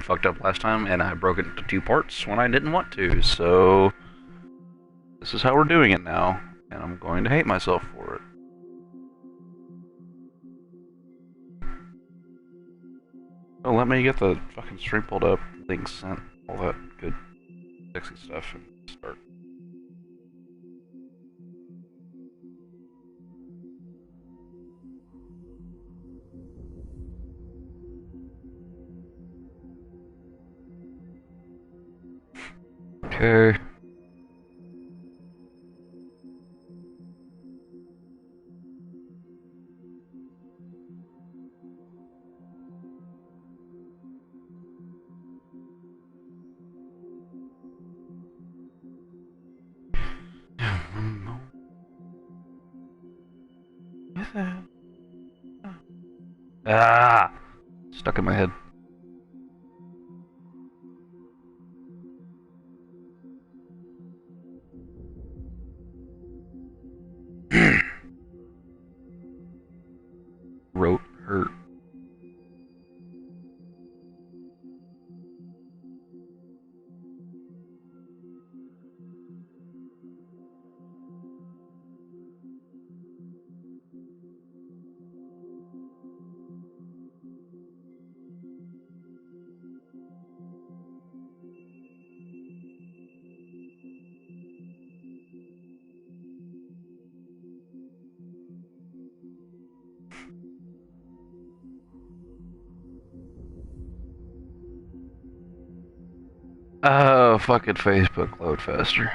fucked up last time, and I broke it into 2 parts when I didn't want to, so this is how we're doing it now, and I'm going to hate myself for it. Oh, let me get the fucking stream pulled up, links sent, all that good, sexy stuff, and start. Okay. Ah! Stuck in my head. Wrote hurt. Oh, fucking Facebook load faster.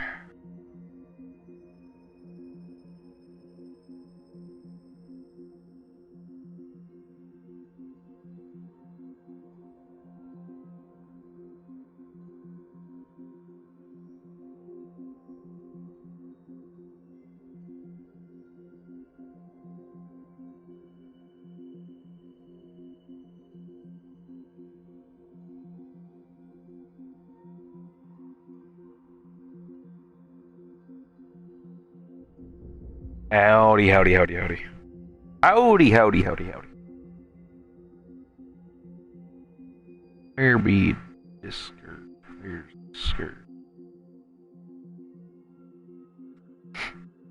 Howdy, howdy, howdy, howdy. Howdy, howdy, howdy, howdy. Where be this skirt? Where's the skirt?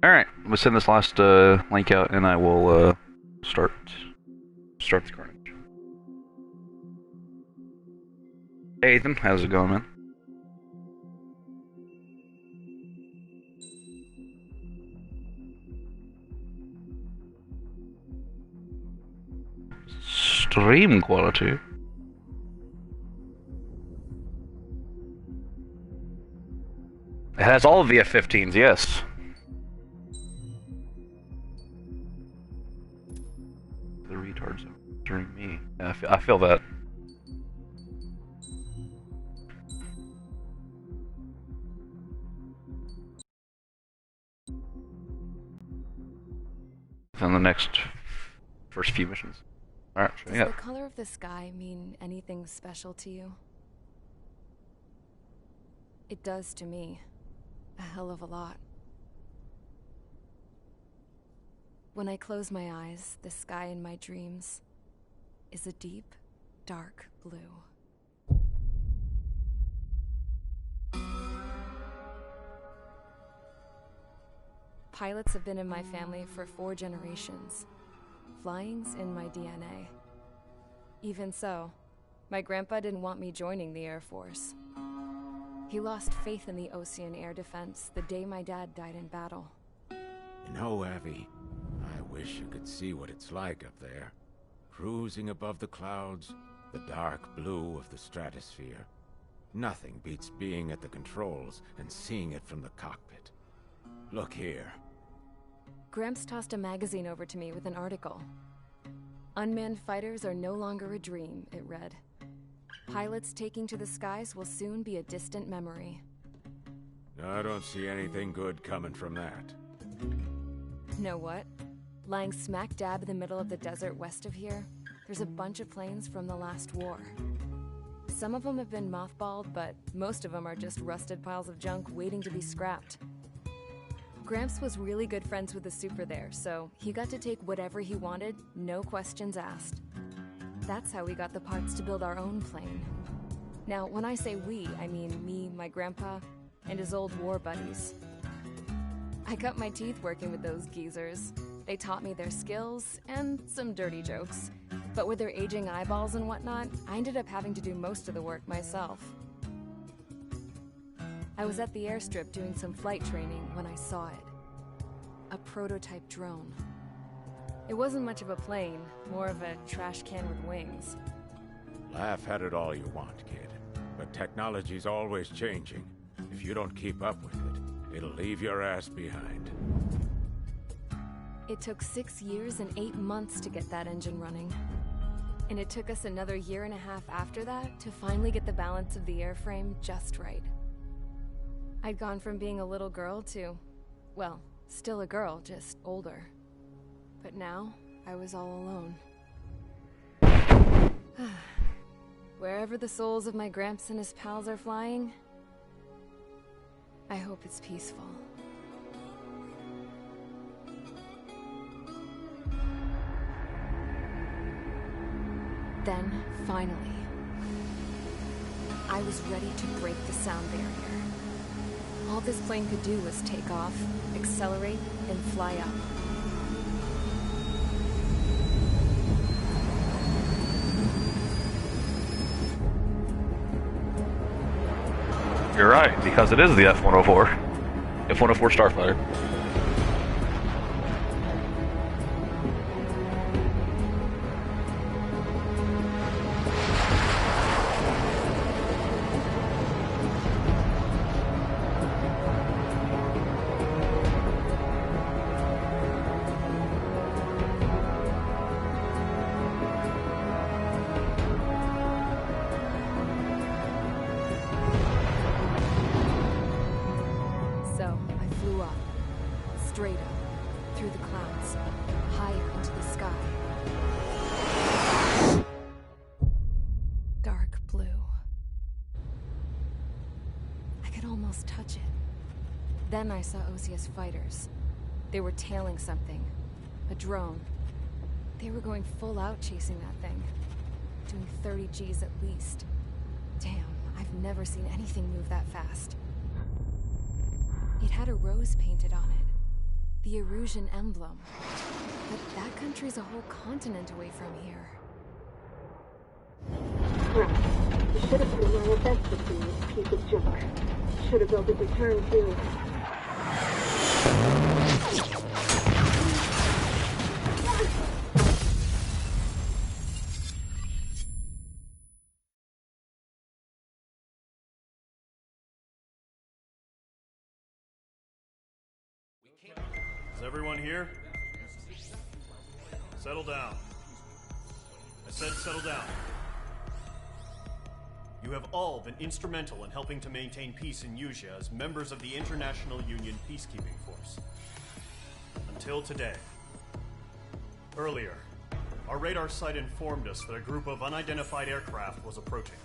Alright, I'm gonna send this last link out and I will start the carnage. Hey Ethan, how's it going, man? Stream quality. It has all of the F-15s, yes. The retards are entering me. Yeah, I feel that. On the first few missions. Alright, Does the color of the sky mean anything special to you? It does to me. A hell of a lot. When I close my eyes, the sky in my dreams is a deep, dark blue. Pilots have been in my family for 4 generations. Flying's in my DNA. Even so, my grandpa didn't want me joining the Air Force. He lost faith in the Ocean Air Defense the day my dad died in battle. You know, Abby, I wish you could see what it's like up there. Cruising above the clouds, the dark blue of the stratosphere. Nothing beats being at the controls and seeing it from the cockpit. Look here. Gramps tossed a magazine over to me with an article. Unmanned fighters are no longer a dream, it read. Pilots taking to the skies will soon be a distant memory. I don't see anything good coming from that. Know what? Lying smack dab in the middle of the desert west of here, there's a bunch of planes from the last war. Some of them have been mothballed, but most of them are just rusted piles of junk waiting to be scrapped. Gramps was really good friends with the super there, so he got to take whatever he wanted, no questions asked. That's how we got the parts to build our own plane. Now, when I say we, I mean me, my grandpa, and his old war buddies. I cut my teeth working with those geezers. They taught me their skills, and some dirty jokes. But with their aging eyeballs and whatnot, I ended up having to do most of the work myself. I was at the airstrip doing some flight training when I saw it. A prototype drone. It wasn't much of a plane, more of a trash can with wings. Laugh at it all you want, kid. But technology's always changing. If you don't keep up with it, it'll leave your ass behind. It took 6 years and 8 months to get that engine running. And it took us another 1.5 years after that to finally get the balance of the airframe just right. I'd gone from being a little girl to, well, still a girl, just older. But now, I was all alone. Wherever the souls of my Gramps and his pals are flying, I hope it's peaceful. Then, finally, I was ready to break the sound barrier. All this plane could do was take off, accelerate, and fly up. You're right, because it is the F-104. F-104 Starfighter. Then I saw Osia's fighters. They were tailing something. A drone. They were going full out chasing that thing. Doing 30 Gs at least. Damn, I've never seen anything move that fast. It had a rose painted on it. The Erusian emblem. But that country's a whole continent away from here. Crap. You should have put in my event with you, piece of junk. Should have built a return too. Is everyone here? Settle down. I said settle down. You have all been instrumental in helping to maintain peace in Usea as members of the International Union Peacekeeping Force. Until today. Earlier, our radar site informed us that a group of unidentified aircraft was approaching.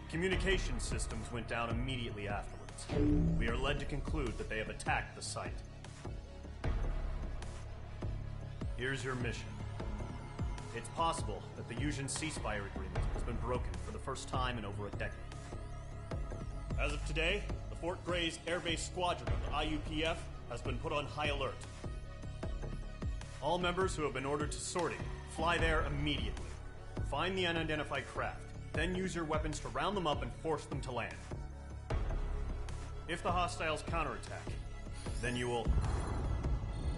Communication systems went down immediately afterwards. We are led to conclude that they have attacked the site. Here's your mission. It's possible that the Usian ceasefire agreement has been broken for the first time in over a decade. As of today, the Fort Grays Air Base Squadron of the IUPF has been put on high alert. All members who have been ordered to sortie, fly there immediately. Find the unidentified craft, then use your weapons to round them up and force them to land. If the hostiles counterattack, then you will...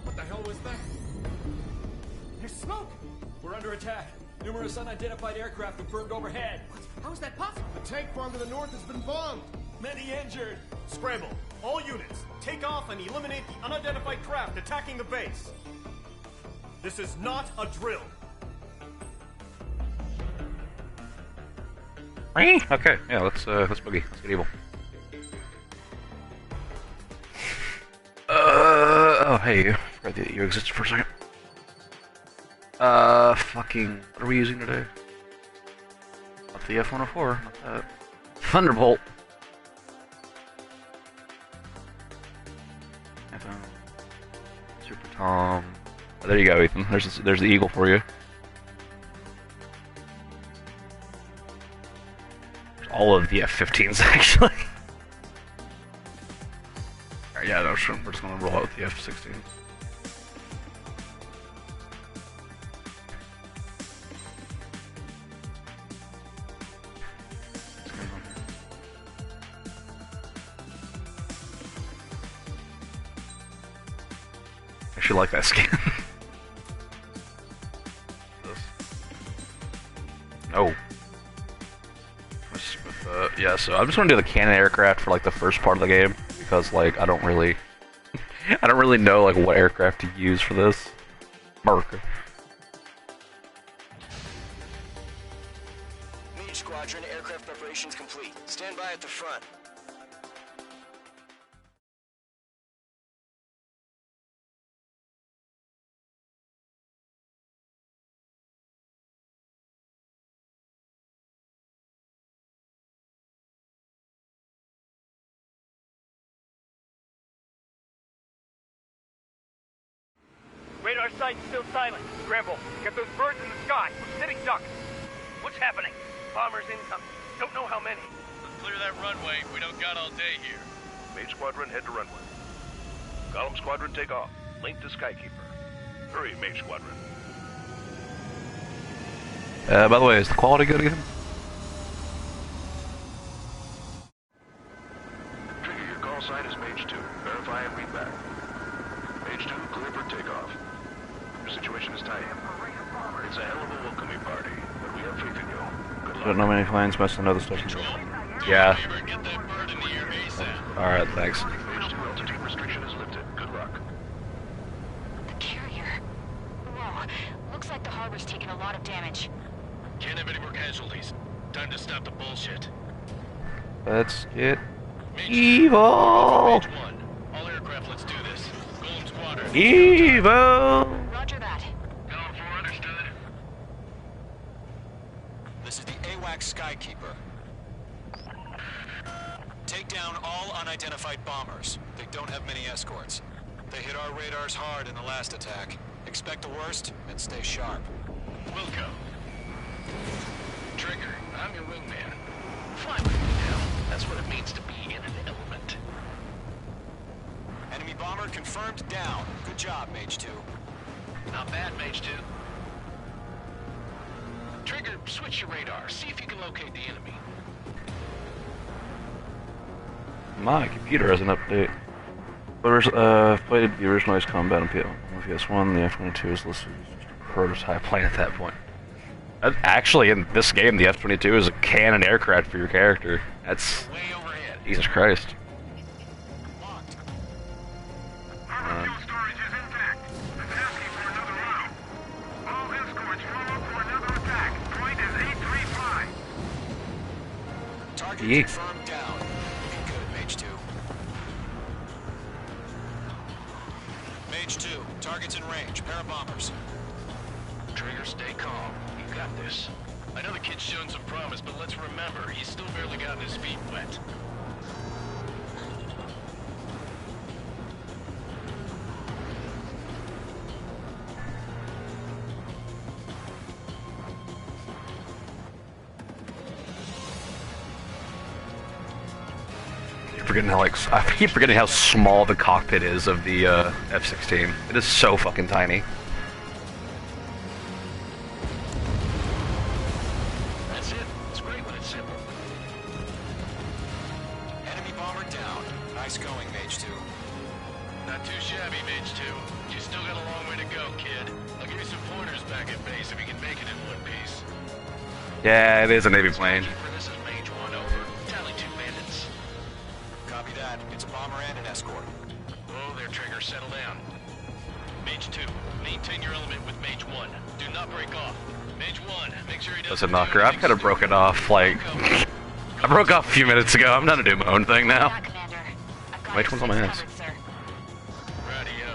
What the hell was that? There's smoke! We're under attack. Numerous unidentified aircraft have burned overhead. What? How is that possible? The tank farm to the north has been bombed! Many injured! Scramble! All units, take off and eliminate the unidentified craft attacking the base! This is not a drill! Okay, yeah, let's boogie. Let's get evil. Oh, hey, forgot that you existed for a second. Fucking, what are we using today? Not the F-104, not that. Thunderbolt! Super Tom. Oh, there you go, Ethan. There's the eagle for you. all of the F-15s actually. Alright, yeah, no, sure. We're just gonna roll out with the F-16. I actually like that skin. No. Yeah, so I'm just gonna do the cannon aircraft for like the first part of the game because like I don't really know like what aircraft to use for this. America. Mage Squadron, aircraft preparations complete. Stand by at the front. Radar site's still silent. Scramble. Get those birds in the sky. We're sitting ducks. What's happening? Bombers incoming. Don't know how many. Let's clear that runway. We don't got all day here. Mage Squadron, head to runway. Golem Squadron, take off. Link to Skykeeper. Hurry, Mage Squadron. By the way, is the quality good again? Trigger, your call sign is Mage 2. Verify and read back. Mage 2, clear for takeoff. Your situation is tight. It's a hell of a welcoming party, but we have faith in you. Good luck. Don't know many planes, must know the stuff. Yeah. Get that bird in the air ASAP. Alright, thanks. Mage 2, altitude restriction is lifted. Good luck. The carrier. Whoa. Looks like the harbor's taken a lot of damage. Can't have any more casualties. Time to stop the bullshit. Let's get Mage evil! Mage 1. All aircraft, let's do this. Golem Squadron. Evil! Roger that. Golem 4, understood. This is the AWACS Skykeeper. Take down all unidentified bombers. They don't have many escorts. They hit our radars hard in the last attack. Expect the worst and stay sharp. Wilco. Trigger, I'm your wingman. Fly with me now. That's what it means to be in an element. Enemy bomber confirmed down. Good job, Mage 2. Not bad, Mage 2. Trigger, switch your radar. See if you can locate the enemy. My computer has an update. Played the original Ice Combat on PS1. The F-22 is listed as just a prototype plane at that point. Actually, in this game, the F-22 is a cannon aircraft for your character. That's... Way overhead. Jesus Christ. Locked. Fuel storage is intact. It's asking for another round. All escorts follow for another attack. Point is 835. Target Yeah. confirmed down. Looking good, Mage 2. Mage 2, target's in range. Pair of bombers. Trigger, stay calm. You got this. I know the kid's shown some promise, but let's remember, he's still barely gotten his feet wet. I keep forgetting how small the cockpit is of the F-16. It is so fucking tiny. That's it. It's great when it's simple. Enemy bomber down. Nice going, Mage 2. Not too shabby, Mage 2. You still got a long way to go, kid. I'll give you some pointers back at base if you can make it in one piece. Yeah, it is a Navy plane. Skykeeper, this is Mage 1, over. Tally 2 bandits. Copy that. It's a bomber and an escort. Whoa there, Trigger. Settle down. Mage 2, maintain your element with Mage 1. Do not break off. Mage 1, make sure he doesn't... Listen, Knocker, I've kind of broken off, like... I broke off a few minutes ago. I'm gonna do my own thing now. Yeah, Commander. I've got Which your one's on my six ass? covered, sir. Radio.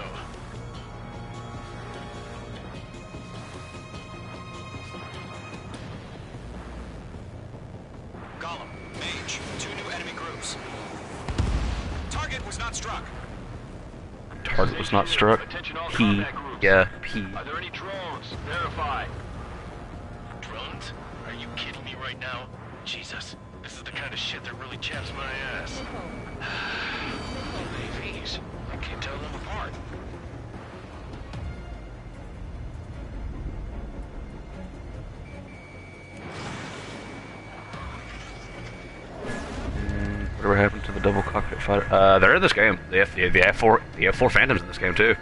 Golem, Mage, 2 new enemy groups. Target was not struck. Target was not struck. Attention all P. combat groups. Yeah, P. Are there any drones? Verify. Drones? Are you kidding me right now? Jesus, this is the kind of shit that really chaps my ass. AVs. I can't tell them apart. Whatever happened to the double cockpit fighter? They're in this game. The F4 Phantoms in this game too.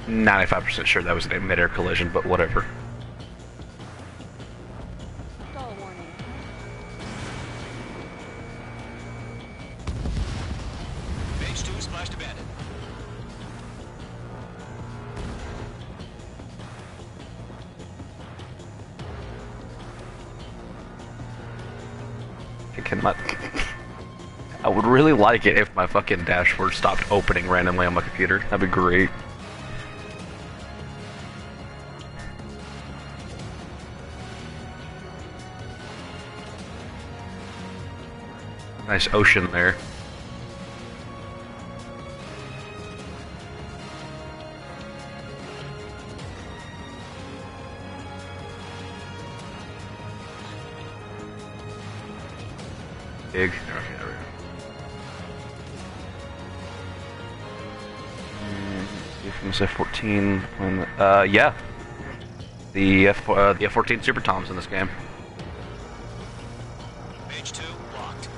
.95% sure that was a mid-air collision, but whatever. Page 2 splashed abandoned. I would really like it if my fucking dashboard stopped opening randomly on my computer. That'd be great. Nice ocean there. Big. From this F-14. Yeah. The F-14 Super Toms in this game. Page 2 locked.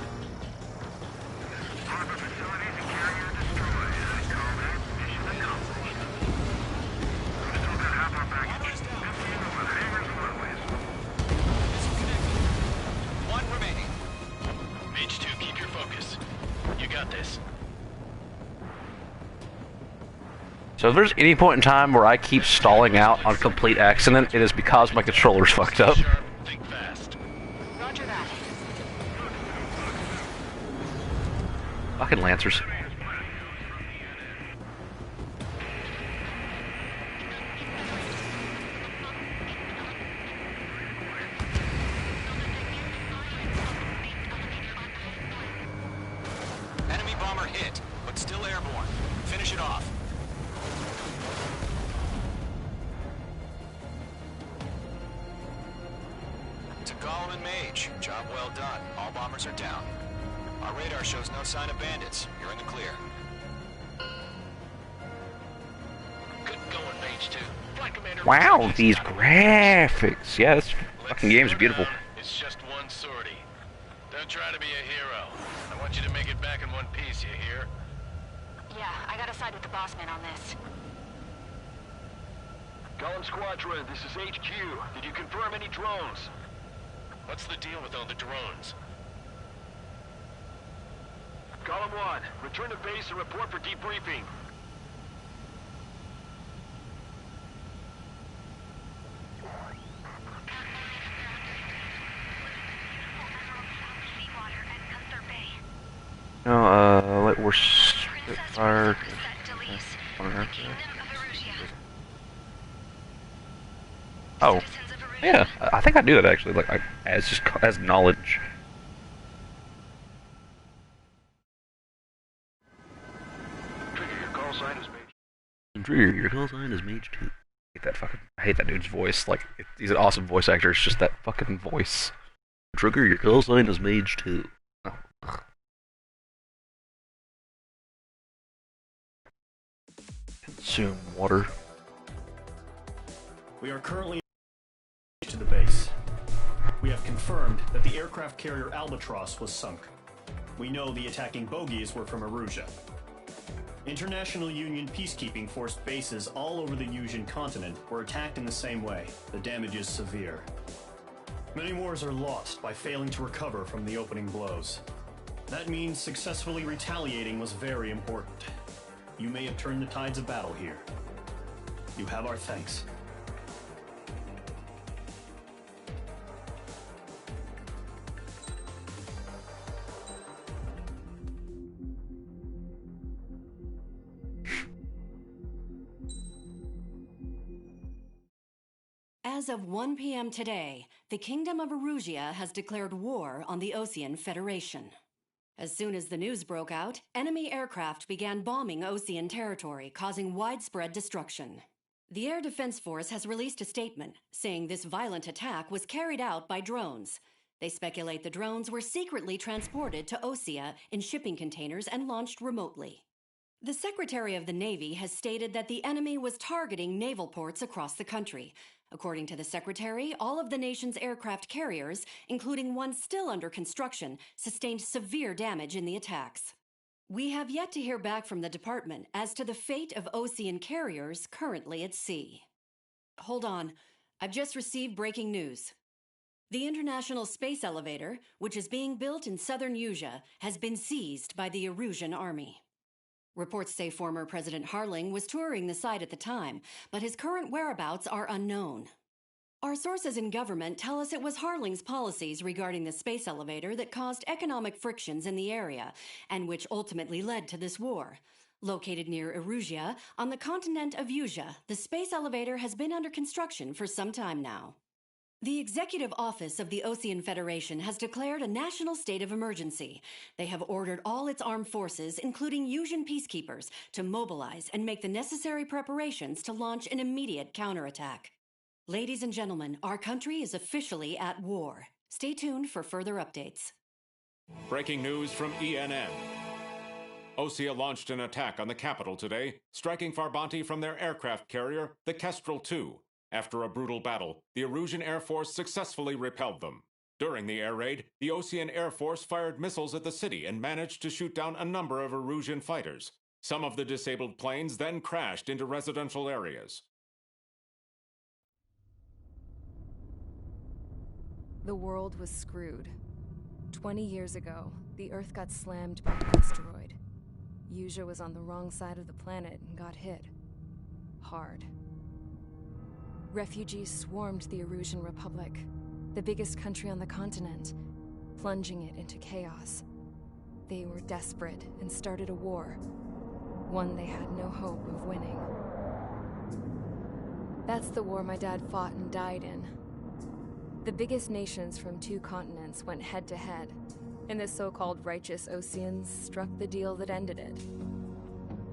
Harbor facilities and carrier destroyed. Combat mission accomplished. Still got half our baggage. 15 over the Hager's waterways. Disconnected. One remaining. Page 2, keep your focus. You got this. So if there's any point in time where I keep stalling out on complete accident, it is because my controller's fucked up. Think fast. Roger that. Fucking Lancers. Enemy bomber hit, but still airborne. Finish it off. To Gollum and Mage, job well done. All bombers are down. Our radar shows no sign of bandits. You're in the clear. Good going, Mage 2. Flight Commander. Wow, these graphics. Yeah, this fucking game's beautiful. It's just one sortie. Don't try to be a hero. I want you to make it back in one piece, you hear? Yeah, I gotta side with the boss man on this. Gollum Squadron, this is HQ. Did you confirm any drones? What's the deal with all the drones? Gollum 1, return to base and report for debriefing. No, we're Spitfire. Oh, yeah. I think I do that actually. Like, as knowledge. Trigger, your call sign is Mage. Trigger, your call sign is Mage 2. I hate that dude's voice. Like, he's an awesome voice actor. It's just that fucking voice. Trigger, your call sign is Mage 2. Oh. Consume water. We are currently to the base. We have confirmed that the aircraft carrier Albatross was sunk. We know the attacking bogies were from Erusia. International Union peacekeeping force bases all over the Yusian continent were attacked in the same way. The damage is severe. Many wars are lost by failing to recover from the opening blows. That means successfully retaliating was very important. You may have turned the tides of battle here. You have our thanks. As of 1 p.m. today, the Kingdom of Erusia has declared war on the Osean Federation. As soon as the news broke out, enemy aircraft began bombing Osean territory, causing widespread destruction. The Air Defense Force has released a statement saying this violent attack was carried out by drones. They speculate the drones were secretly transported to Osea in shipping containers and launched remotely. The Secretary of the Navy has stated that the enemy was targeting naval ports across the country. According to the Secretary, all of the nation's aircraft carriers, including one still under construction, sustained severe damage in the attacks. We have yet to hear back from the department as to the fate of Osean carriers currently at sea. Hold on. I've just received breaking news. The International Space Elevator, which is being built in southern Usea, has been seized by the Erusian army. Reports say former President Harling was touring the site at the time, but his current whereabouts are unknown. Our sources in government tell us it was Harling's policies regarding the space elevator that caused economic frictions in the area, and which ultimately led to this war. Located near Erusia, on the continent of Usea, the space elevator has been under construction for some time now. The Executive Office of the Osean Federation has declared a national state of emergency. They have ordered all its armed forces, including Usian peacekeepers, to mobilize and make the necessary preparations to launch an immediate counterattack. Ladies and gentlemen, our country is officially at war. Stay tuned for further updates. Breaking news from ENN. Osea launched an attack on the capital today, striking Farbanti from their aircraft carrier, the Kestrel II. After a brutal battle, the Erusian Air Force successfully repelled them. During the air raid, the Osean Air Force fired missiles at the city and managed to shoot down a number of Erusian fighters. Some of the disabled planes then crashed into residential areas. The world was screwed. 20 years ago, the Earth got slammed by an asteroid. Usea was on the wrong side of the planet and got hit. Hard. Refugees swarmed the Erusian Republic, the biggest country on the continent, plunging it into chaos. They were desperate and started a war, one they had no hope of winning. That's the war my dad fought and died in. The biggest nations from 2 continents went head-to-head, and the so-called righteous Oseans struck the deal that ended it.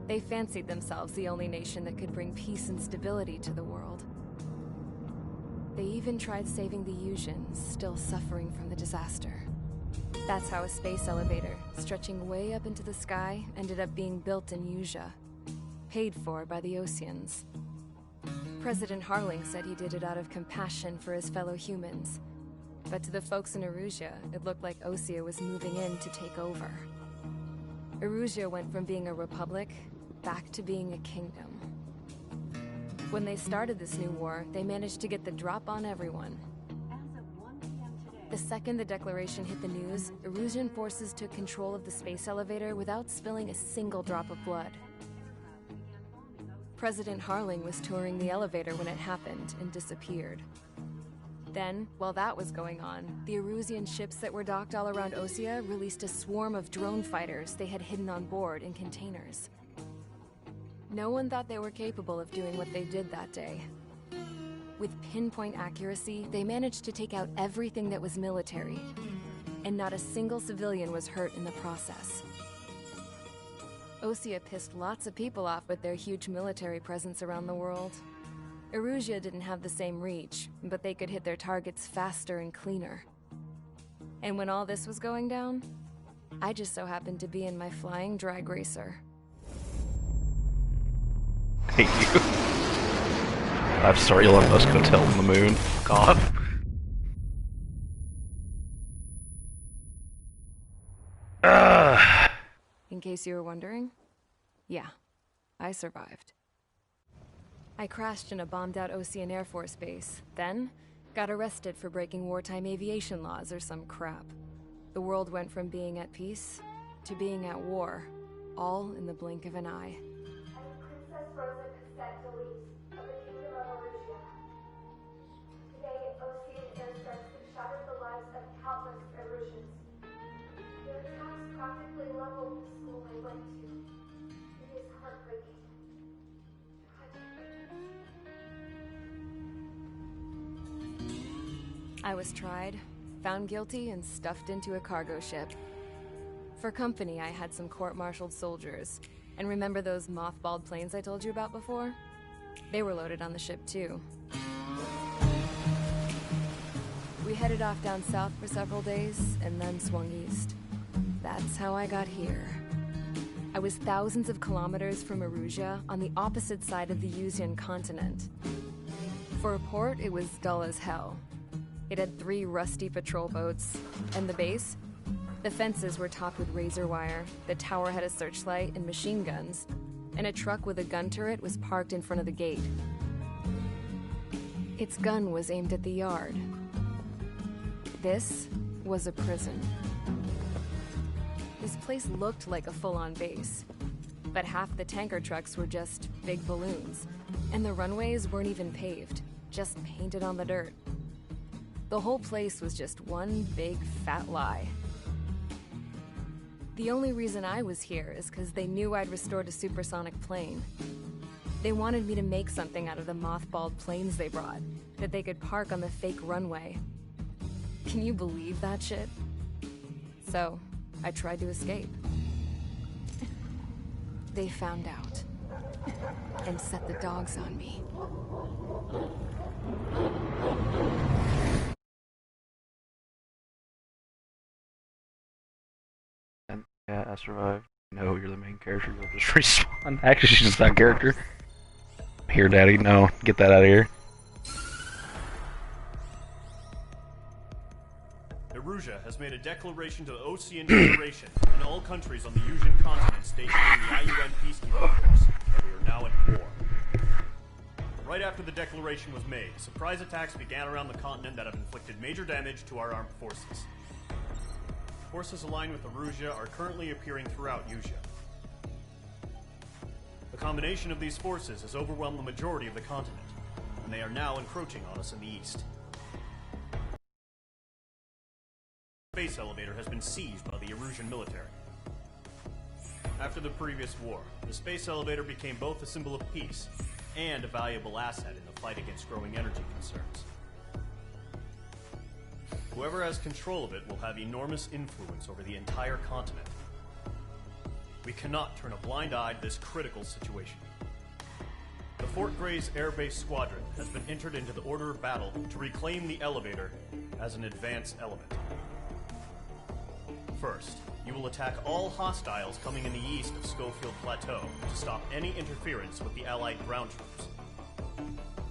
They fancied themselves the only nation that could bring peace and stability to the world. They even tried saving the Usians, still suffering from the disaster. That's how a space elevator, stretching way up into the sky, ended up being built in Usea, paid for by the Oseans. President Harling said he did it out of compassion for his fellow humans. But to the folks in Erusia, it looked like Osea was moving in to take over. Erusia went from being a republic back to being a kingdom. When they started this new war, they managed to get the drop on everyone. The second the declaration hit the news, Erusian forces took control of the space elevator without spilling a single drop of blood. President Harling was touring the elevator when it happened and disappeared. Then, while that was going on, the Erusian ships that were docked all around Osea released a swarm of drone fighters they had hidden on board in containers. No one thought they were capable of doing what they did that day. With pinpoint accuracy, they managed to take out everything that was military, and not a single civilian was hurt in the process. Osea pissed lots of people off with their huge military presence around the world. Erusia didn't have the same reach, but they could hit their targets faster and cleaner. And when all this was going down, I just so happened to be in my flying drag racer. Hate you. I have a story you'll let us go tell on the moon. Fuck off. In case you were wondering, yeah, I survived. I crashed in a bombed-out Osean Air Force base, then got arrested for breaking wartime aviation laws or some crap. The world went from being at peace to being at war, all in the blink of an eye. Princess Rosa Cassette Delise of the Kingdom of Erusia. Today, Osean airstrikes have shattered the lives of countless Erusians. Their attacks practically leveled the school I went to. It is heartbreaking. I was tried, found guilty, and stuffed into a cargo ship. For company, I had some court-martialed soldiers. And remember those mothballed planes I told you about before? They were loaded on the ship, too. We headed off down south for several days, and then swung east. That's how I got here. I was thousands of kilometers from Erusia, on the opposite side of the Yuzian continent. For a port, it was dull as hell. It had 3 rusty patrol boats, and the base? The fences were topped with razor wire, the tower had a searchlight and machine guns, and a truck with a gun turret was parked in front of the gate. Its gun was aimed at the yard. This was a prison. This place looked like a full-on base, but half the tanker trucks were just big balloons, and the runways weren't even paved, just painted on the dirt. The whole place was just one big fat lie. The only reason I was here is because they knew I'd restored a supersonic plane. They wanted me to make something out of the mothballed planes they brought, that they could park on the fake runway. Can you believe that shit? So, I tried to escape. They found out, and set the dogs on me. And yeah, I survived. No, you're the main character, you'll just respawn. Actually, she's just that character. Here, Daddy, no, get that out of here. Erusia has made a declaration to the Osean Federation and all countries on the Yuzian continent stationed in the IUN peacekeeping force that we are now at war. Right after the declaration was made, surprise attacks began around the continent that have inflicted major damage to our armed forces. Forces aligned with Erusia are currently appearing throughout Yusia. The combination of these forces has overwhelmed the majority of the continent, and they are now encroaching on us in the east. The space elevator has been seized by the Erusian military. After the previous war, the space elevator became both a symbol of peace and a valuable asset in the fight against growing energy concerns. Whoever has control of it will have enormous influence over the entire continent. We cannot turn a blind eye to this critical situation. The Fort Gray's Air Base Squadron has been entered into the order of battle to reclaim the elevator as an advance element. First, you will attack all hostiles coming in the east of Schofield Plateau to stop any interference with the Allied ground troops.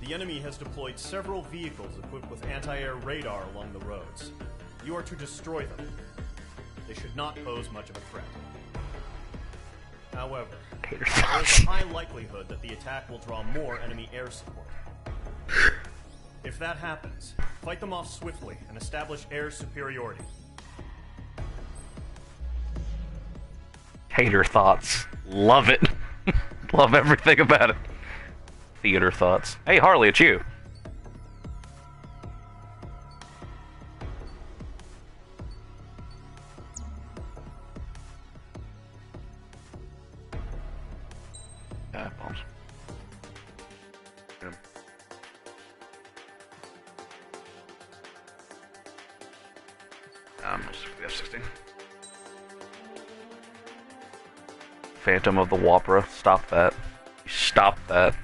The enemy has deployed several vehicles equipped with anti-air radar along the roads. You are to destroy them. They should not pose much of a threat. However, there is a high likelihood that the attack will draw more enemy air support. If that happens, fight them off swiftly and establish air superiority. Hater thoughts. Love it. Love everything about it. Theater thoughts. Hey, Harley, it's you. Bombs. Good. Just F-16. Phantom of the Wapra. Stop that. Stop that.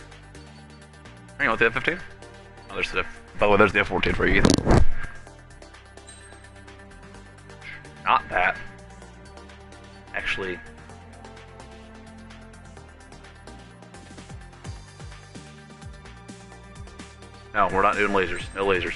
Hang on with the F-15? Oh, there's the there's the F-14 for you, Ethan. Not that. Actually. No, we're not doing lasers. No lasers.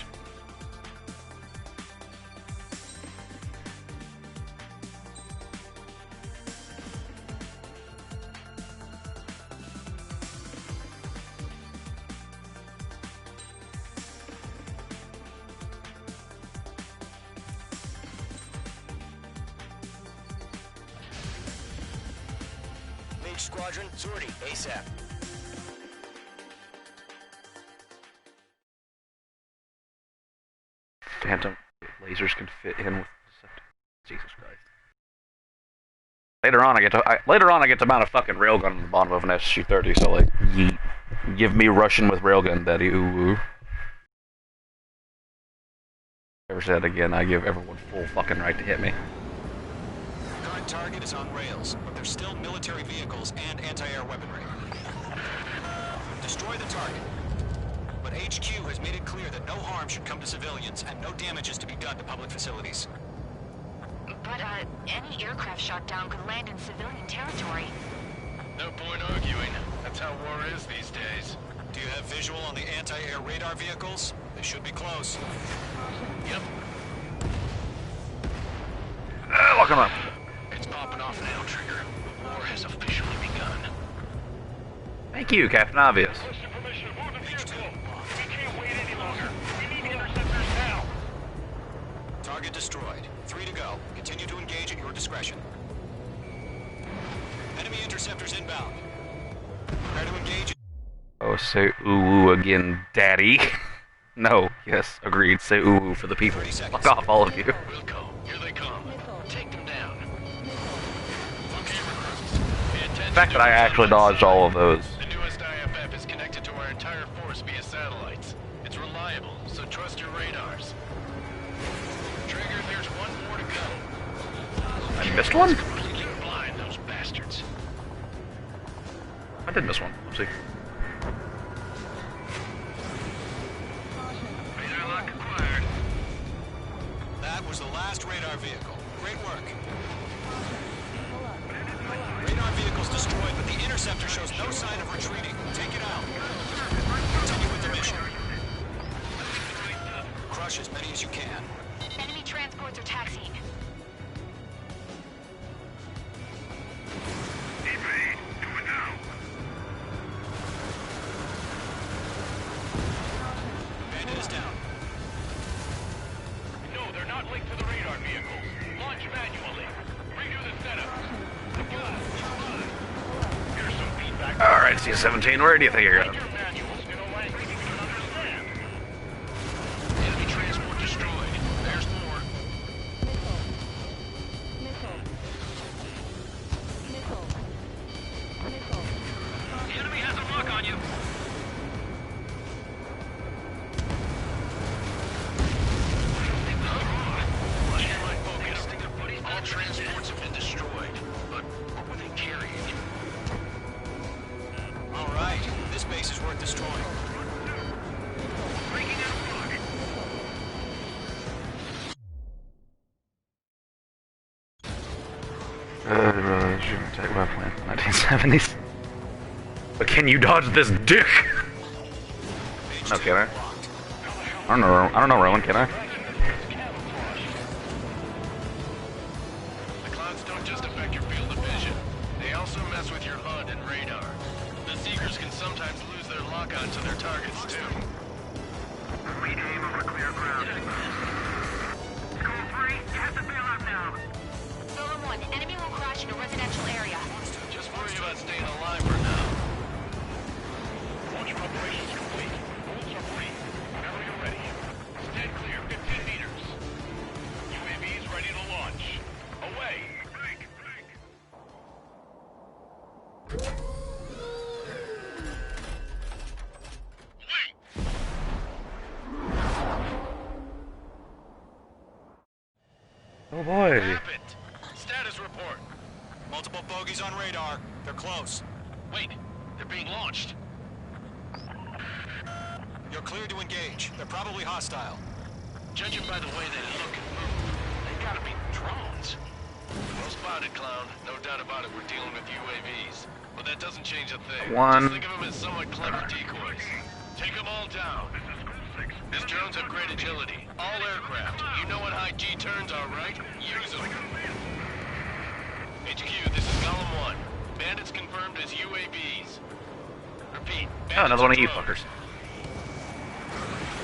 Squadron, Zordy, ASAP. Phantom lasers can fit in with Jesus Christ. Later on, I get to mount a fucking railgun on the bottom of an SG-30. So like, yeet. Give me Russian with railgun, daddy. Ooh. Ever said again? I give everyone full fucking right to hit me. target is on rails, but there's still military vehicles and anti-air weaponry. Destroy the target. But HQ has made it clear that no harm should come to civilians and no damage is to be done to public facilities. But, any aircraft shot down could land in civilian territory. No point arguing. That's how war is these days. Do you have visual on the anti-air radar vehicles? They should be close. Yep. Lock 'em up. It's popping off now, Trigger. War has officially begun. Thank you, Captain Obvious. Target destroyed. 3 to go. Continue to engage at your discretion. Enemy interceptors inbound. Prepare to engage. Oh, say ooh again, daddy. No, yes, agreed. Say ooh for the people. Fuck off, all of you. Wilco, here they come. Take them down. Okay, recruits. Pay attention. The fact that I actually dodged all of those. The newest IFF is connected to our entire force via satellites. It's reliable, so trust your radars. Trigger, there's one more to go. I missed one? Completely blind, those bastards. I did miss one. Let's see. Radar lock acquired. That was the last radar vehicle. Great work. Radar vehicle's destroyed, but the interceptor shows no sign of retreating. Take it out. Continue with the mission. Crush as many as you can. Enemy transports are taxiing. Bandit is down. No, they're not linked to the radar vehicles. Launch manually. Redo the setup. Here's some feedback. Alright, C-17, where do you think you're going? Enemy transport destroyed. There's more. The enemy has a lock on you. All transports have been destroyed, but what were they carrying? All right, this base is worth destroying. Take my plan. 1970s. But can you dodge this dick? No, can I? I don't know, Rowan, can I? The clouds don't just affect your field of vision. They also mess with your HUD and radar. The Seekers can sometimes lose their lock-on to their targets, too. Read aim over clear ground. School 3, you have to bail out now. Solo 1, enemy will crash in a residential area. Just worry about staying alive for now. Launch operations complete. Bolts are free. Whenever you're ready. Stand clear, 15 meters. UAVs ready to launch. Away. Break. Oh boy. Happened. Status report. Multiple bogeys on radar. They're close. Wait, they're being launched. You're clear to engage. They're probably hostile. Judging by the way they look and move, they gotta be drones. Well spotted, clown. No doubt about it, we're dealing with UAVs. But that doesn't change a thing. One. Just think of them as somewhat clever decoys. Take them all down. These drones have great agility. All aircraft. You know what high G turns are, right? Use them. HQ, this is Column 1. Bandits confirmed as UAVs. Repeat. Oh, another one of you fuckers.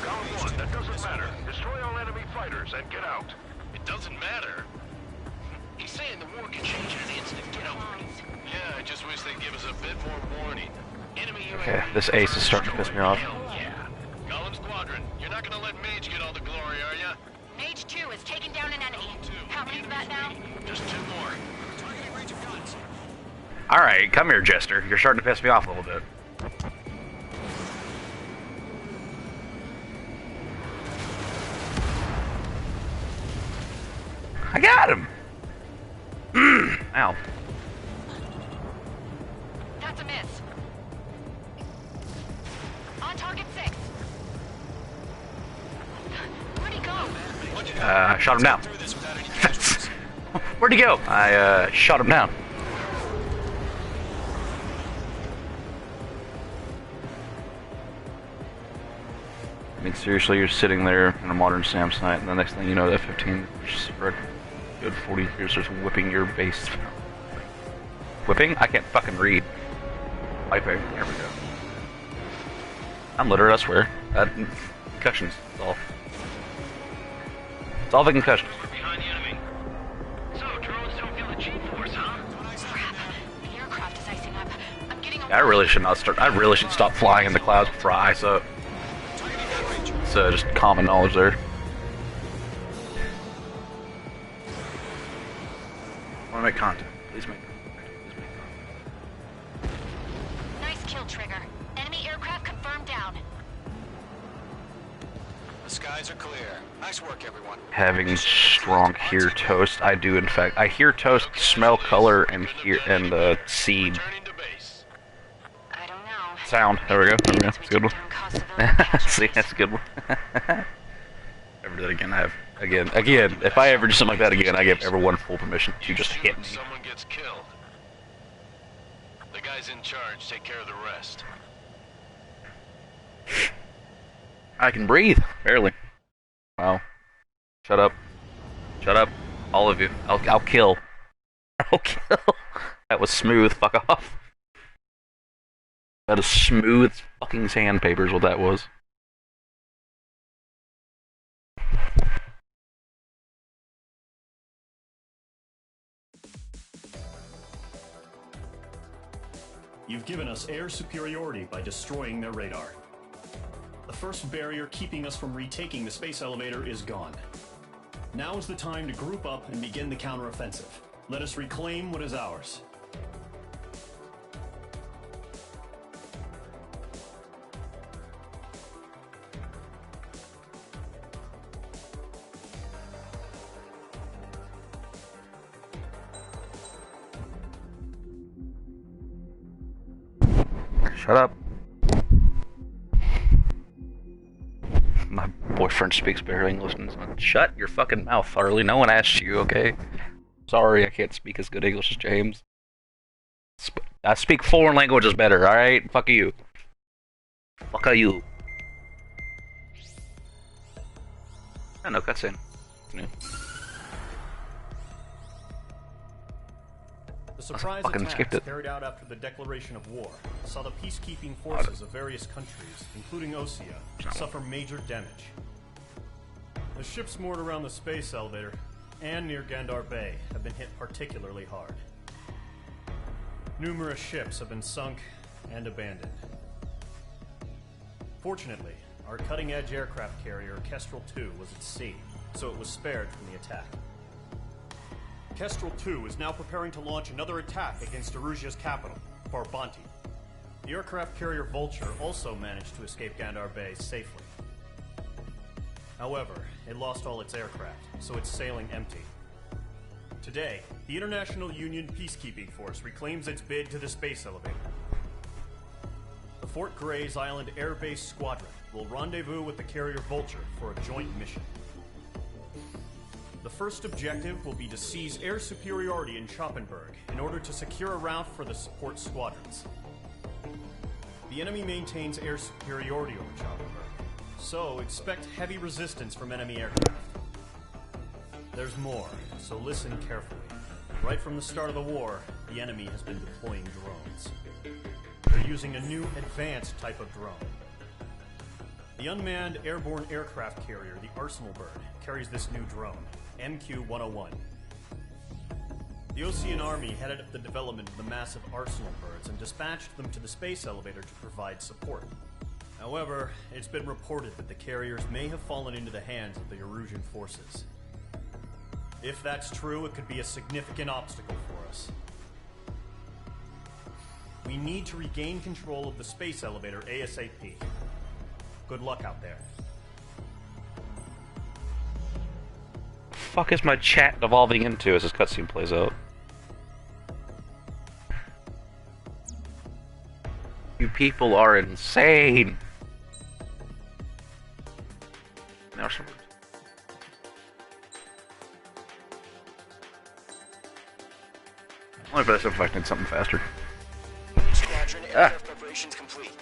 Column 1, that doesn't matter. Destroy all enemy fighters and get out. It doesn't matter? He's saying the war can change in an instant. Get over it. Yeah, I just wish they'd give us a bit more warning. Enemy Okay, this ace is starting to piss me off. Hell yeah. Column Squadron, you're not gonna let Mage get all the glory, are ya? Mage 2 is taking down an enemy. How many's that now? Just 2 more. Targeting range of guns. Alright, come here, Jester. You're starting to piss me off a little bit. I got him! Ow. That's a miss. On target 6. Where'd he go? I shot him down. Where'd he go? I shot him down. I mean, seriously, you're sitting there in a modern Samsonite, and the next thing you know, the F-15 just for a good 40 years just whipping your base. Whipping? I can't fucking read. Wiping. There we go. I'm literate, I swear. Concussions. That's all. It's all the concussions. We're behind the enemy. So, drones don't feel the G-force, huh? Crap. The aircraft is icing up. I'm getting a... I really should not start. I really should stop flying in the clouds before I ice up. It's just common knowledge there. I want to make contact. Please make contact. Please make contact. Nice kill, Trigger. Enemy aircraft confirmed down. The skies are clear. Nice work, everyone. Having strong hear toast, I do in fact. I hear toast, smell color, and hear and see sound. There we go. There we go. That's a good one. See, that's a good one. Ever do that again? I have again. If I ever do something like that again, I give everyone full permission to just hit me. Someone gets killed. The guys in charge take care of the rest. I can breathe, barely. Wow. Shut up. Shut up. All of you. I'll kill. I'll kill. That was smooth. Fuck off. That is smooth fucking sandpaper is what that was. You've given us air superiority by destroying their radar. The first barrier keeping us from retaking the space elevator is gone. Now is the time to group up and begin the counteroffensive. Let us reclaim what is ours. Shut up. My boyfriend speaks better English than shut your fucking mouth, Harley. No one asked you, okay? Sorry, I can't speak as good English as James. I speak foreign languages better, alright? Fuck you. Fuck you. I know, cutscene. Yeah. The surprise attacks carried out after the declaration of war saw the peacekeeping forces of various countries, including Osea, suffer major damage. The ships moored around the space elevator and near Gandar Bay have been hit particularly hard. Numerous ships have been sunk and abandoned. Fortunately, our cutting-edge aircraft carrier, Kestrel 2, was at sea, so it was spared from the attack. Kestrel 2 is now preparing to launch another attack against Erusia's capital, Farbanti. The aircraft carrier Vulture also managed to escape Gandar Bay safely. However, it lost all its aircraft, so it's sailing empty. Today, the International Union Peacekeeping Force reclaims its bid to the space elevator. The Fort Grays Island Air Base Squadron will rendezvous with the carrier Vulture for a joint mission. The first objective will be to seize air superiority in Schoppenberg in order to secure a route for the support squadrons. The enemy maintains air superiority over Schoppenberg, so expect heavy resistance from enemy aircraft. There's more, so listen carefully. Right from the start of the war, the enemy has been deploying drones. They're using a new advanced type of drone. The unmanned airborne aircraft carrier, the Arsenal Bird, carries this new drone, MQ-101. The Osean Army headed up the development of the massive Arsenal Birds and dispatched them to the space elevator to provide support. However, it's been reported that the carriers may have fallen into the hands of the Erusian forces. If that's true, it could be a significant obstacle for us. We need to regain control of the space elevator ASAP. Good luck out there. Fuck is my chat evolving into as this cutscene plays out? people are insane. Now some. I wonder if I need something faster. Squadron aircraft preparations complete.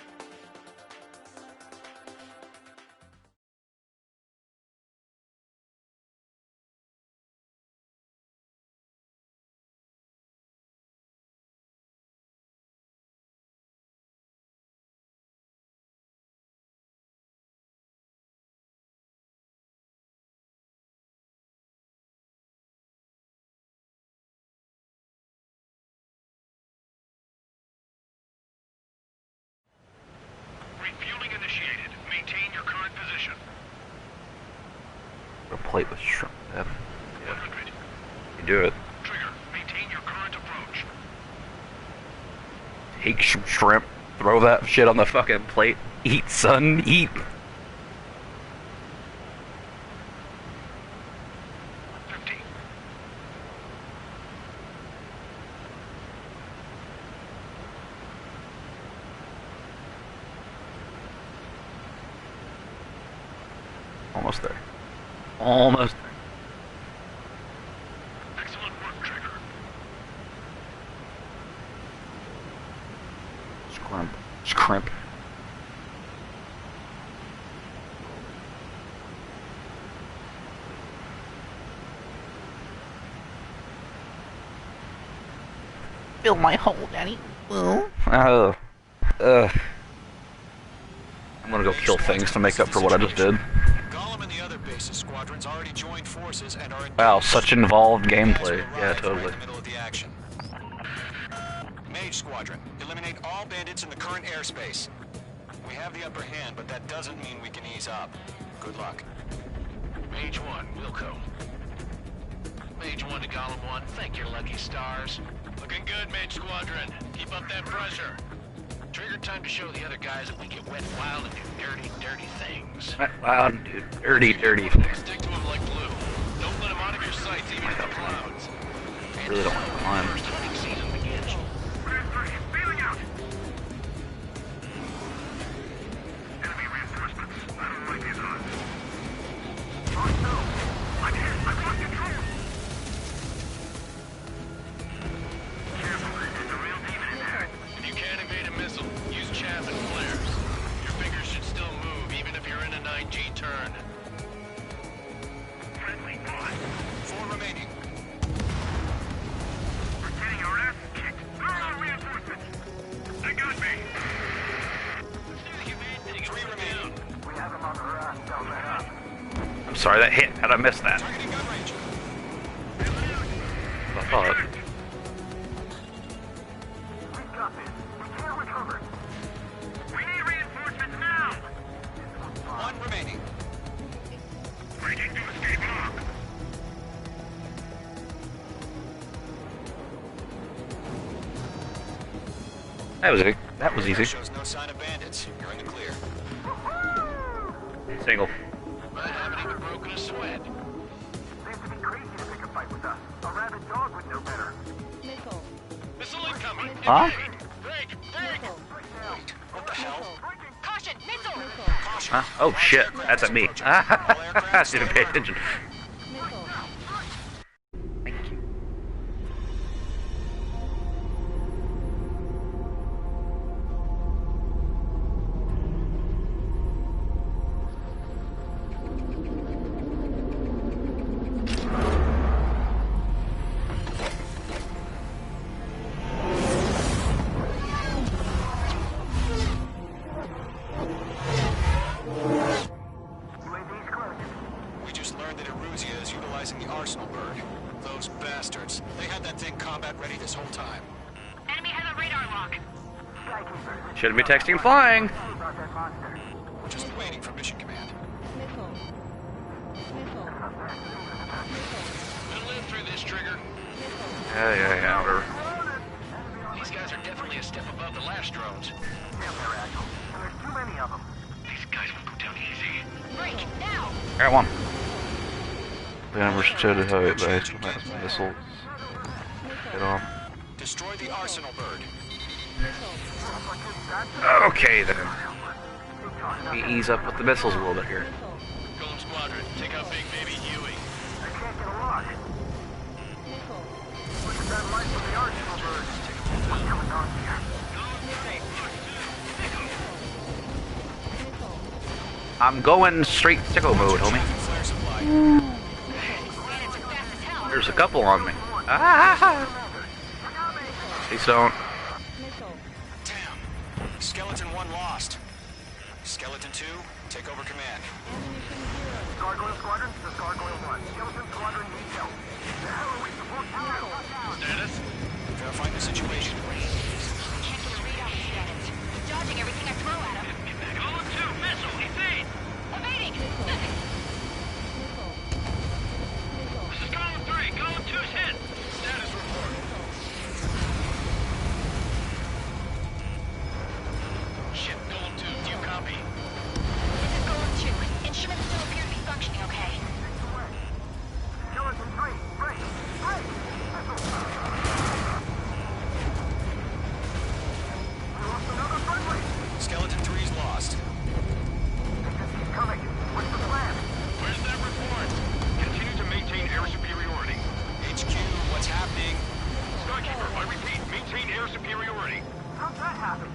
Refueling initiated. Maintain your current position. A plate with shrimp. Yeah. You do it. Trigger, maintain your current approach. Take some shrimp. Throw that shit on the fucking plate. Eat, son. Eat. Almost there. Almost there. Excellent work, Trigger. Scrimp. Scrimp. Fill my hole, Daddy. I'm gonna go kill things to make up for what I just did. Gollum and the other bases squadrons already joined forces and are Wow, such involved gameplay. Yeah, totally. in the middle of the action. Mage Squadron, eliminate all bandits in the current airspace. We have the upper hand, but that doesn't mean we can ease up. Good luck. Mage 1, Wilco. Mage 1 to Gollum 1, thank your lucky stars. Looking good, Mage Squadron. Keep up that pressure. Trigger, time to show the other guys that we get wet, wild, and do dirty, dirty things. Wet, wild, and do dirty, dirty things. Stick to him like glue. Don't let him out of your sights, even in the clouds. I really don't want to climb. First hunting season begins. Feeling out. Enemy reinforcements. I don't like these odds. Oh no! I'm hit. I've lost control. Careful, there's a real demon in there. If you can't evade a missile, use chaff and flares. Your fingers should still move, even if you're in a 9G turn. Friendly bot. 4 remaining. We're getting our ass kicked. Throw out reinforcements. They got me. 3 remaining. We have them on the run. Don't let up. I'm sorry, that hit. How'd I miss that? Targeting gun range. I thought. We've got this. We can't recover. We need reinforcements now. 1 remaining. Breaking to escape lock. That was easy. Shows no sign of bandits. You're in the clear. Single. I haven't even broken a sweat. Seems to be crazy to pick a fight with us. A rabid dog would know better. Missile incoming. Huh? Break! Break! What the hell? Caution! Missile! Huh? Oh shit, that's at me. I didn't pay attention. Thank you. UAV's close. We just learned that Eruzia is utilizing the Arsenal bird. Those bastards. They had that thing combat ready this whole time. Enemy has a radar lock. Skykeeper. Shouldn't be texting flying. About that monster. We're just waiting for mission command. We'll live through this, Trigger. Yeah, whatever. These guys are definitely a step above the last drones. Damn, they're agile. And there's too many of them. These guys will go down easy. Break! Now! Got one. The understood how it based missiles. Get on. Destroy the Arsenal bird. Okay then. Let me ease up with the missiles a little bit here. Golem Squadron, take out Big Baby Huey. I can't get a lock. Look at that light from the arsenal bird. What's coming on here? I'm going straight sicko mode, homie. There's a couple on me. Ah! Please don't. Damn. Skeleton 1 lost. Skeleton 2, take over command. Gargoyle Squadron, this is Gargoyle 1. Skeleton Squadron needs help. The hell are we supposed to do? Status? Verifying the situation. Can't get a read on his status. He's dodging everything I throw at him. Golem 2, missile, evade! Evading! This is Golem 3, Golem 2's hit! Status report. Shit, Golem 2, do you copy? This is Golem 2. Instruments still appear to be functioning okay. Skeleton 3, break! Break! Missile! We lost another friendly! Skeleton 3's lost. He's coming. What's the plan? Where's that report? Continue to maintain air superiority. HQ, what's happening? Skykeeper, I repeat, maintain air superiority. How'd that happen?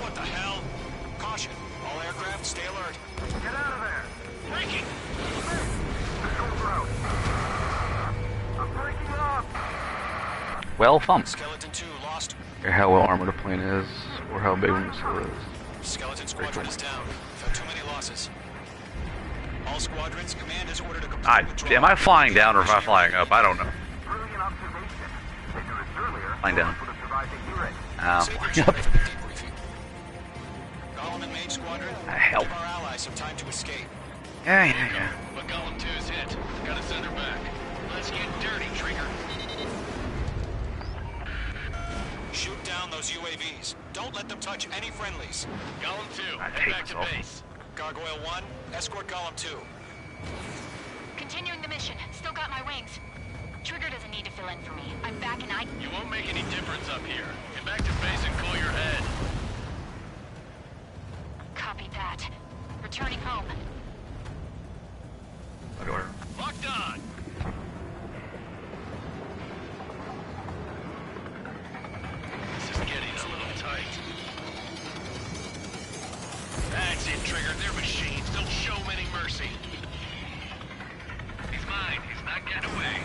What the hell? Caution. All aircraft, stay alert. Get out of there! Breaking! Control route. I'm breaking off! Well thumped. Skeleton 2 lost. Or how well armored a plane is, or how big a missile is. Skeleton Squadron is down. We've had too many losses. All squadrons, command is ordered to complete withdrawal. Am I flying down or am I flying up? I don't know. Brilliant observation. If they knew this earlier, Flying down. would have survived to hear it. Ow. Save your check for debriefing. Golem and Mage Squadron, Help. give our allies some time to escape. Yeah. But Golem 2's hit. Gotta send her back. Let's get dirty, Trigger. Shoot down those UAVs. Don't let them touch any friendlies. Golem 2, I head take back to this off. base. Gargoyle 1, escort Golem 2. Continuing the mission. Still got my wings. Trigger doesn't need to fill in for me. I'm back and I... You won't make any difference up here. Get back to base and cool your head. Copy that. Returning home. Locked on! This is getting a little tight. That's it, Trigger. They're machines. Don't show them any mercy. He's mine. He's not getting away.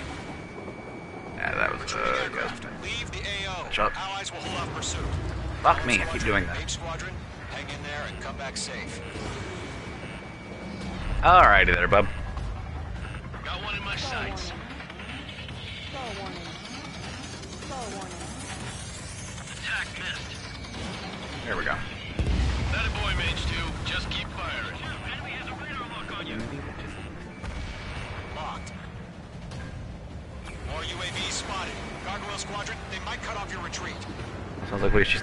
Yeah, that was good. Leave the AO. Shut up. Allies will hold off pursuit. Fuck me, I keep doing that. Mage Squadron, hang in there and come back safe. Alrighty there, bub. Got one in my sights. Attack missed. There we go. That a boy, Mage 2. Just keep firing. Enemy has a radar lock on you. Locked. More UAVs spotted. Gargoyle Squadron, they might cut off your retreat. Sounds like what she's.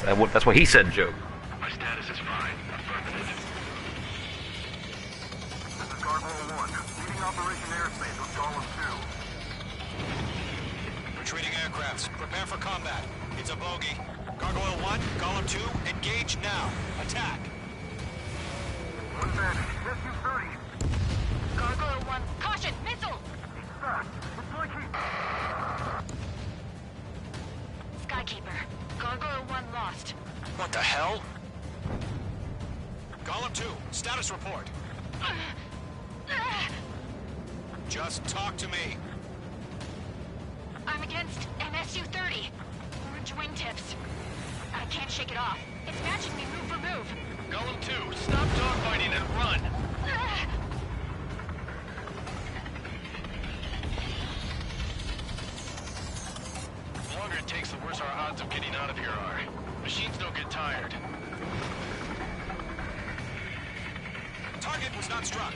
That's what he said, Joe. My status is fine. Affirmative. This is Gargoyle 1. Leading Operation Airspace with Golem 2. Retreating aircrafts, prepare for combat. It's a bogey. Gargoyle 1, Golem 2, engage now. Attack. One man. SU-30. Gargoyle 1. Caution! Missile! Fast. Deploy keep. Skykeeper. Gargoyle 1 lost. What the hell? Golem 2, status report. Just talk to me. I'm against MSU-30. Orange wingtips. I can't shake it off. It's matching me move for move. Golem 2, stop dogfighting and run. The longer it takes, the worse our odds of getting out of here are. Machines don't get tired. Target was not struck.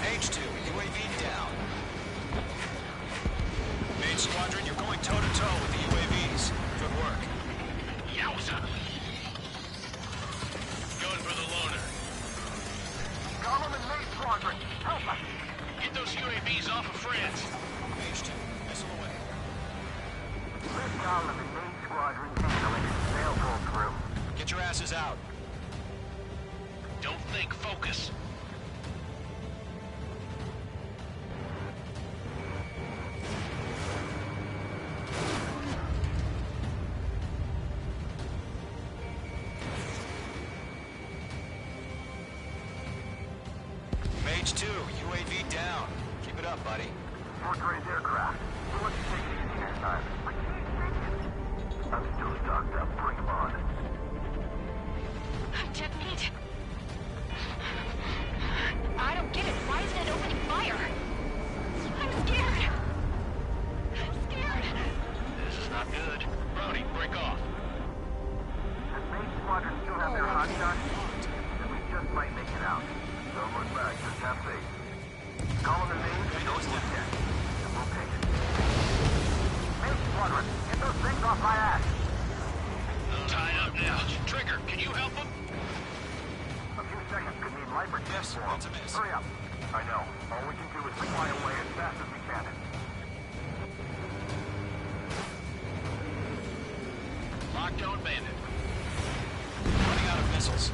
H2, UAV down. Mage Squadron, you're going toe-to-toe with the UAVs. Good work. Yowza! Going for the loner. Golem and Mage Squadron. Squadron, help us! Get those UAVs off of France. Mage 2, missile away. This column and main squadron handling it. They'll pull through. Get your asses out. Don't think, focus. Mage 2, UAV down. Keep it up, buddy. Fourth-grade aircraft. So let's take it easy this time. I can't take it. I'm still stocked up. Bring 'em on. Jet meat. I don't get it. Why isn't it opening fire? I'm scared. I'm scared. This is not good. Brownie, break off. Does main squadron still have their hot shots? Then we just might make it out. Don't look back. Just have faith. Call them names and don't look yet. And we'll take it. Main squadron, get those things off my ass. Tied up now. Trigger, can you help him? A few seconds could mean life or death for 'em. It's a miss. Hurry up. I know. All we can do is fly away as fast as we can. Lockdown bandit. Running out of missiles.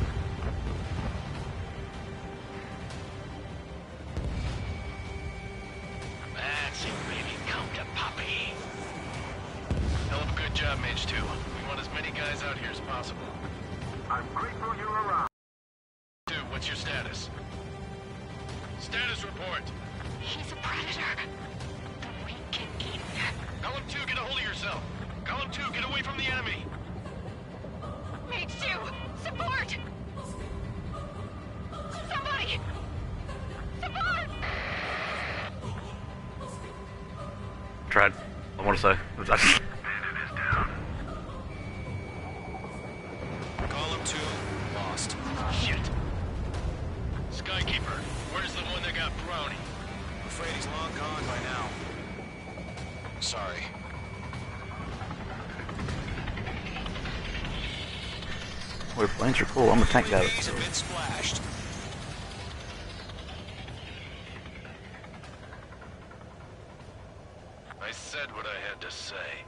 That's it, baby. Come to Poppy. Hell of a good job, Mage 2. We want as many guys out here as possible. I'm grateful you're around. 2, what's your status? Status report. He's a predator. We can eat that. Column 2, get a hold of yourself. Column 2, get away from the enemy. Mage 2, support! Somebody! Support! Tried. I want to say. Column 2, lost. Shit. Skykeeper, where's the one that got Brownie? I'm afraid he's long gone by now. Sorry. Boy, planes are cool. I'm a tank guy. He's a bit splashed. I said what I had to say.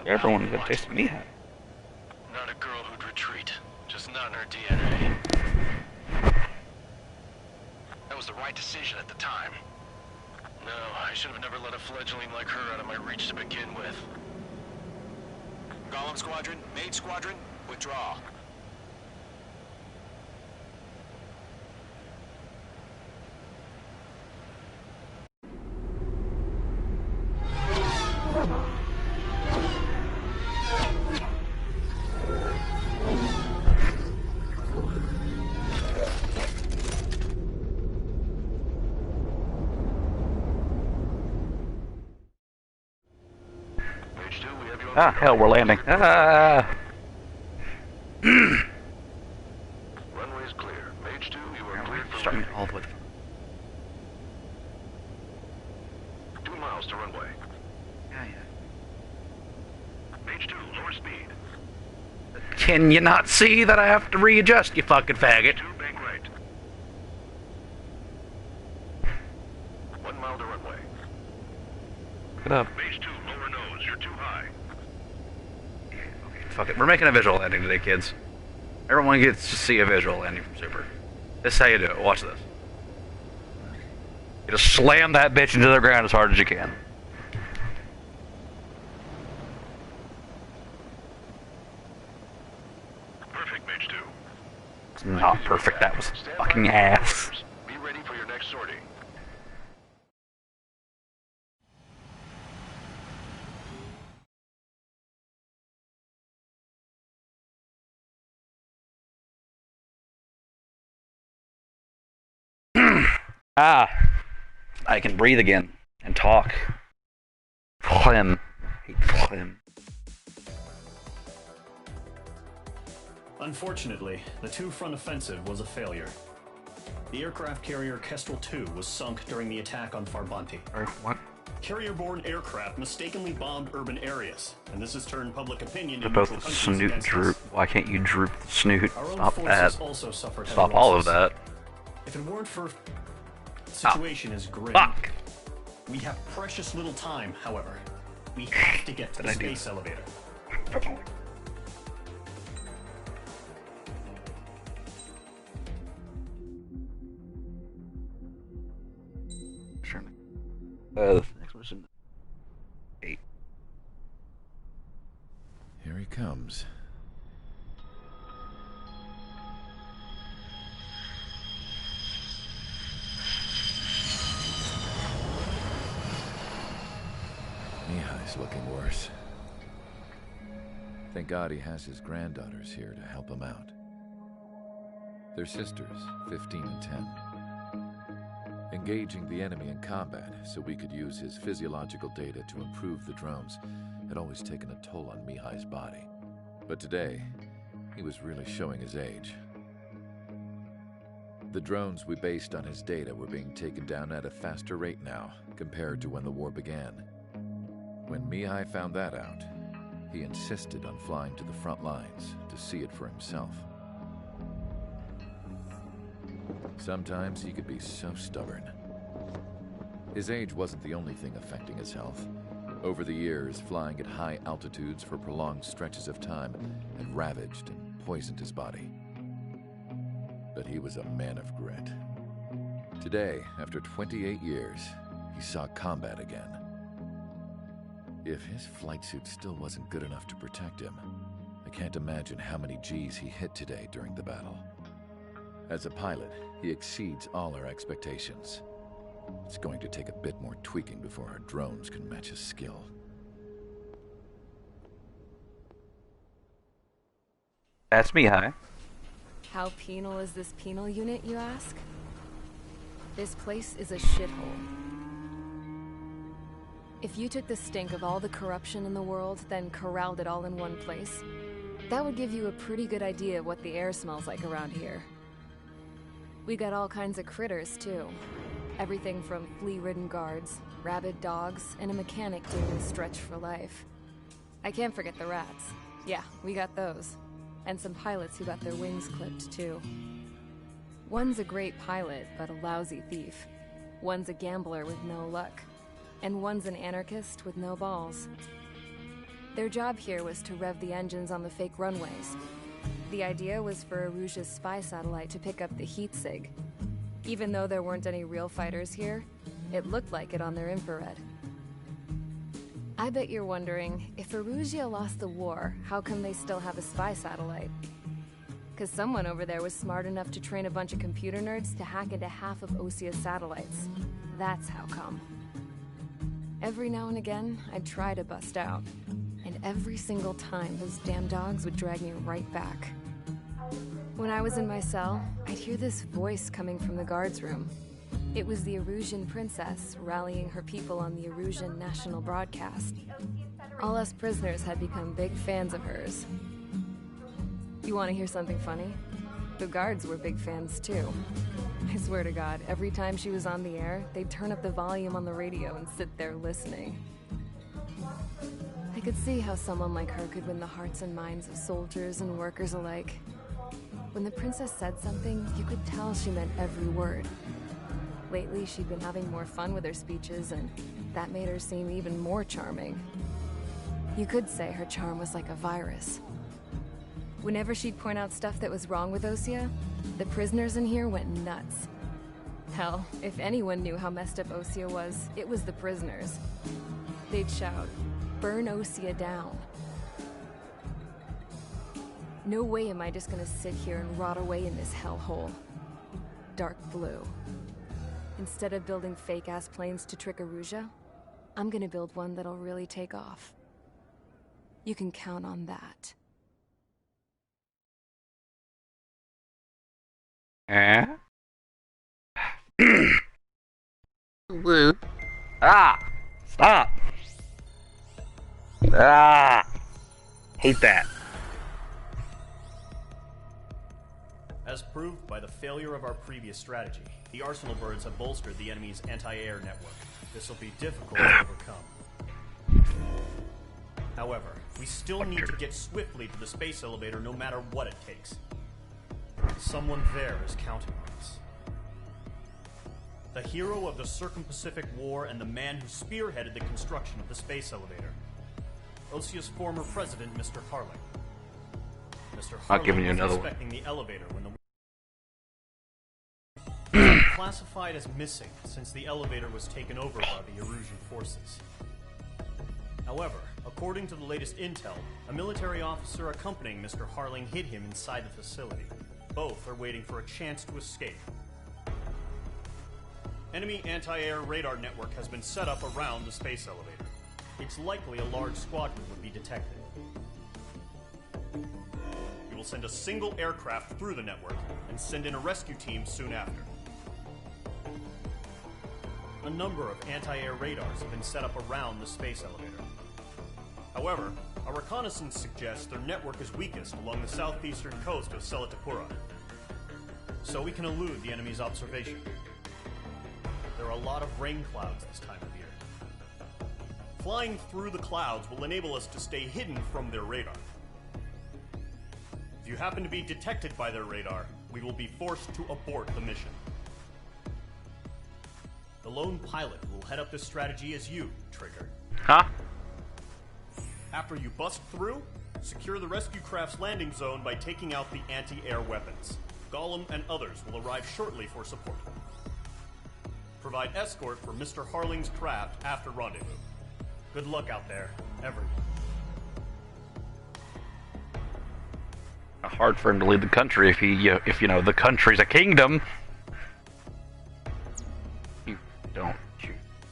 Everyone got a taste of me. Not a girl who'd retreat. Just not in her DNA. That was the right decision at the time. No, I should have never let a fledgling like her out of my reach to begin with. Golem Squadron, Mage Squadron, withdraw. Ah, hell, we're landing. Ah! Runway is clear. Mage 2, you are cleared for Starting landing. all the way. 2 miles to runway. Yeah. Mage 2, lower speed. Can you not see that I have to readjust, you fucking faggot? 2, bank right. 1 mile to runway. Get up. Mage 2, lower nose. You're too high. Fuck it. We're making a visual landing today, kids. Everyone gets to see a visual landing from Super. This is how you do it. Watch this. You just slam that bitch into the ground as hard as you can. Perfect, Mage 2. It's not perfect. That was fucking ass. Be ready for your next sortie. I can breathe again and talk. Phlegm. Hate phlegm. Unfortunately, the two-front offensive was a failure. The aircraft carrier Kestrel II was sunk during the attack on Farbanti. What? Carrier-borne aircraft mistakenly bombed urban areas, and this has turned public opinion To in both neutral the countries snoot against droop. us. Why can't you droop the snoot? Our own Stop forces that. also suffered heavy Stop all of losses. that. If it weren't for the situation is grim. Fuck! We have precious little time, however. We have to get to the space elevator. Sure. The next one's in 8. Here he comes. Mihai's looking worse. Thank God he has his granddaughters here to help him out. They're sisters, 15 and 10. Engaging the enemy in combat so we could use his physiological data to improve the drones had always taken a toll on Mihai's body. But today, he was really showing his age. The drones we based on his data were being taken down at a faster rate now compared to when the war began. When Mihai found that out, he insisted on flying to the front lines to see it for himself. Sometimes he could be so stubborn. His age wasn't the only thing affecting his health. Over the years, flying at high altitudes for prolonged stretches of time had ravaged and poisoned his body. But he was a man of grit. Today, after 28 years, he saw combat again. If his flight suit still wasn't good enough to protect him, I can't imagine how many Gs he hit today during the battle. As a pilot, he exceeds all our expectations. It's going to take a bit more tweaking before our drones can match his skill. That's Mihai. How penal is this penal unit, you ask? This place is a shithole. If you took the stink of all the corruption in the world, then corralled it all in one place, that would give you a pretty good idea of what the air smells like around here. We got all kinds of critters, too. Everything from flea-ridden guards, rabid dogs, and a mechanic doing a stretch for life. I can't forget the rats. Yeah, we got those. And some pilots who got their wings clipped, too. One's a great pilot, but a lousy thief. One's a gambler with no luck. And one's an anarchist with no balls. Their job here was to rev the engines on the fake runways. The idea was for Erusia's spy satellite to pick up the heat sig. Even though there weren't any real fighters here, it looked like it on their infrared. I bet you're wondering, if Erusia lost the war, how come they still have a spy satellite? Because someone over there was smart enough to train a bunch of computer nerds to hack into half of Osia's satellites. That's how come. Every now and again, I'd try to bust out. And every single time, those damn dogs would drag me right back. When I was in my cell, I'd hear this voice coming from the guards room. It was the Erusian princess rallying her people on the Erusian national broadcast. All us prisoners had become big fans of hers. You want to hear something funny? The guards were big fans too. I swear to God, every time she was on the air, they'd turn up the volume on the radio and sit there listening. I could see how someone like her could win the hearts and minds of soldiers and workers alike. When the princess said something, you could tell she meant every word. Lately, she'd been having more fun with her speeches, and that made her seem even more charming. You could say her charm was like a virus. Whenever she'd point out stuff that was wrong with Osia, the prisoners in here went nuts. Hell, if anyone knew how messed up Osia was, it was the prisoners. They'd shout, "Burn Osia down." No way am I just gonna sit here and rot away in this hellhole. Dark blue. Instead of building fake-ass planes to trick Erusia, I'm gonna build one that'll really take off. You can count on that. Blue. Ah! Stop! Ah! Hate that. As proved by the failure of our previous strategy, the Arsenal birds have bolstered the enemy's anti-air network. This will be difficult to overcome. However, we still need to get swiftly to the space elevator no matter what it takes. Someone there is counting on us. the hero of the Circum-Pacific War and the man who spearheaded the construction of the space elevator. OSEA's former president, Mr. Harling. Mr. Not giving you Harling was another one. inspecting the elevator when the classified as missing since the elevator was taken over by the Erusian forces. However, according to the latest intel, a military officer accompanying Mr. Harling hid him inside the facility. Both are waiting for a chance to escape. Enemy anti-air radar network has been set up around the space elevator. It's likely a large squadron would be detected. We will send a single aircraft through the network and send in a rescue team soon after. A number of anti-air radars have been set up around the space elevator. However, our reconnaissance suggests their network is weakest along the southeastern coast of Selatapura, so we can elude the enemy's observation. There are a lot of rain clouds this time of year. Flying through the clouds will enable us to stay hidden from their radar. If you happen to be detected by their radar, we will be forced to abort the mission. The lone pilot who will head up this strategy is you, Trigger. Huh? After you bust through, secure the rescue craft's landing zone by taking out the anti-air weapons. Gollum and others will arrive shortly for support. Provide escort for Mr. Harling's craft after rendezvous. Good luck out there, everyone. Hard for him to lead the country if if you know the country's a kingdom. You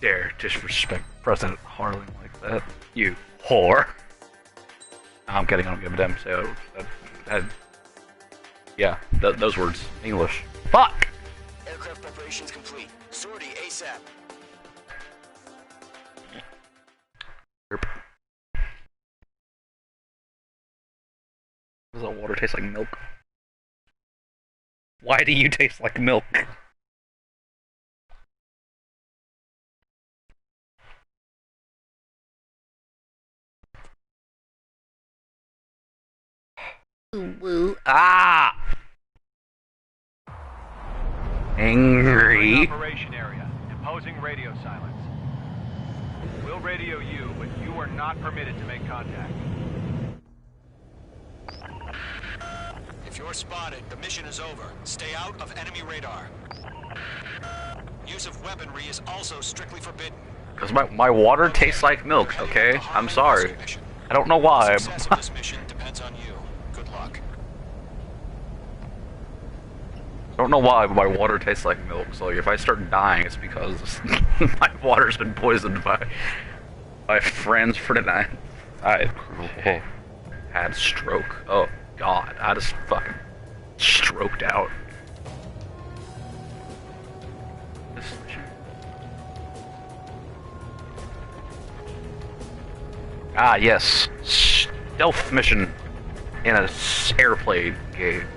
dare disrespect President Harling like that, you whore. I'm kidding. I don't give a damn. So, yeah, those words, English. Fuck. Aircraft preparations complete. Sortie ASAP. Does that water taste like milk? Why do you taste like milk? Woo. Ah! Angry. Operation area. Imposing radio silence. We'll radio you, but you are not permitted to make contact. If you're spotted, the mission is over. Stay out of enemy radar. Use of weaponry is also strictly forbidden. Because my water tastes like milk, okay? I'm sorry. I don't know why. The success of this mission depends on you. Good luck. I don't know why, but my water tastes like milk, so if I start dying, it's because my water's been poisoned by Franz Ferdinand. I had a stroke. Oh, God. I just fucking stroked out. Ah, yes. Stealth mission in an airplane game.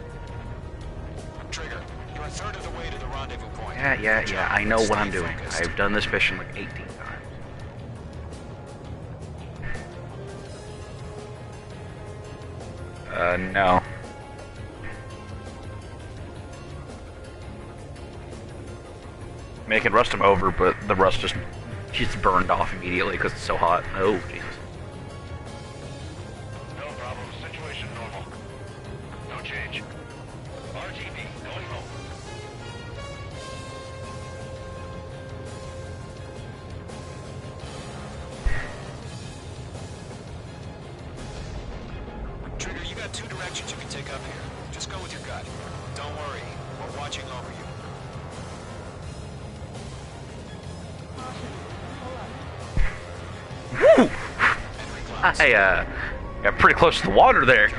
Trigger, you're a third of the way to the rendezvous point. Yeah, I know what I'm doing. I've done this mission like 18 times. No. Making rust him over, but the rust just gets burned off immediately because it's so hot. Oh, Jesus. No problem. Situation normal. No change. RTB going home. Trigger, you got two directions you can take up here. Just go with your gut. Don't worry, we're watching over you. Woo! I got pretty close to the water there.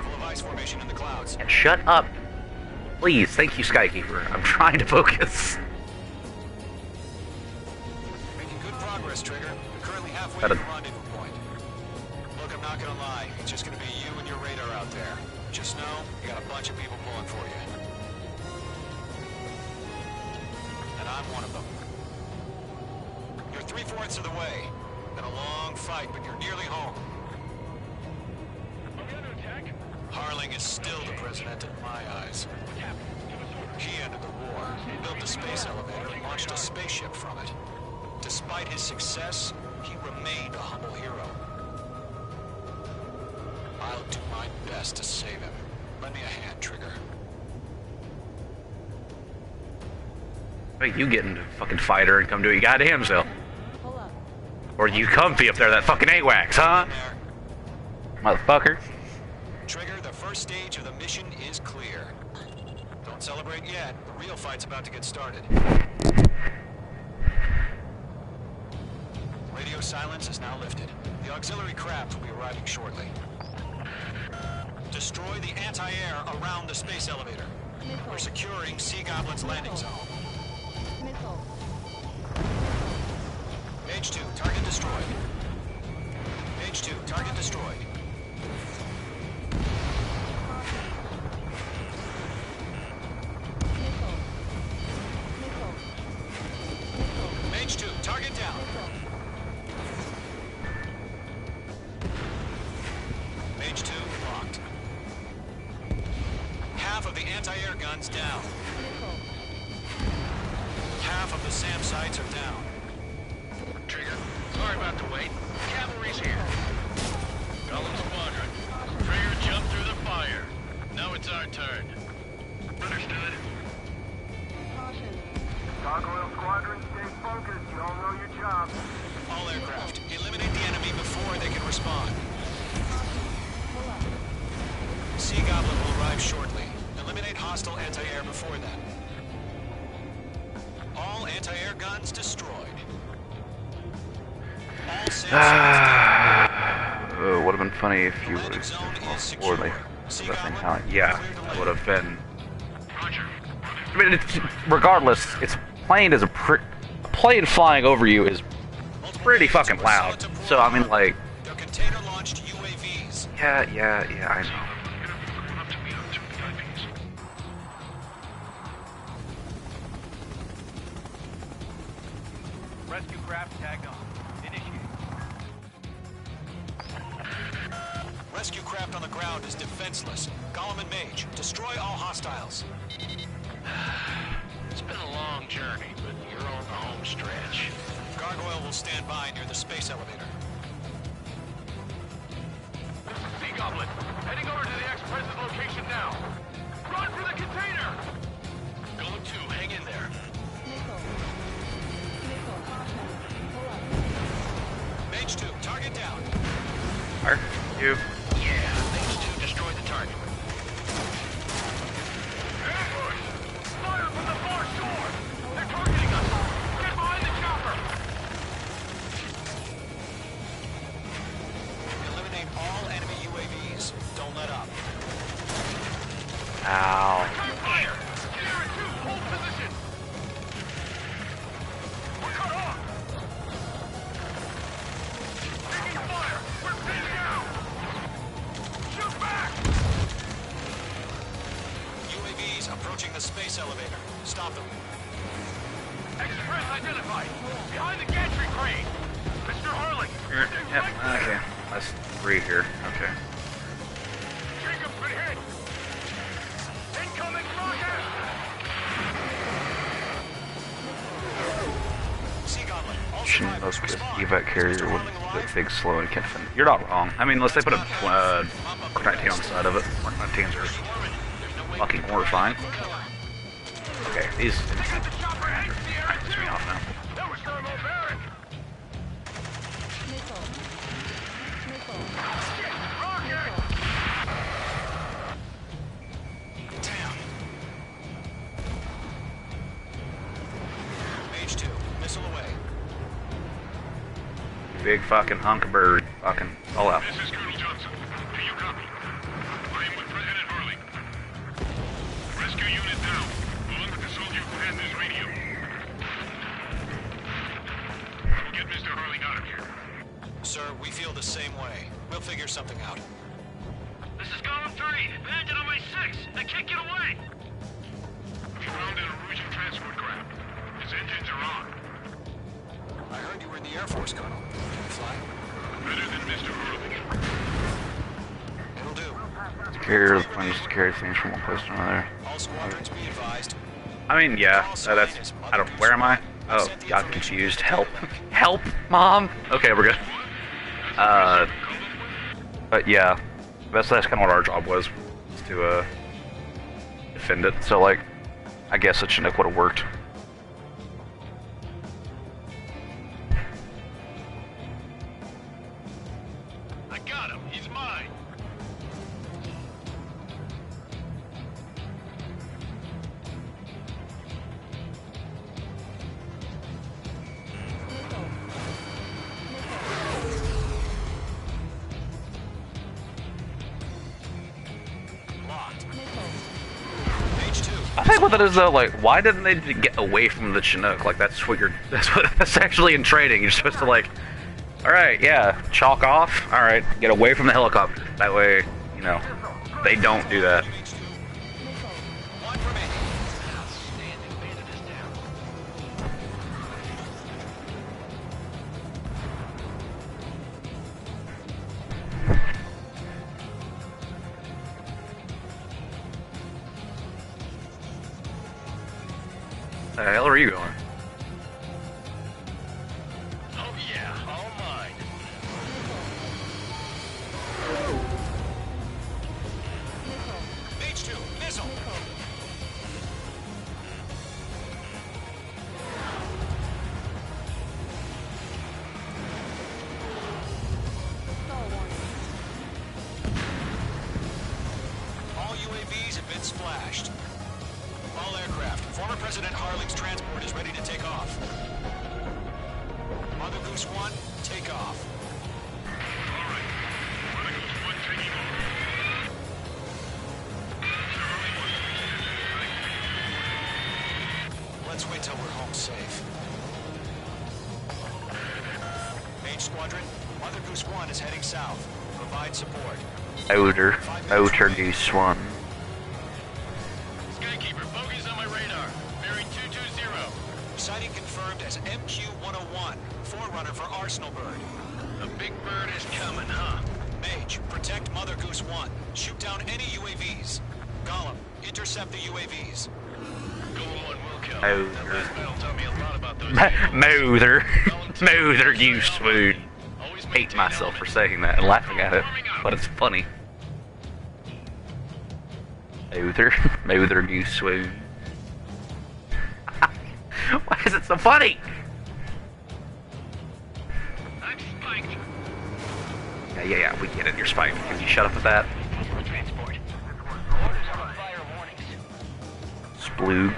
And shut up. Please, thank you, Skykeeper. I'm trying to focus. Making good progress, Trigger. You're currently halfway to the rendezvous point. Look, I'm not gonna lie. It's just gonna be you and your radar out there. Just know, you got a bunch of people pulling for you. And I'm one of them. You're 3/4 of the way. Been a long fight, but you're nearly home. Harling is still the president in my eyes. He ended the war, built the space elevator, and launched launched a spaceship from it. Despite his success, he remained a humble hero. I'll do my best to save him. Lend me a hand, Trigger. Wait, you get into a fucking fighter and come do it your goddamn self. Or you comfy up there, that fucking AWACS, huh? Motherfucker. Trigger, the first stage of the mission is clear. Don't celebrate yet. The real fight's about to get started. Radio silence is now lifted. The auxiliary craft will be arriving shortly. Destroy the anti-air around the space elevator. We're securing Sea Goblin's landing zone. Mage 2, target destroyed. Mage 2, target destroyed. Mage 2, target down. Mage 2, locked. Half of the anti-air guns down. Half of the SAM sites are down. Trigger, sorry about the wait. Cavalry's here. Golem Squadron. Trigger jumped through the fire. Now it's our turn. Understood. Gargoyle Squadron, stay focused. You all know your job. All aircraft, eliminate the enemy before they can respond. Sea Goblin will arrive shortly. Eliminate hostile anti-air before then. All anti-air guns destroyed. All It would have been funny if you would have poorly. Yeah, that would have been. I mean, regardless, it's plane is a plane flying over you is pretty fucking loud. So I mean, like, container-launched UAVs. Yeah, I know. Rescue craft tagged on. Initiate. Rescue craft on the ground is defenseless. Golem and Mage, destroy all hostiles. It's been a long journey, but you're on the home stretch. Gargoyle will stand by near the space elevator. Sea Goblin, heading over to the ex-president's location now. Run for the container! Golem 2, hang in there. Mage 2, target down. Are you? Yeah, Mage 2 destroyed the target. Ambush! Fire from the far shore! They're targeting us! Get behind the chopper! Eliminate all enemy UAVs. Don't let up. Ow. Fire! Sierra 2, hold position! We're cut off! Taking fire! We're pinned down! Shoot back! UAVs approaching the space elevator. Stop them. Express identified! Behind the gantry crane! Mr. Harling! Yep. Okay. That's 3 here. Okay. Jacob's been hit! Incoming rocket! Sea Goblin, all Shouldn't survivors this respond. evac carrier with the big slow and can't defend. You're not wrong. I mean, unless they put a Mark 19 on the side of it. Mark 19s are fucking horrifying. Okay, these piss me off now. That was thermobaric! Damn. Mage 2, missile away. Big fucking hunk of bird. Fucking all out. This is Colonel Johnson. Do you copy? I am with President Hurley. Rescue unit down, along with the soldier who has this radio. We'll get Mr. Hurley out of here. Sir, we feel the same way. We'll figure something out. This is Golem 3. Bandit on my 6. I can't get away. We found an Erusian transport craft. Its engines are on. I heard you were in the Air Force, Colonel. Can you fly? Better than Mr. Hurley. It'll do. The carrier is plane used to carry things from one place to another. All squadrons be advised. I mean, yeah, that's, I don't, where am I? Oh, got confused. Help. Help, Mom! Okay, we're good. But yeah, that's kind of what our job was to, defend it. So, like, I guess a Chinook would have worked. I got him. He's mine. I think what that is though, like, why didn't they get away from the Chinook? Like, that's actually in training. You're supposed to, like, alright, yeah, chalk off, alright, get away from the helicopter. That way, you know, they don't do that. The hell are you going? Oh yeah, all mine. H2, missile. All UAVs have been splashed. All aircraft. Former President Harling's transport is ready to take off. Mother Goose 1, take off. Let's wait till we're home safe. Mage Squadron, Mother Goose 1 is heading south. Provide support. Motor Goose 1. Skykeeper, bogeys on my radar. Bearing 220. Sighting confirmed as MQ-101, forerunner for Arsenal Bird. A big bird is coming, huh? Mage, protect Mother Goose 1. Shoot down any UAVs. Gollum, intercept the UAVs. Golem 1 will kill. Motor. That last battle taught me a lot about those Motor Goose swoon. Hate myself for saying that and laughing at it, but it's funny. Motor Goose swoon. Why is it so funny? I'm spiked. Yeah, we get it. You're spiked. Can you shut up with that? Transport. Orders on fire warnings. Sploog.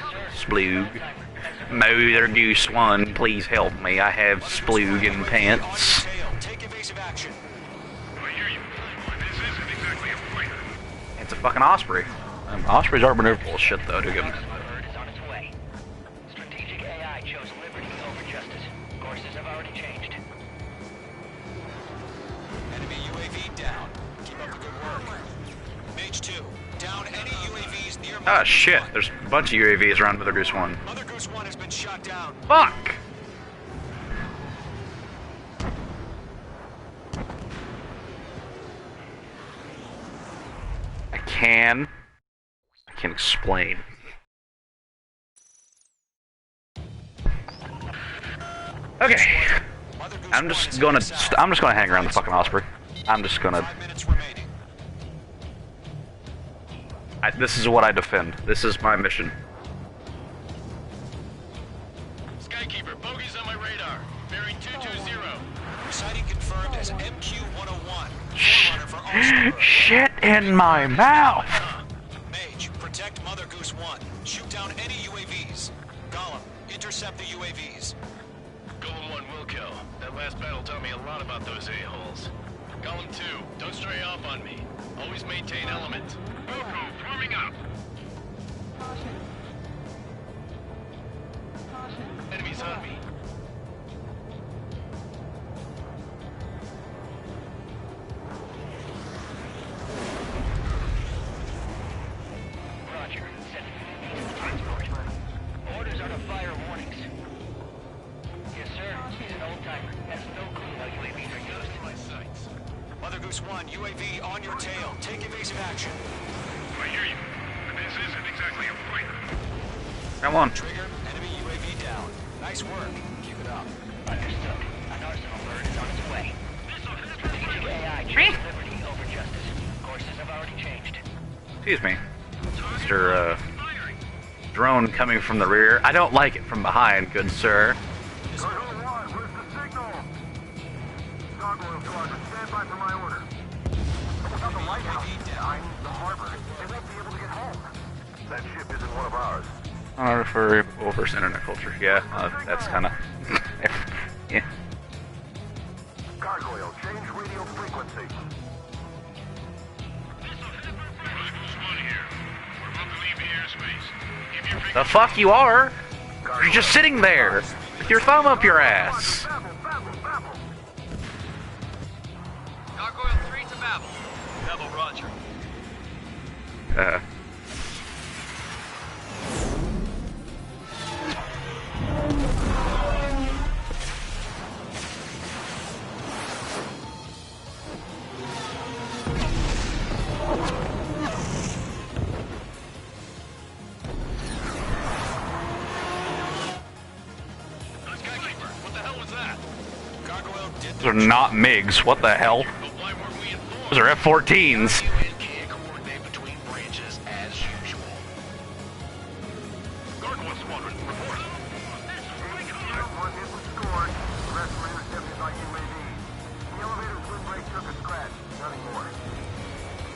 Motor Goose 1, please help me. I have splooge in pants. Take evasive action. I hear you. This isn't exactly a fighter. It's a fucking Osprey. Ospreys are maneuverable as shit though, to give them. Bird is on its way. Strategic AI chose liberty over justice. Courses have already changed. Enemy UAV down. Keep up the good work. Mage 2, down any UAVs near Mother Ah, Goose shit. 1. There's a bunch of UAVs around Mother Goose 1. Mother Goose 1 has been shot down. Fuck! I can explain. Okay. I'm just gonna hang around the fucking Osprey. I'm just gonna. 5 minutes remaining. This is what I defend. This is my mission. Skykeeper, bogeys on my radar. Bearing 220. Sighting confirmed as MQ-101, forerunner for Arsenal Bird. Shit in my mouth. Mage, protect Mother Goose 1. Shoot down any UAVs. Gollum, intercept the UAVs. Golem 1 will kill. That last battle taught me a lot about those a-holes. Golem 2, don't stray off on me. Always maintain element. Wilco, forming up. Enemies on me. Roger. Set transport. Orders are to fire warnings. Yes, sir. He's an old-timer. Has no clue how UAVs are used. My sights. Mother Goose 1, UAV on your tail. Take evasive action. I hear you. This isn't exactly a fighter. Come on. Trigger, enemy UAV down. Nice work. Keep it up. Understood. An arsenal bird is on its way. B2 AI choose liberty over justice. Courses have already changed. Excuse me. Mr. Drone coming from the rear. I don't like it from behind, good sir. Gargoyle 1, where's the signal? Gargoyle Squadron, stand by for my order. Without the lighthouse, I mean the harbor, they won't be able to get home. That ship isn't one of ours. For over internet culture, yeah, that's kind of, yeah. Gargoyle, change radio frequency. The fuck you are? You're just sitting there with your thumb up your ass. Gargoyle 3 to Babel. Babel, roger. Those are not MiGs. What the hell? Those are F-14s.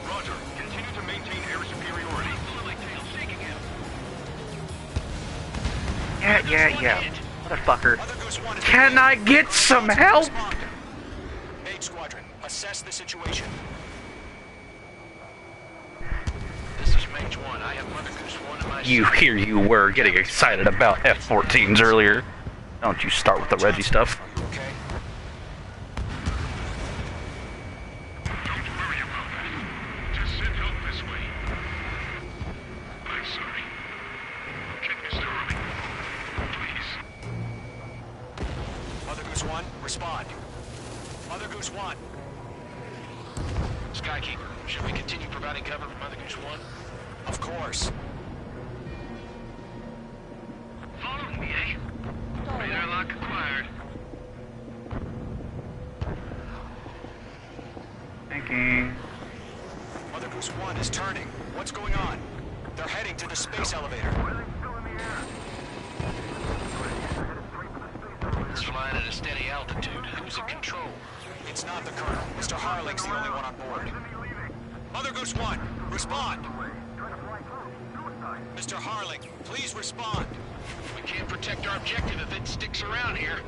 Roger. Continue to maintain air superiority. Yeah. Motherfucker. Can I get some help? Mage Squadron, assess the situation. This is Mage 1. I have Mother Goose 1 in my Here you were getting excited about F-14s earlier. Don't you start with the Reggie stuff. Okay. Don't worry about that. Just send help this way. I'm sorry. Get Mr. Harley. Please. Mother Goose 1, respond. Mother Goose 1. Skykeeper, should we continue providing cover for Mother Goose 1? Of course. Following me, eh? Radar lock acquired. Thinking. Mother Goose 1 is turning. What's going on? They're heading to the space elevator. It's flying at a steady altitude. Who's in control? It's not the Colonel. Mr. Harling's the only one on board. Mother Goose 1, respond! Mr. Harling, please respond! We can't protect our objective if it sticks around here.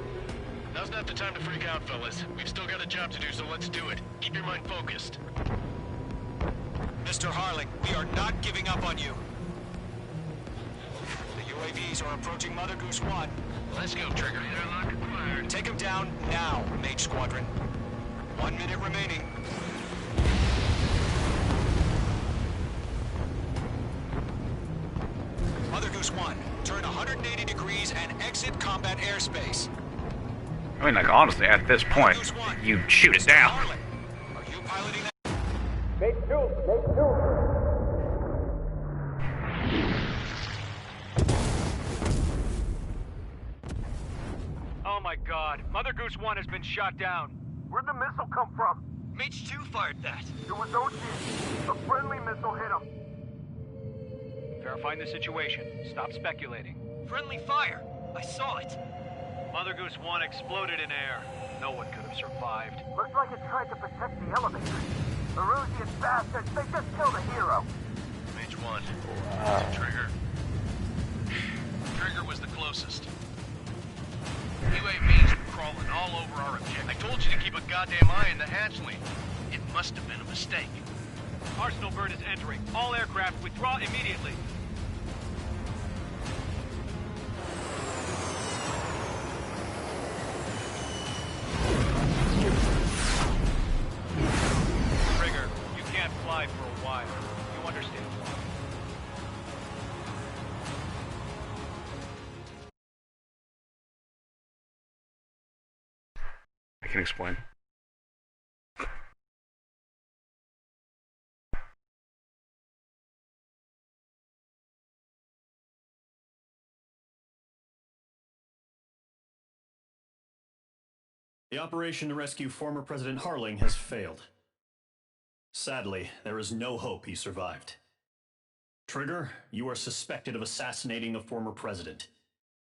Now's not the time to freak out, fellas. We've still got a job to do, so let's do it. Keep your mind focused. Mr. Harling, we are not giving up on you. The UAVs are approaching Mother Goose 1. Let's go, Trigger. Radar lock acquired. Take them down now, Mage Squadron. 1 minute remaining. Mother Goose 1, turn 180 degrees and exit combat airspace. I mean, like, honestly, at this point, you shoot it down. Are you piloting that? Oh my god. Mother Goose 1 has been shot down. Where'd the missile come from? Mage 2 fired that. It was Ocean. A friendly missile hit him. Verifying the situation. Stop speculating. Friendly fire. I saw it. Mother Goose 1 exploded in air. No one could have survived. Looks like it tried to protect the elevator. The Erusian bastards, they just killed a hero. Mage 1. Trigger. Trigger was the closest. UAVs were crawling all over our objective. I told you to keep a goddamn eye on the hatchling. It must have been a mistake. Arsenal bird is entering. All aircraft withdraw immediately. Trigger, you can't fly for a while. You understand why. I can explain. The operation to rescue former President Harling has failed. Sadly, there is no hope he survived. Trigger, you are suspected of assassinating the former president.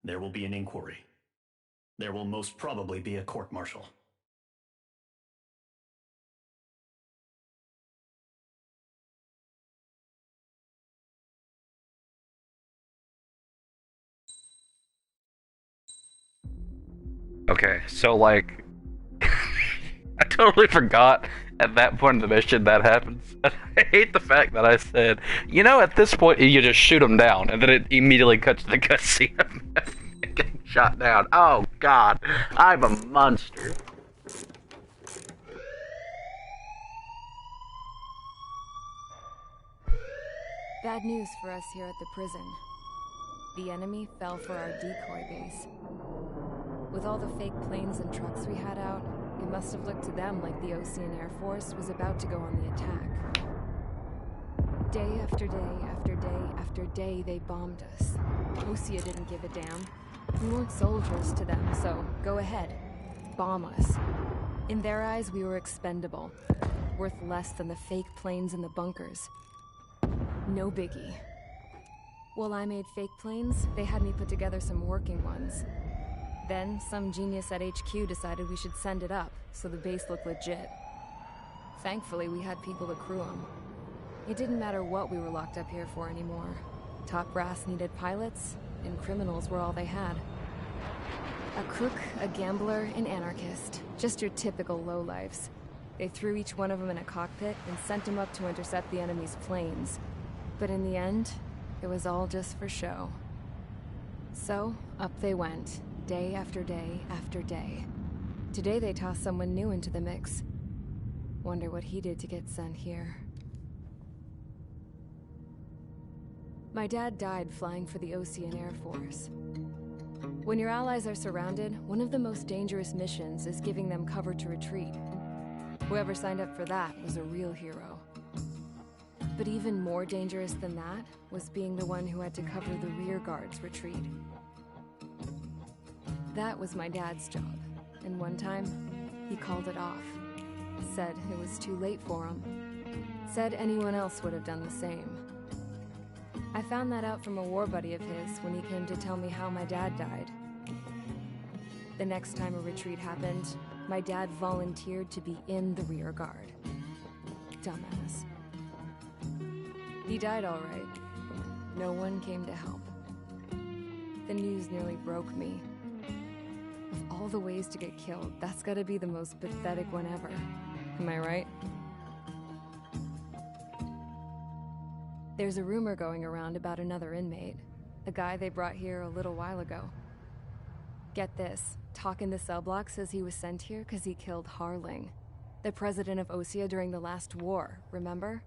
There will be an inquiry. There will most probably be a court-martial. Okay, so like, I totally forgot at that point in the mission that happens. I hate the fact that I said, you know, at this point you just shoot him down, and then it immediately cuts to the cutscene of him getting shot down. Oh god, I'm a monster. Bad news for us here at the prison. The enemy fell for our decoy base. With all the fake planes and trucks we had out, it must have looked to them like the Osean Air Force was about to go on the attack. Day after day after day after day, they bombed us. Osea didn't give a damn. We weren't soldiers to them, so go ahead. Bomb us. In their eyes, we were expendable. Worth less than the fake planes in the bunkers. No biggie. While I made fake planes, they had me put together some working ones. Then, some genius at HQ decided we should send it up, so the base looked legit. Thankfully, we had people to crew them. It didn't matter what we were locked up here for anymore. Top brass needed pilots, and criminals were all they had. A crook, a gambler, an anarchist. Just your typical lowlifes. They threw each one of them in a cockpit and sent them up to intercept the enemy's planes. But in the end, it was all just for show. So, up they went. Day after day after day. Today they tossed someone new into the mix. Wonder what he did to get sent here. My dad died flying for the Osean Air Force. When your allies are surrounded, one of the most dangerous missions is giving them cover to retreat. Whoever signed up for that was a real hero. But even more dangerous than that was being the one who had to cover the rear guard's retreat. That was my dad's job, and one time, he called it off. Said it was too late for him. Said anyone else would have done the same. I found that out from a war buddy of his when he came to tell me how my dad died. The next time a retreat happened, my dad volunteered to be in the rear guard. Dumbass. He died all right. No one came to help. The news nearly broke me. Of all the ways to get killed, that's gotta be the most pathetic one ever. Am I right? There's a rumor going around about another inmate. A guy they brought here a little while ago. Get this, talk in the cell block says he was sent here because he killed Harling, the president of Osea during the last war, remember?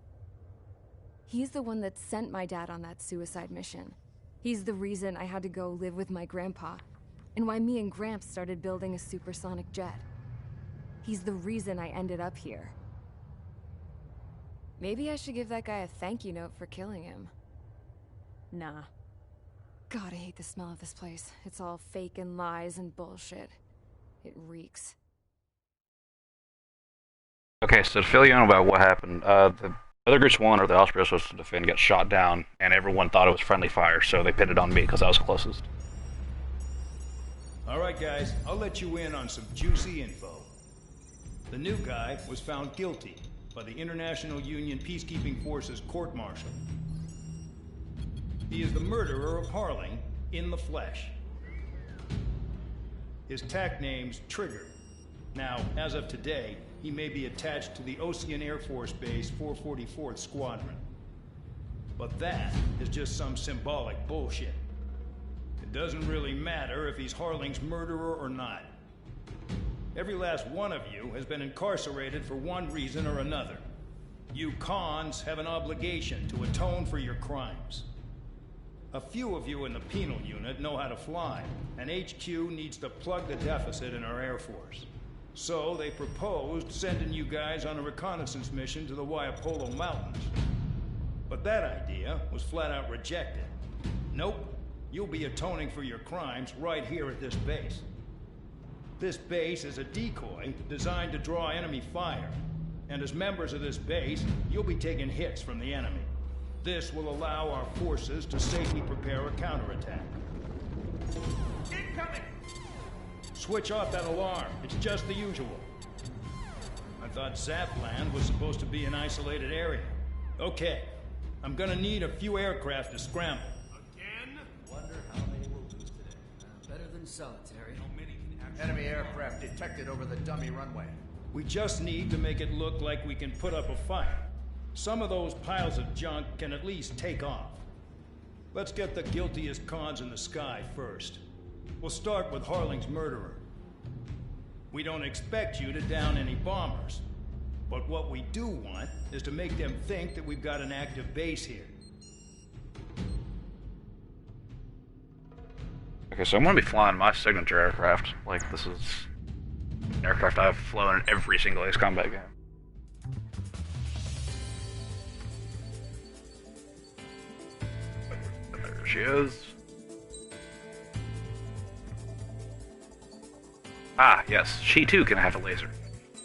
He's the one that sent my dad on that suicide mission. He's the reason I had to go live with my grandpa, and why me and Gramps started building a supersonic jet. He's the reason I ended up here. Maybe I should give that guy a thank you note for killing him. Nah. God, I hate the smell of this place. It's all fake and lies and bullshit. It reeks. Okay, so to fill you in about what happened, the other groups won, or the Osprey was supposed to defend, got shot down, and everyone thought it was friendly fire, so they pinned it on me because I was closest. Alright guys, I'll let you in on some juicy info. The new guy was found guilty by the International Union Peacekeeping Forces court-martial. He is the murderer of Harling in the flesh. His TAC name's Trigger. Now, as of today, he may be attached to the Osean Air Force Base 444th Squadron. But that is just some symbolic bullshit. It doesn't really matter if he's Harling's murderer or not. Every last one of you has been incarcerated for one reason or another. You cons have an obligation to atone for your crimes. A few of you in the penal unit know how to fly, and HQ needs to plug the deficit in our Air Force. So they proposed sending you guys on a reconnaissance mission to the Waiapolo Mountains. But that idea was flat out rejected. Nope, you'll be atoning for your crimes right here at this base. This base is a decoy designed to draw enemy fire. And as members of this base, you'll be taking hits from the enemy. This will allow our forces to safely prepare a counterattack. Incoming! Switch off that alarm. It's just the usual. I thought Zapland was supposed to be an isolated area. Okay. I'm gonna need a few aircraft to scramble. Again? Wonder how many we'll lose today. Better than solitary. Enemy aircraft detected over the dummy runway. We just need to make it look like we can put up a fight. Some of those piles of junk can at least take off. Let's get the guiltiest cons in the sky first. We'll start with Harling's murderer. We don't expect you to down any bombers. But what we do want is to make them think that we've got an active base here. Okay, so I'm gonna be flying my signature aircraft. Like, this is an aircraft I've flown in every single Ace Combat game. There she is. Ah, yes, she too can have a laser.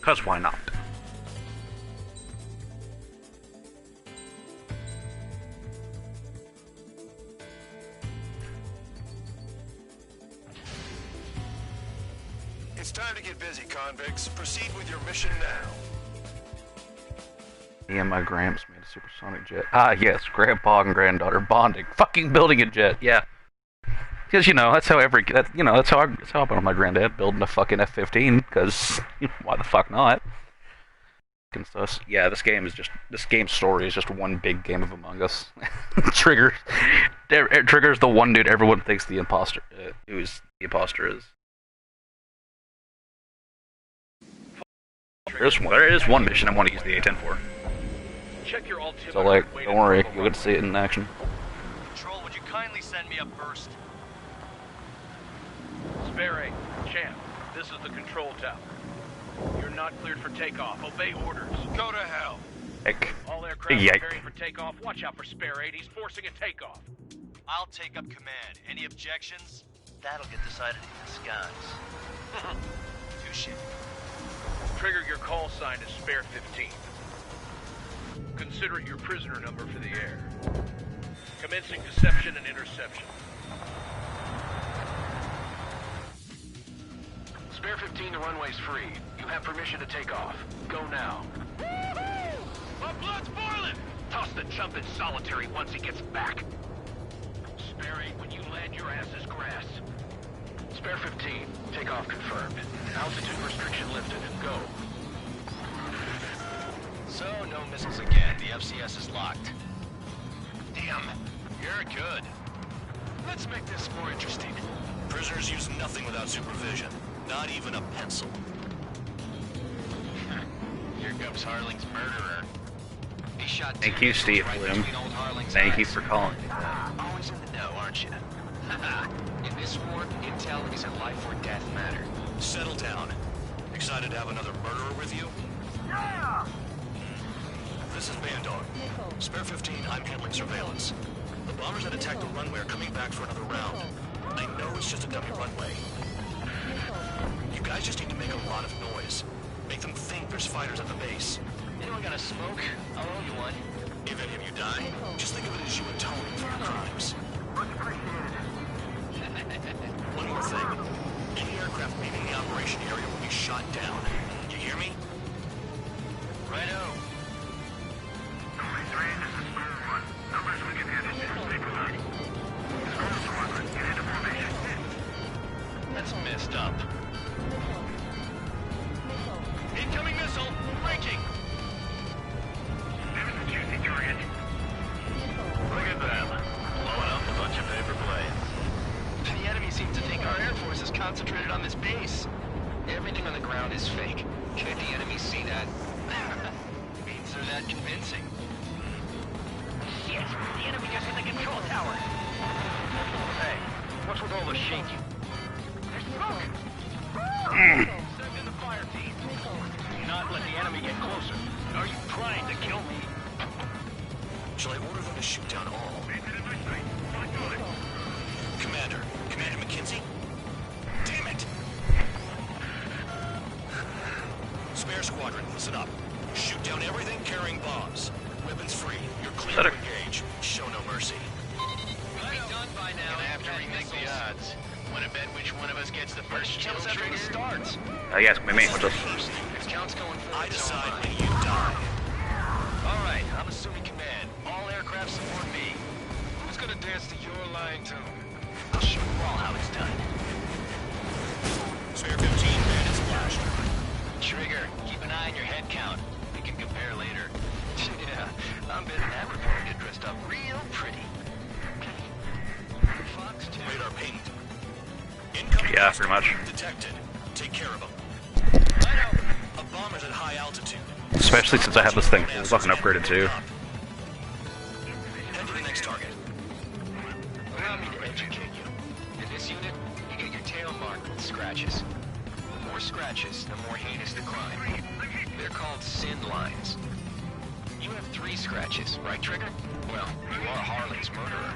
'Cause why not? It's time to get busy, convicts. Proceed with your mission now. Me and my Gramps made a supersonic jet. Ah, yes, Grandpa and Granddaughter bonding. Fucking building a jet, yeah. Because, you know, that's how that's how I put on my granddad, building a fucking F-15, because, why the fuck not? And stuff. Yeah, this game's story is just one big game of Among Us. Trigger's the one dude everyone thinks the imposter, who's the imposter is. There is one mission I want to use the A-10 for. Check your altimeter. So, like, don't worry, you'll get to see it in action. Control, would you kindly send me up first? Spare 8, Champ, this is the control tower. You're not cleared for takeoff. Obey orders. Go to hell. Heck. All aircraft Yike. preparing for takeoff. Watch out for Spare 8. He's forcing a takeoff. I'll take up command. Any objections? That'll get decided in the skies. Touche. Trigger, your call sign is Spare 15. Consider it your prisoner number for the air. Commencing deception and interception. Spare 15, the runway's free. You have permission to take off. Go now. My blood's boiling! Toss the chump in solitary once he gets back. Spare 8, when you land, your ass is grass. Spare 15, takeoff confirmed. Altitude restriction lifted. Go. So, no missiles again. The FCS is locked. Damn, you're good. Let's make this more interesting. Prisoners use nothing without supervision. Not even a pencil. Here comes Harling's murderer. He shot Thank you, Steve Bloom. Thank you for calling me. Always in the know, aren't you? In this war, intel is a life or death matter. Settle down. Excited to have another murderer with you? Yeah! This is Bandog. Spare 15, I'm handling surveillance. The bombers that attacked the runway are coming back for another round. I know it's just a dummy runway. You guys just need to make a lot of noise. Make them think there's fighters at the base. Anyone got a smoke? I'll owe you one. If any of you die, just think of it as you atoning for your crimes. Much appreciated. One more thing. Any aircraft leaving the operation area will be shot down. You hear me? Righto. Only 3, this is Square 1. Numbers we can handle. Stay alert. Square Squadron, get into formation. That's messed up. Incoming missile! Breaking! There's the juicy target. Look at them. Blowing up a bunch of paper planes. The enemy seems to think our Air Force is concentrated on this base. Everything on the ground is fake. Can't the enemy see that? Means they're that convincing. Shit! The enemy just hit the control tower! Hey, what's with all the shaking? There's smoke! Send in the fire team. Do not let the enemy get closer. Are you trying to kill me? Shall I order them to shoot down all? Commander McKenzie? Damn it! after the starts. Yeah, it's gonna be me. Watch this. Count's going for I decide when you die. Alright, I'm assuming command. All aircraft support me. Who's gonna dance to your lying tune? I'll show you all how it's done. Spare 15 bandits flashed. Trigger, keep an eye on your head count. We can compare later. Yeah, I'm betting that report get dressed up real pretty. Radar pinged. Incoming Yeah, pretty much. detected. Take care of them. A bomber's at high altitude. Especially since I have this thing fucking upgraded too. Head to the next target. Allow me to educate you. In this unit, you get your tail marked with scratches. The more scratches, the more heinous the crime. They're called sin lines. You have 3 scratches, right, Trigger? Well, you are Harling's murderer.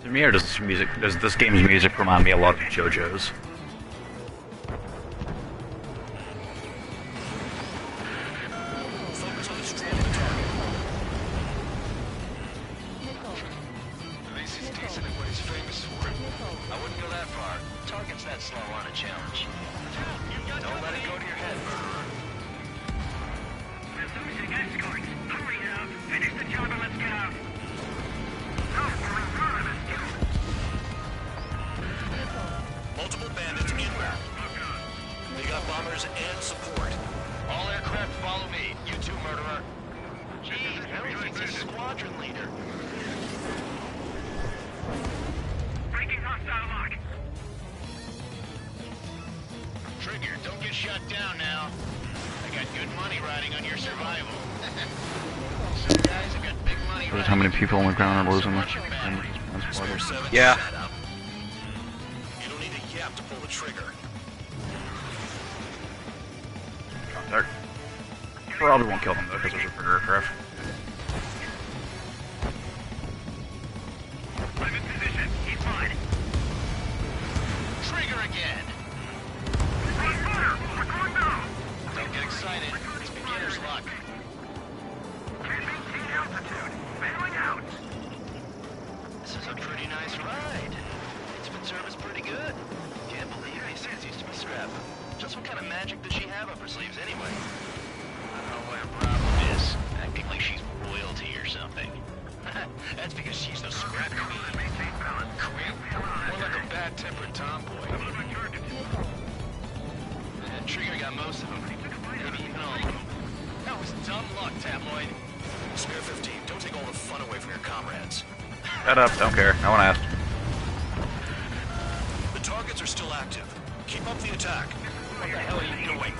To me, or does this game's music remind me a lot of JoJo's? Focus on the stranded target. At least he's decent at what he's famous for. I wouldn't go that far. Target's that slow on a challenge. Don't let it go to your head, murderer. We're losing escorts. Hurry up. Finish the job and let's get out. Multiple bandits inbound. They got bombers and support. All aircraft follow me. You too, murderer. Gee, now he thinks he's squadron leader. Breaking hostile lock. Trigger, don't get shut down now. I got good money riding on your survival. Some guys have got big money Look at how many people on the ground are losing their Yeah. You don't need a yap to pull the trigger. Contact. Probably won't kill them though, because there's a bigger aircraft. I'm in position. Keep fine. Trigger again. Run fire! We're going down! Don't get excited. It's beginner's luck. Can't maintain altitude. Bailing out. This is a pretty nice ride. It's been serviced pretty good. Can't believe he says used to be strapped. Just what kind of magic does she have up her sleeves anyway? I don't know what her problem is. Acting like she's royalty or something. That's because she's the scrap queen. Queen? More like a bad-tempered tomboy. Trigger got most of them. Maybe even all of them. That was dumb luck, Tabloid. Spare 15. Don't take all the fun away from your comrades. Shut up, don't care. No one asked. The targets are still active. Keep up the attack. What the hell are you doing?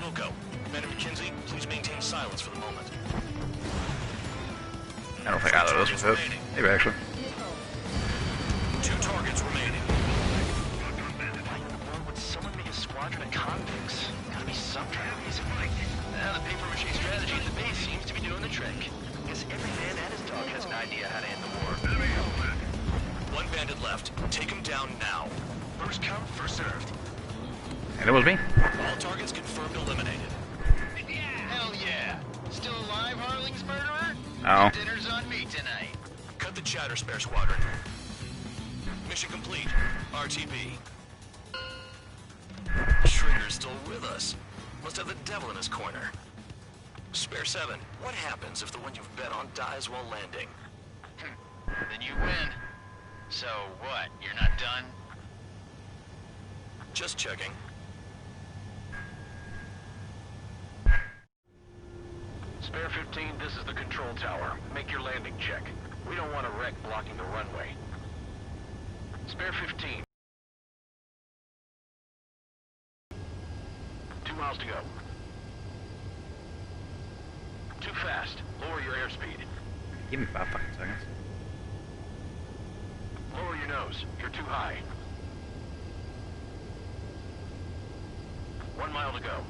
Wilco, Commander McKenzie, please maintain silence for the moment. I don't think either of those was hit. Maybe actually. 2 targets remaining. Why in the world would someone make a squadron of convicts? Gotta be some kind of reason. Now the paper-mache strategy at the base seems to be doing the trick. Guess every man and his dog has an idea how to end the war. 1 bandit left. Take him down now. First come, first served. And it was me. All targets confirmed eliminated. Hell yeah. Still alive, Harling's murderer? No. Dinner's on me tonight. Cut the chatter, Spare Squadron. Mission complete. RTB. Trigger's still with us. Must have the devil in his corner. Spare 7, what happens if the one you've bet on dies while landing? Then you win. So what, you're not done? Just checking. Spare 15, this is the control tower. Make your landing check. We don't want a wreck blocking the runway. Spare 15. 2 miles to go. Too fast. Lower your airspeed. Give me 5 fucking seconds. Lower your nose. You're too high. 1 mile to go.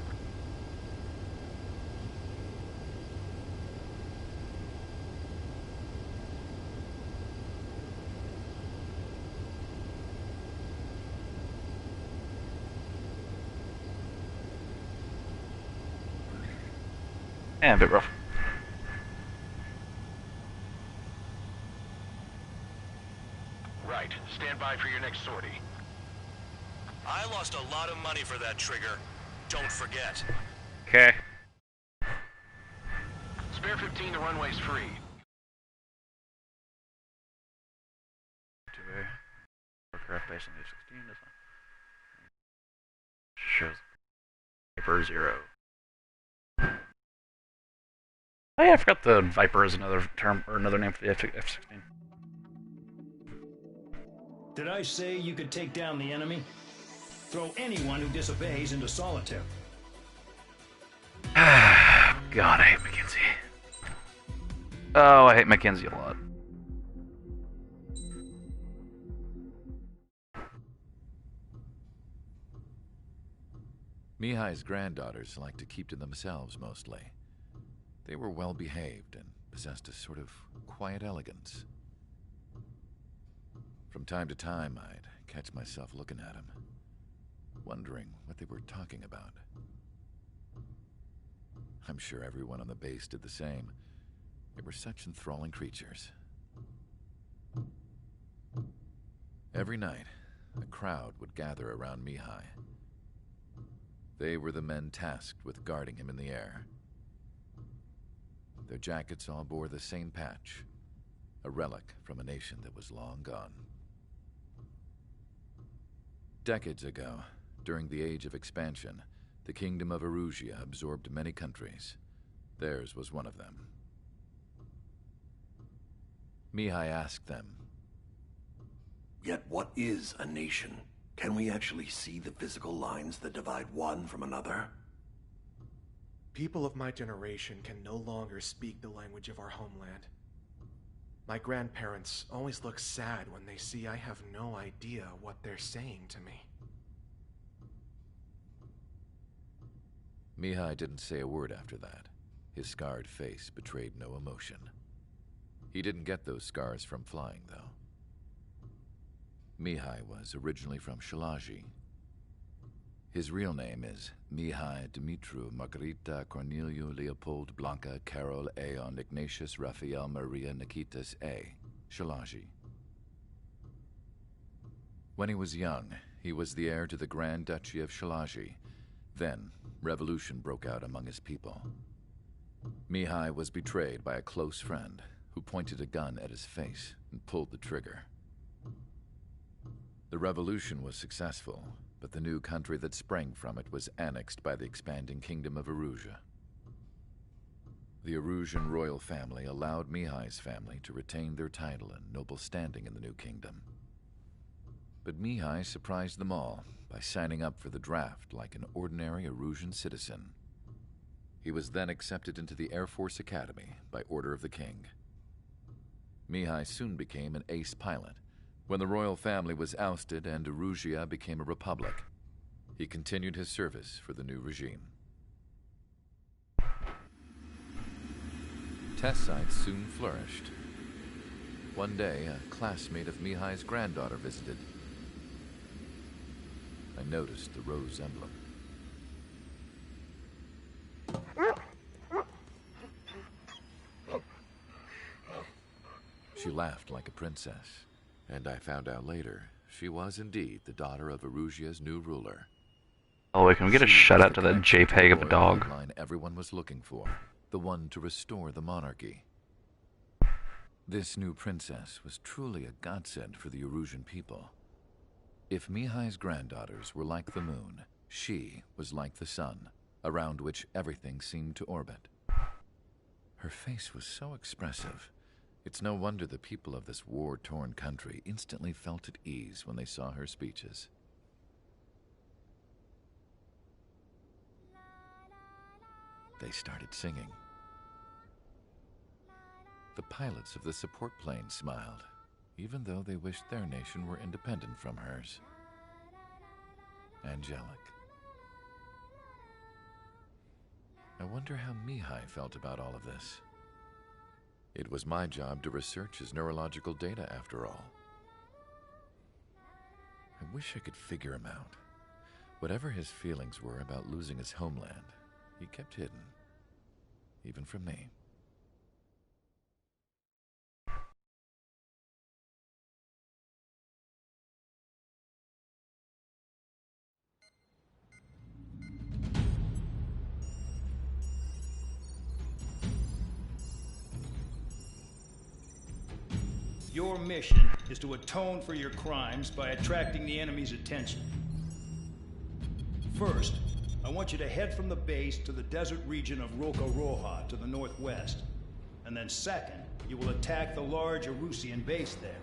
Yeah, a bit rough. Right. Stand by for your next sortie. I lost a lot of money for that trigger. Don't forget. Okay. Spare 15, the runway's free. To a aircraft base on H-16 doesn't shows Viper 0. Oh yeah, I forgot the Viper is another term or another name for the F-16. Did I say you could take down the enemy? Throw anyone who disobeys into solitary. God, I hate Mackenzie. Oh, I hate Mackenzie a lot. Mihai's granddaughters liked to keep to themselves mostly. They were well behaved and possessed a sort of quiet elegance. From time to time, I'd catch myself looking at them, wondering what they were talking about. I'm sure everyone on the base did the same. They were such enthralling creatures. Every night, a crowd would gather around Mihai. They were the men tasked with guarding him in the air. Their jackets all bore the same patch, a relic from a nation that was long gone. Decades ago, during the Age of Expansion, the Kingdom of Erusia absorbed many countries. Theirs was one of them. Mihai asked them, Yet what is a nation? Can we actually see the physical lines that divide one from another? People of my generation can no longer speak the language of our homeland. My grandparents always look sad when they see I have no idea what they're saying to me. Mihai didn't say a word after that. His scarred face betrayed no emotion. He didn't get those scars from flying, though. Mihai was originally from Shalaji. His real name is Mihai Dumitru Margarita Corneliu Leopold Blanca Carol Aeon Ignatius Raphael Maria Nikitas A. Shalaji. When he was young, he was the heir to the Grand Duchy of Shalaji. Then, revolution broke out among his people. Mihai was betrayed by a close friend who pointed a gun at his face and pulled the trigger. The revolution was successful, but the new country that sprang from it was annexed by the expanding Kingdom of Erusia. The Erusian royal family allowed Mihai's family to retain their title and noble standing in the new kingdom. But Mihai surprised them all by signing up for the draft like an ordinary Erusian citizen. He was then accepted into the Air Force Academy by order of the king. Mihai soon became an ace pilot. When the royal family was ousted and Erusia became a republic, he continued his service for the new regime. Test sites soon flourished. One day, a classmate of Mihai's granddaughter visited. I noticed the rose emblem. She laughed like a princess. And I found out later, she was indeed the daughter of Erusia's new ruler. Oh wait, can we get a shout out to that JPEG of a dog? Everyone was looking for, the one to restore the monarchy. This new princess was truly a godsend for the Erusian people. If Mihai's granddaughters were like the moon, she was like the sun, around which everything seemed to orbit. Her face was so expressive, It's no wonder the people of this war-torn country instantly felt at ease when they saw her speeches. They started singing. The pilots of the support planes smiled, even though they wished their nation were independent from hers. Angelic. I wonder how Mihai felt about all of this. It was my job to research his neurological data, after all. I wish I could figure him out. Whatever his feelings were about losing his homeland, he kept hidden, even from me. Your mission is to atone for your crimes by attracting the enemy's attention. First, I want you to head from the base to the desert region of Roca-Roja to the northwest. And then second, you will attack the large Erusian base there.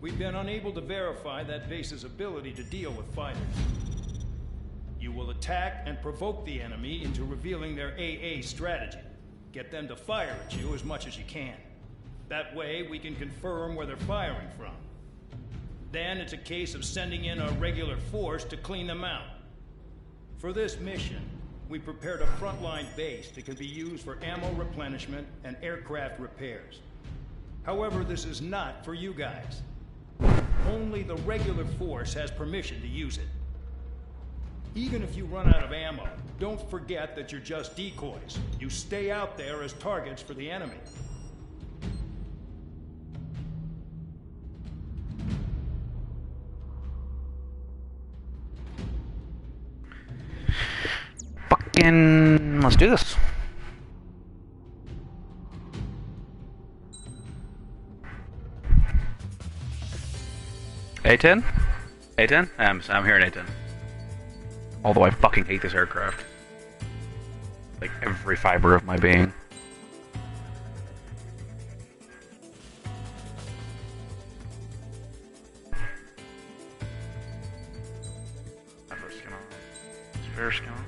We've been unable to verify that base's ability to deal with fighters. You will attack and provoke the enemy into revealing their AA strategy. Get them to fire at you as much as you can. That way, we can confirm where they're firing from. Then it's a case of sending in a regular force to clean them out. For this mission, we prepared a frontline base that can be used for ammo replenishment and aircraft repairs. However, this is not for you guys. Only the regular force has permission to use it. Even if you run out of ammo, don't forget that you're just decoys. You stay out there as targets for the enemy. Let's do this. A-10? A-10? I'm hearing A-10. Although I fucking hate this aircraft. Like every fiber of my being. Spare skin on.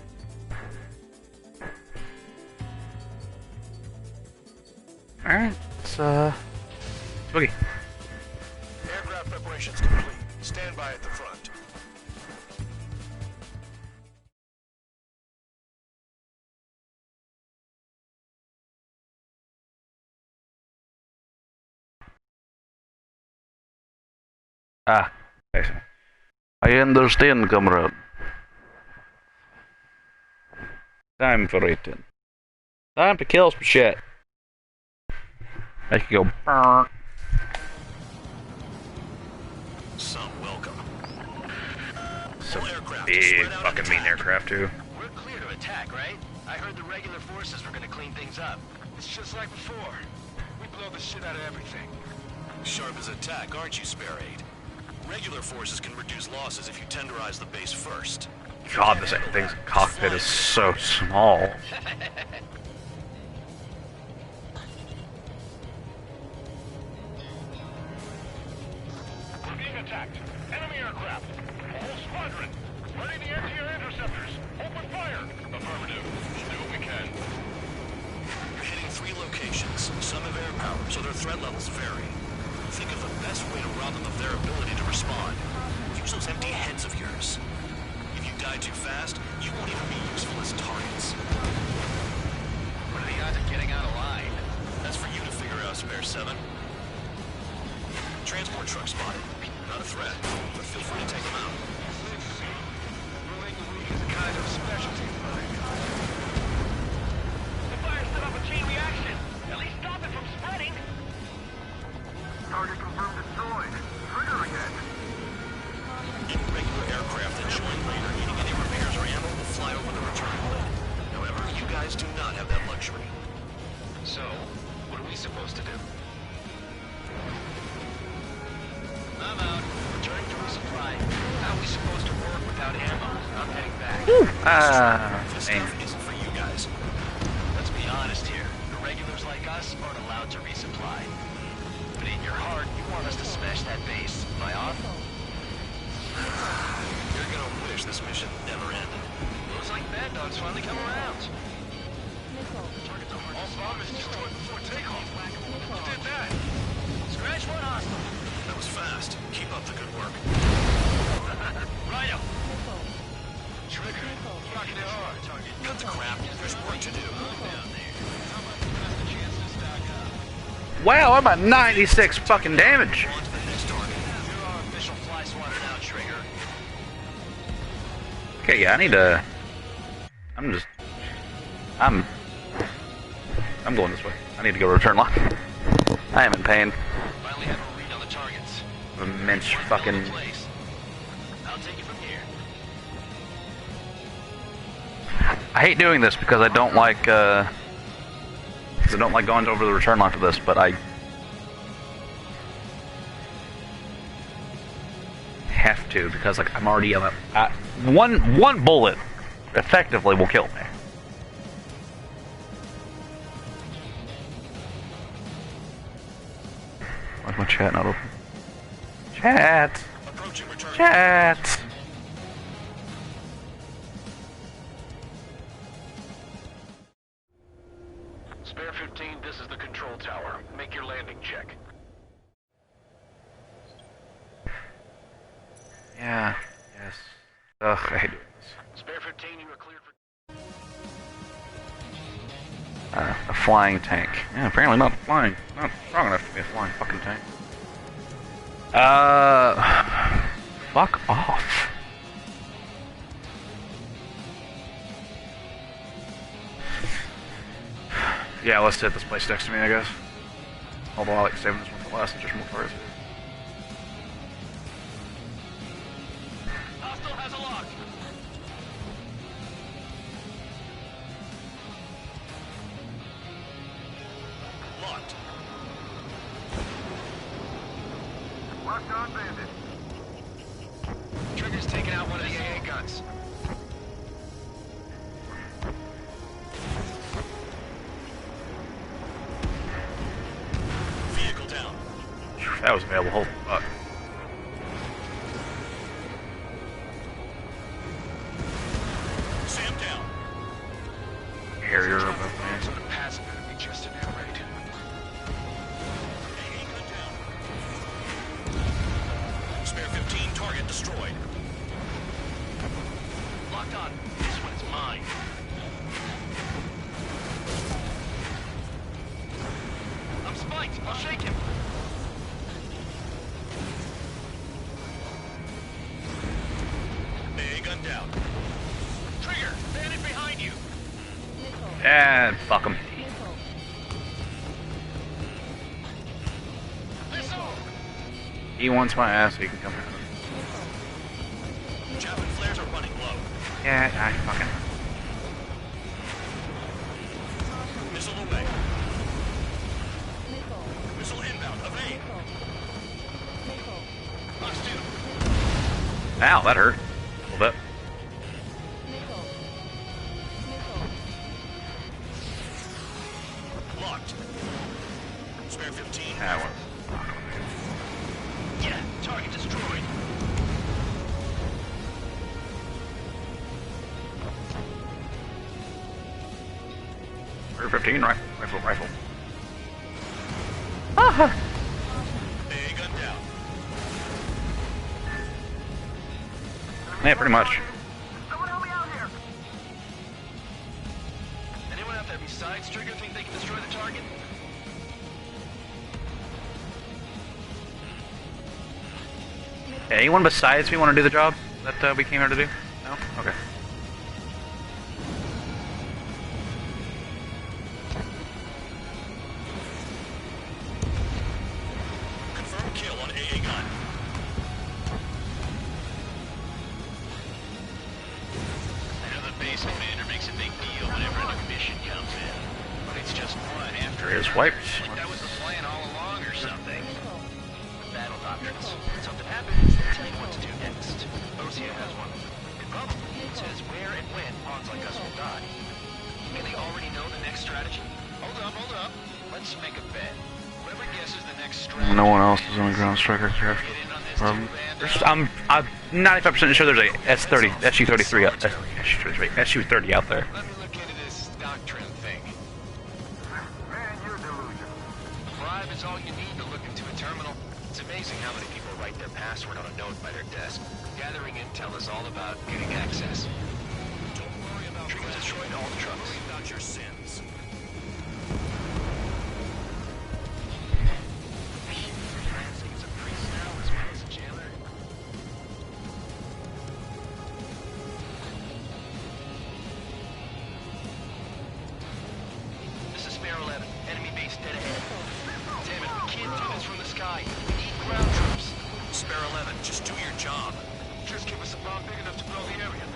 Alright, let's boogie. Aircraft preparations complete. Stand by at the front. Ah, I see. I understand, comrade. Time for eating. Time to kill some shit. I could go burn. Some welcome. Some big fucking mean aircraft too. We're clear to attack, right? I heard the regular forces were gonna clean things up. It's just like before. We blow the shit out of everything. Sharp as a tack, aren't you, Spare 8? Regular forces can reduce losses if you tenderize the base first. God, this thing's cockpit is so small. We're being attacked. Enemy aircraft. Whole squadron. Ready the anti-air interceptors. Open fire. Affirmative. Do what we can. You're hitting 3 locations. Some have air power, so their threat levels vary. Think of the best way to rob them of their ability to respond. Use those empty heads of yours. If you die too fast, you won't even be useful as targets. What are the odds of getting out of line? That's for you to figure out, Spare 7. Transport truck spotted. Not a threat, but feel free to take them out. Let's see. Rolling the weak is a kind of specialty of mine. The fire set off a chain reaction. At least stop it from spreading. Target confirmed destroyed. Trigger again. Any regular aircraft that join later needing any repairs or ammo will fly over the return point. However, you guys do not have that luxury. So, what are we supposed to do? I'm out. Returning to resupply. How are we supposed to work without ammo? I'm heading back. This stuff isn't for you guys. Let's be honest here. The regulars like us aren't allowed to resupply. wish this mission never ended. Looks like Bad Dog's finally come around. All bombers destroyed before takeoff. Who did that? Scratch one hostile. That was fast. Keep up the good work. Right up. Trigger. Rocking it hard. Cut the crap. There's work to do. Wow, I'm at 96 fucking damage. You're our official fly swatter now, Trigger. Okay, yeah, I need to... I'm going this way. I need to go to return lock. I am in pain. Finally have a read on the targets. Immense fucking... I'll take it from here. I hate doing this because I don't like, going over the return line for this, but I have to because like I'm already one bullet effectively will kill me. Why's my chat not open? Chat! Chat! Spare 15, this is the control tower. Make your landing check. Yeah, yes. Ugh, I hate doing this. Spare 15, you are cleared for... A flying tank. Yeah, apparently not flying. Not strong enough to be a flying fucking tank. Fuck off. Yeah, let's hit this place next to me, I guess. Although I like saving this one for last, there's more cars. Hostile has a lock. Locked. Locked on bandit. Trigger's taking out one of the AA guns. Vehicle down. That was available. Holy fuck. Sam down. Harrier above me. Passenger to be just an air raid. AA gun down. Spare 15, target destroyed. Locked on. This one's mine. I'm spiked. I'll shake him. AA gun down. Trigger, bandit behind you. And fuck him. He wants my ass, so he can come here. Javelin flares are running low. Yeah, I fucking... Missile away. Missile inbound. Evade. Box 2. Ow, that hurt. A little bit. Locked. Spare 15. That one. Yeah, target destroyed. Or 15, rifle. AA gun down. Yeah, pretty much. Someone help me out here! Anyone out there besides Trigger think they can destroy the target? Anyone besides me want to do the job that we came here to do? No? Okay. Confirm kill on AA gun. I know the base commander makes a big deal whenever a new mission comes in. But it's just one after Here's another. wiped. Like that was the plan all along or something. Battle doctrines. When something happens, they tell you what to do next. Osea has one. It probably says where and when pawns like us will die. Can they already know the next strategy? Hold up. Let's make a bet. Whoever guesses the next strategy... No one else is on the ground striker craft. Get in on I'm 95% sure there's a S30, SU-33 out there. SU-30 out there. Let me look into this doctrine thing. Bribe is all you need to look into a terminal. It's amazing how many people write their password on a note by their desk. Gathering intel is all about getting access. Don't worry about destroying all the trucks. Worry about your sins. Lansing's a priest now as well as a jailer. This is Sparrow 11. Enemy base dead ahead. Damn it, we can't do this from the sky. We need ground troops. Sparrow 11, just do your job. Just give us a bomb big enough to blow the area.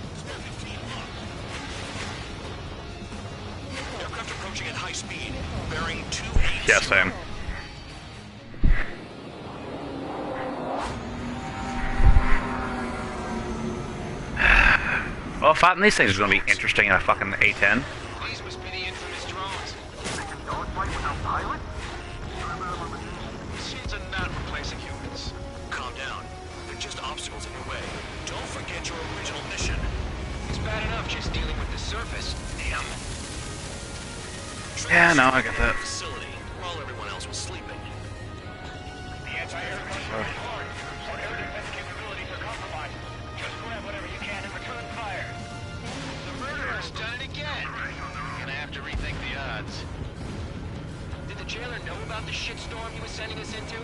Aircraft approaching at high speed, bearing 28. Yeah, same. Well, fighting these things is going to be interesting in a fucking A10. These must be the infamous drones. Machines are not replacing humans. Calm down. They're just obstacles in your way. Don't forget your original mission. It's bad enough just dealing with the surface. Damn. Yeah, no, I get that. Facility while everyone else was sleeping. The anti-aircraft are hard. Our air defense capabilities are compromised. Just grab whatever you can and return fire. The murderer's done it again. Gonna have to rethink the odds. Did the jailer know about the shitstorm he was sending us into?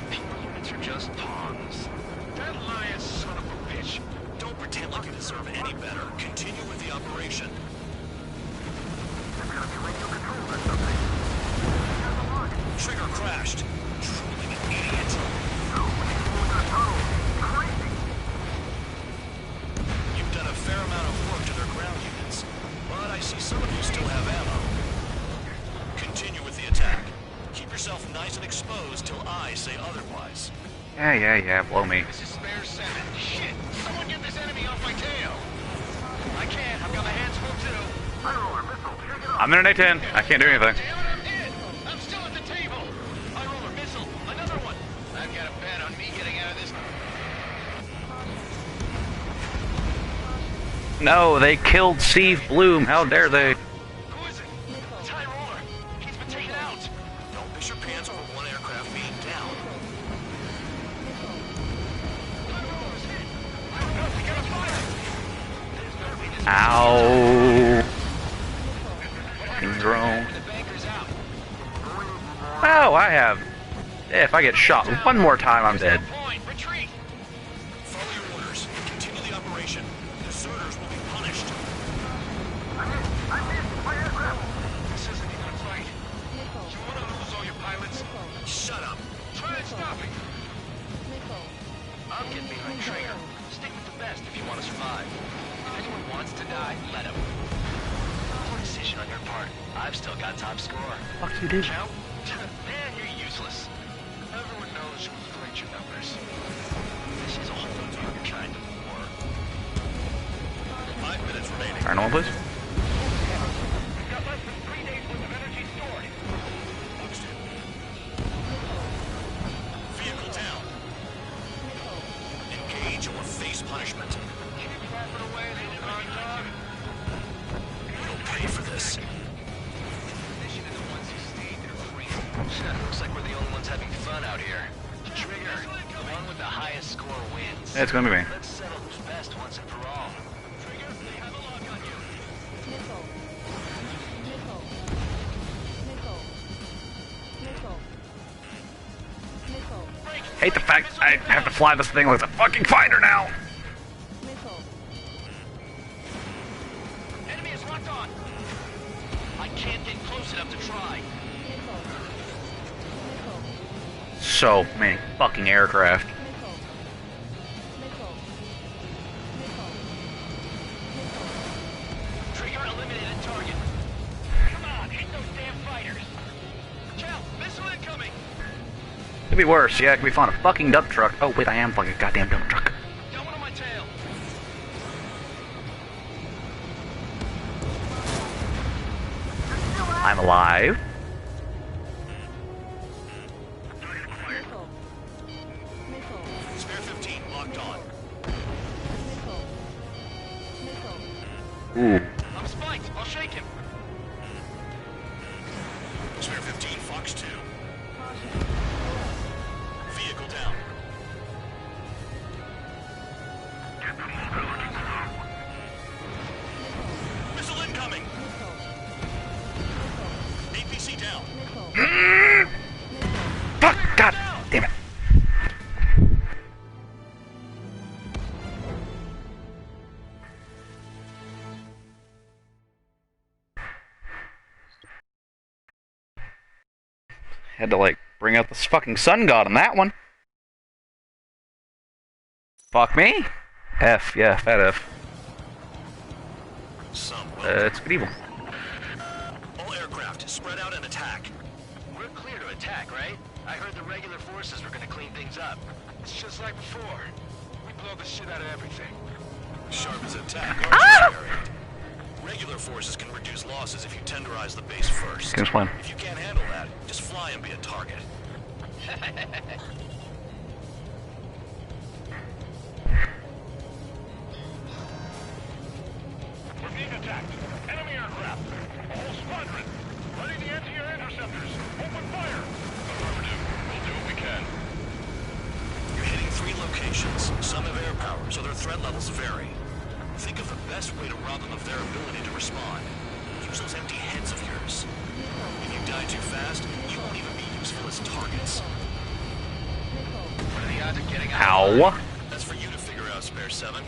People units are just pawns. That lying son of a bitch. Don't pretend like you deserve any better. Continue with the operation. Trigger crashed. Truly an idiot. You've done a fair amount of work to their ground units, but I see some of you still have ammo. Continue with the attack. Keep yourself nice and exposed till I say otherwise. Yeah, blow me. This is Spare 7. Shit! Someone get this enemy off my tail! I can't. I've got my hands full too. I'm in an A10. I can't do anything. I'm still at the table. I roll a missile. Another one. I've got a bet on me getting out of this. No, they killed Steve Bloom. How dare they? Who is it? Ty Roller. He's been taken out. Don't piss your pants over one aircraft being down. Ow. Fucking drone. Oh, I have. If I get shot one more time, I'm dead. Follow your orders. Continue the operation. Deserters will be punished. This isn't even a fight. You want to lose all your pilots? Shut up. Try and stop it. I'm getting behind Traeger. Stick with the best if you want to survive. If anyone wants to die, let him. Poor decision on your part. I've still got top score. Fuck you, dude. Count? Man, you're useless. Everyone knows who played your numbers. This is a whole new kind of war. 5 minutes remaining. Turn on, please. We've got less than 3 days worth of energy stored. Vehicle down. Engage or face punishment. You'll pay for this. Looks like we're the only ones having fun out here. Trigger, the one with the highest score wins. Yeah, it's gonna be me. Let's settle who's best once and for all. Trigger, they have a lock on you. Hate the fact I have to fly this thing like a fucking fighter now. Enemy is locked on. I can't get close enough to try. So many fucking aircraft. Trigger eliminated target. Come on, hit those damn fighters. Cal, missile incoming. Could be worse. Yeah, it could be fun. A fucking dump truck. Oh wait, I am fucking goddamn dump truck. Got one on my tail. I'm alive. Dawn. Ooh. I'm spiked. I'll shake him. Spare 15, Fox 2. Vehicle down. Missile incoming. APC down. Fuck! God damn it! Had to, like, bring out the fucking sun god on that one. Fuck me? F, yeah, fat F. It's good evil. All aircraft, spread out and attack. We're clear to attack, right? I heard the regular forces were gonna clean things up. It's just like before. We blow the shit out of everything. Sharp as attack. Regular forces can reduce losses if you tenderize the base first. Can explain. If you can't handle that, just fly and be a target. We're being attacked. Enemy aircraft. All squadron. Ready the anti-air interceptors. Open fire. Affirmative. We'll do what we can. You're hitting 3 locations. Some have air power, so their threat levels vary. Think of the best way to rob them of their ability to respond. Use those empty heads of yours. If you die too fast, you won't even be useful as targets. What are the odds of getting out? Ow! That's for you to figure out, Spare 7.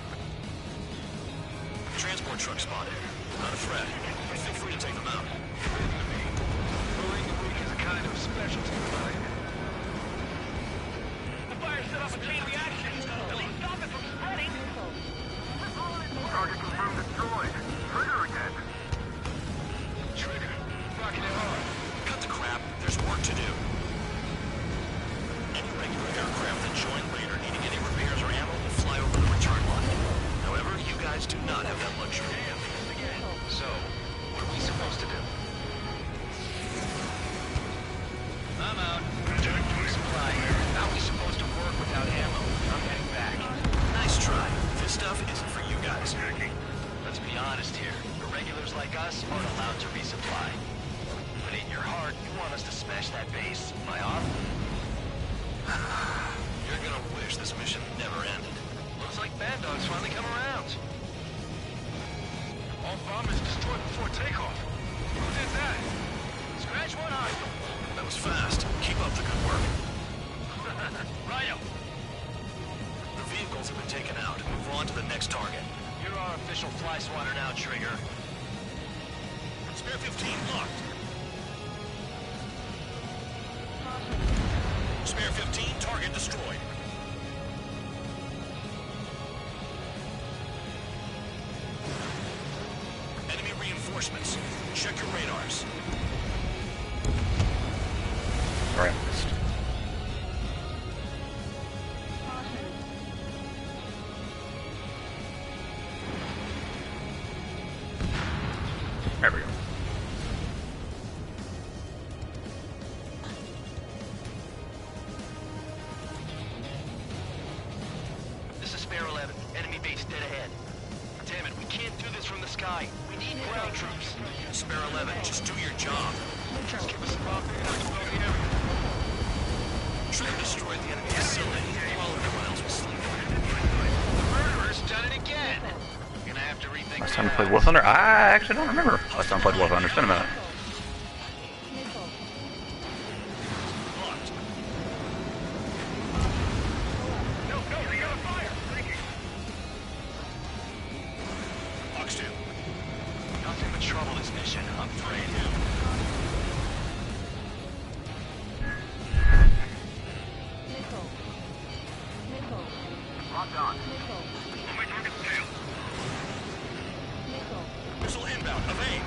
Transport truck spotted. Not a threat. Feel free to take them out. Bullying the weak is a kind of specialty of mine. The fire set off a chain reaction. At least stop it from spreading. Target confirmed destroyed. Trigger again. Trigger. Rocking it hard. Cut the crap. There's work to do. Any regular aircraft that join later needing any repairs or ammo will fly over the return line. However, you guys do not have that luxury. So, what are we supposed to do? I'm out. Supply here. How are we supposed to work without ammo? I'm heading back. Nice try. This stuff isn't for you guys. Let's be honest here. Irregulars like us aren't allowed to resupply. But in your heart, you want us to smash that base. Am I off? You're gonna wish this mission never ended. Looks like Bad Dog's finally come around. All bombers destroyed before takeoff. Who did that? Scratch one hostile. That was fast. Keep up the good work. Rhino, The vehicles have been taken out. Move on to the next target. you're our official fly swatter now, Trigger. Spare 15 locked. Spare 15, target destroyed. Enemy reinforcements. Check your radars. Alright. There we go. This is Spare 11. Enemy base dead ahead. Damn it, we can't do this from the sky. We need ground troops. Spare 11, just do your job. Just give us a call. The area. Trigger destroyed the enemy facility. While everyone else was sleeping. The murderer's done it again. Gonna have to rethink. Last time I played War Thunder? I actually don't remember. Last time I played War Thunder. It's been a minute. No, they got a fire. Fox 2. Nothing but trouble this mission. I'm afraid. Locked on. Missile inbound. Evade.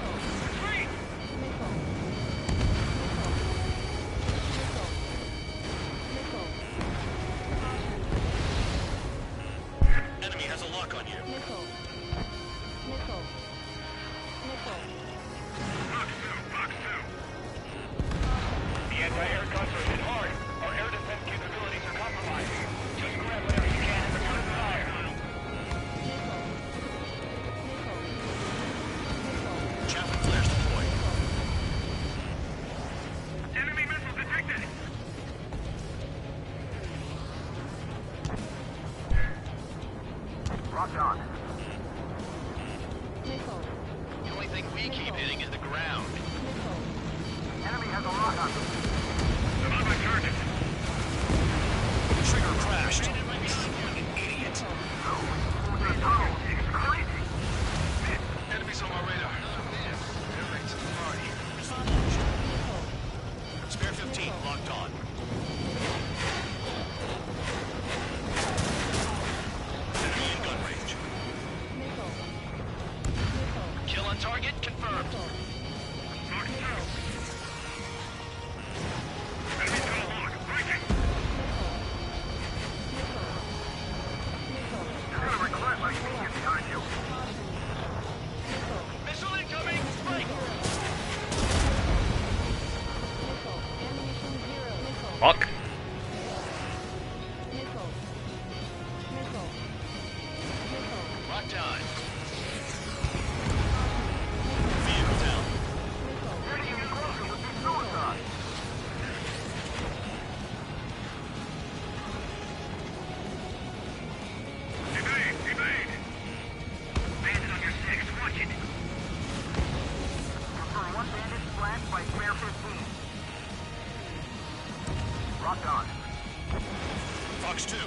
Fox 2.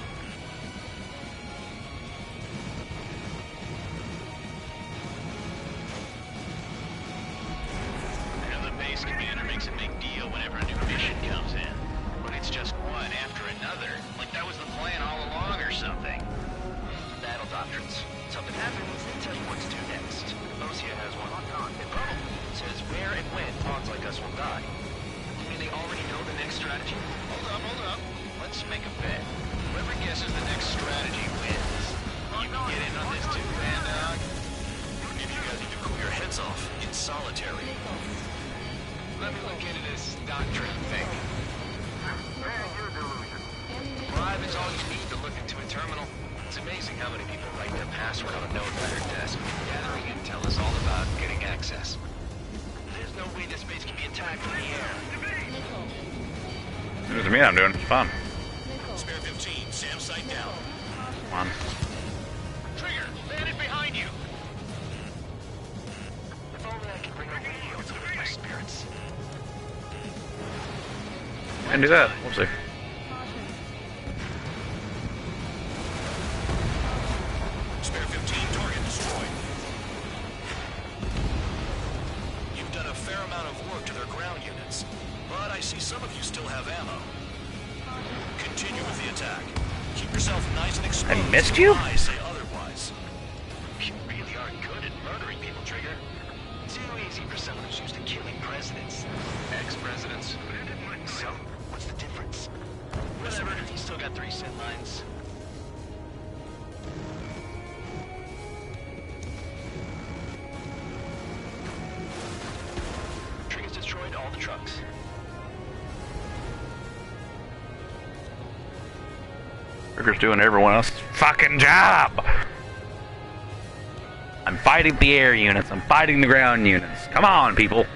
And the base commander makes a big deal whenever a new mission comes in. But it's just one after another. Like that was the plan all along or something. Battle doctrines. Something happens, and tell you what to do next. Osea has one. It probably says where and when pawns like us will die. You mean they already know the next strategy? Hold up. Let's make a bet. Whoever guesses the next strategy wins. You can get in on this too, Bandog. Maybe you guys need to cool your heads off. It's solitary. Let me look into this doctrine thing. Bribe is all you need to look into a terminal. It's amazing how many people write their password on a note by their desk. Gathering intel is all about getting access. There's no way this base can be attacked from the air. It was me I'm doing. It's fun. Spare 15, SAM site down. Come on. Trigger, bandit behind you. If only I could bring a radio to lift my spirits. And do that. We'll see. Spare 15, target destroyed. You've done a fair amount of work to their ground units, but I see some of you still have ammo. Continue with the attack. Keep yourself nice and exposed. I missed you? I say otherwise. You really are good at murdering people, Trigger. Too easy for someone who's used to killing presidents. Ex-presidents. So, what's the difference? Whatever, he's still got 3 cent lines. Trigger's destroyed all the trucks. Trigger's doing everyone else's fucking job. I'm fighting the air units. I'm fighting the ground units. Come on, people.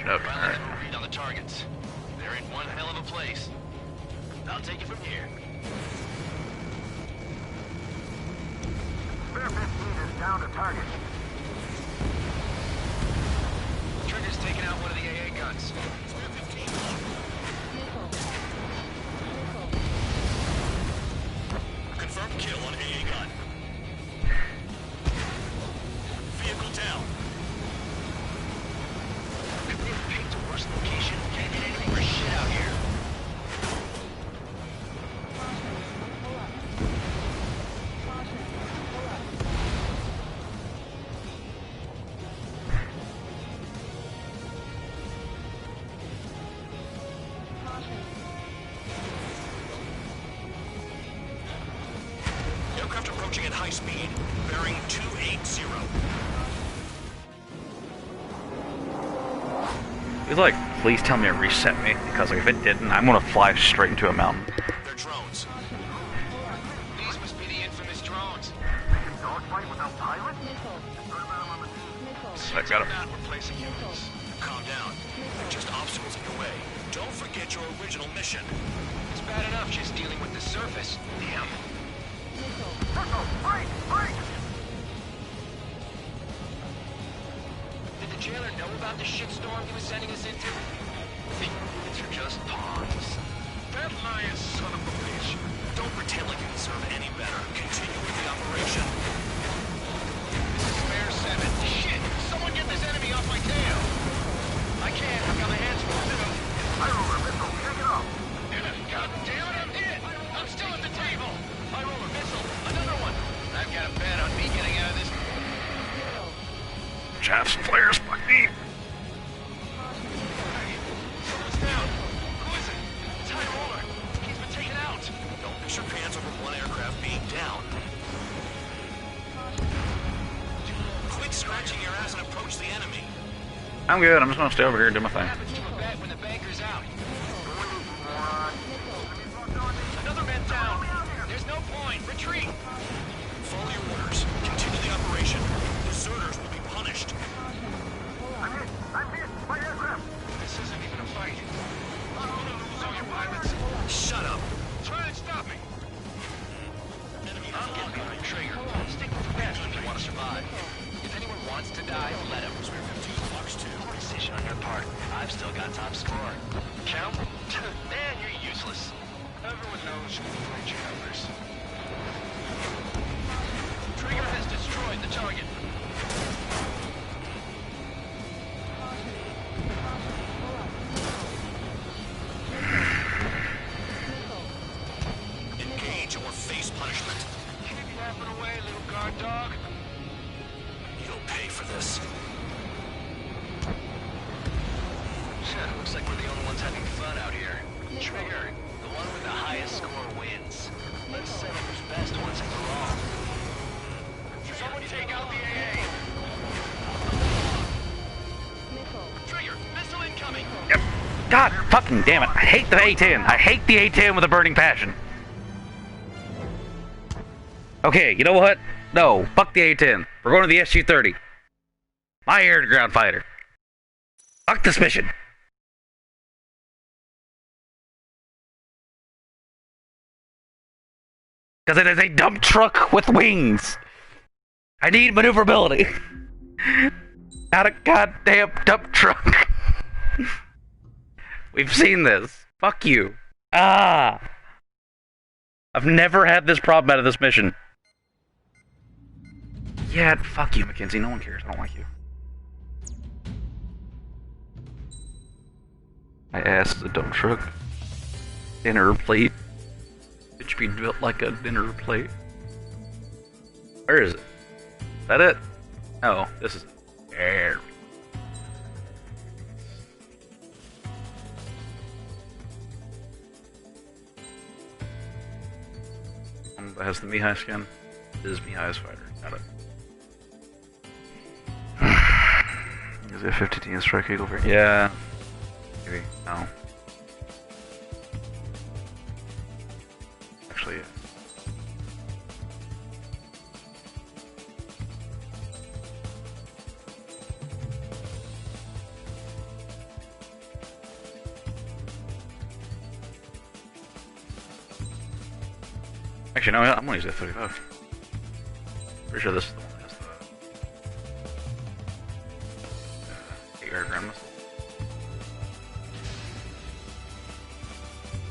Nope. Finally, no read on the targets. They're in one hell of a place. I'll take it from here. Spare 15 is down to target. Trigger's taking out one of the AA guns. Spare 15. Confirmed kill on AA gun. Vehicle down. Could we have picked a worse location? Can't get anything for shit out here. Aircraft approaching at high speed, bearing 280. He's like, please tell me to reset me, because like, if it didn't, I'm gonna fly straight into a mountain. They're drones. These must be the infamous drones. Dogfight without pilot? I got him. Not replacing humans. Calm down. They're just obstacles in your way. Don't forget your original mission. It's bad enough just dealing with the surface. Damn. Did the jailer know about the shitstorm he was sending us into? The units are just pawns. That lying son of a bitch. Don't pretend like you deserve any better. Continue with the operation. This is Spare 7. Shit! Someone get this enemy off my tail! I can't. I've got my hands full too. High roller missile, take it off. God damn it, I'm hit! I'm still at the table! High roller missile! Another one! I've got a bet on me getting out of this. Chaps and flares, fuck me. Someone's down! Who is it? It's High Roller! He's been taken out! Don't miss your pants over one aircraft being down. Quit scratching your ass and approach the enemy. I'm good. I'm just gonna stay over here and do my thing. What happens to a bet when the banker's out? Another man down! There's no point! Retreat! Follow your orders. Continue the operation. Deserters will be punished. I'm hit! My aircraft! This isn't even a fight. I'm gonna lose all your pilots. Shut up. Try and stop me! I'm getting behind Trigger. Stick with the best if you want to survive. If anyone wants to die, let him. Spare 15, Fox 2. Poor decision on your part. I've still got top score. Count? Man, you're useless. Everyone knows you can play your numbers. Trigger has destroyed the target. Engage or face punishment. Keep yapping away, little guard dog. You'll pay for this. Looks like we're the only ones having fun out here. Trigger, the one with the highest score wins. Let's set up who's best once and for all. Someone take out the AA! Trigger, missile incoming! Yep. God fucking damn it. I hate the A-10. I hate the A-10 with a burning passion. Okay, you know what? No, fuck the A-10. We're going to the SU-30. My air-to-ground fighter. Fuck this mission. Because it is a dump truck with wings. I need maneuverability. Not a goddamn dump truck. We've seen this. Fuck you. Ah. I've never had this problem out of this mission. Yeah, fuck you, Mackenzie. No one cares. I don't like you. My ass is a dump truck. Dinner plate. It should be built like a dinner plate. Where is it? Is that it? Oh, this is there. One that has the Mihai skin. This is Mihai's fighter. Got it. Is it 50T Strike Eagle? Yeah. Maybe. No. Actually, yeah. Actually, no, I'm gonna use that 35. Pretty sure this is the one that has the air-to-ground missile.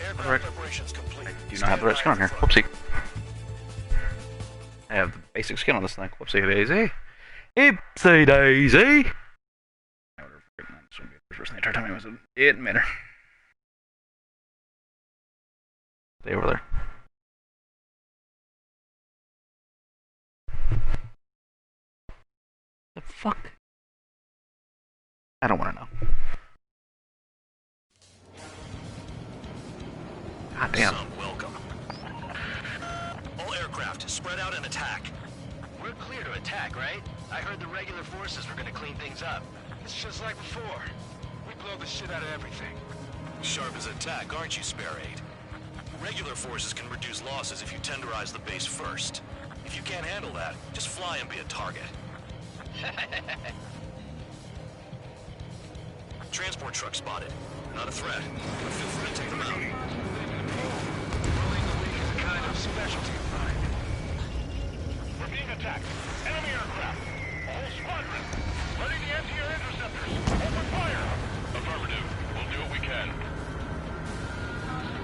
Aircraft operations complete. I do not have the right skin on here. Whoopsie. I have the basic skin on this thing. Whoopsie daisy. Oopsie daisy. I would have written this one the first thing I tried to tell me was it matter. Stay over there. The fuck? I don't want to know. God damn. Welcome. All aircraft, spread out and attack. We're clear to attack, right? I heard the regular forces were gonna clean things up. It's just like before. We blow the shit out of everything. Sharp as attack, aren't you, Spare 8? Regular forces can reduce losses if you tenderize the base first. If you can't handle that, just fly and be a target. Transport truck spotted. Not a threat, but feel free to take them out. Rolling the weak is a kind of specialty of mine. We're being attacked. Enemy aircraft. A whole squadron. Ready to anti-air interceptors. Open fire. Affirmative. We'll do what we can.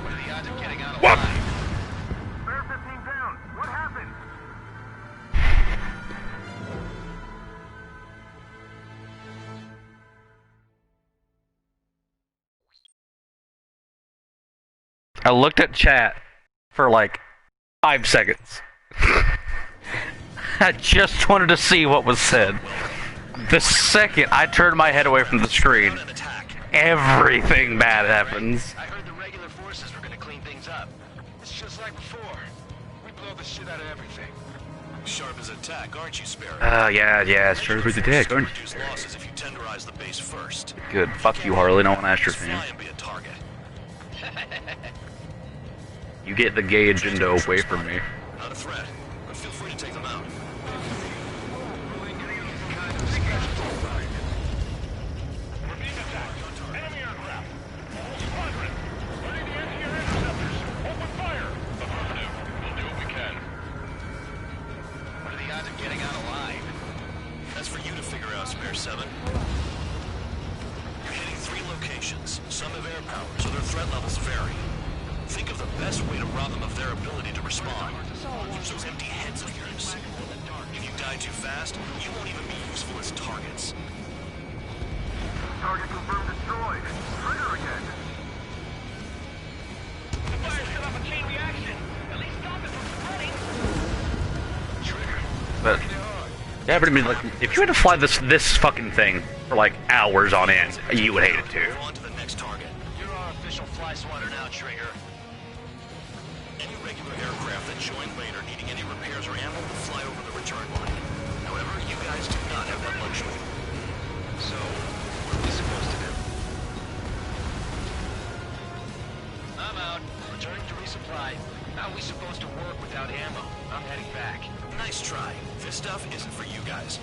What are the odds of getting out What? alive? Bear 15 down. What happened? I looked at chat for like 5 seconds. I just wanted to see what was said. The second I turned my head away from the screen, everything bad happens. I heard the regular forces were gonna clean things up. It's just like before. We blow the shit out of everything. Sharp as attack, aren't you, Sparrow? Yeah, sure as a dick, aren't you? Reduce losses if you tenderize the base first. Good, fuck you, Harley, no one asked your opinion. Fly and be a target. You get the gauge into away from me. Not a threat, but feel free to take them out. We're being attacked. Enemy aircraft. A whole squadron. Ready to anti-air interceptors. Open fire. Affirmative. We'll do what we can. What are the odds of getting out alive? That's for you to figure out, Spare 7. You're hitting 3 locations. power, so their threat levels vary. Think of the best way to rob them of their ability to respond. Use those empty heads of yours. If you die too fast, you won't even be useful as targets. Target confirmed destroyed. Trigger again. The fire set off a chain reaction. At least stop it from spreading. Trigger. But yeah, but I mean, like, if you had to fly this fucking thing for like hours on end, you would hate it too. On to the next target. You're our official fly swatter now, Trigger. Any regular aircraft that join later needing any repairs or ammo will fly over the return line. However, you guys do not have that luxury. So, what are we supposed to do? I'm out. Returning to resupply. How are we supposed to work without ammo? I'm heading back. Nice try. This stuff isn't for you guys.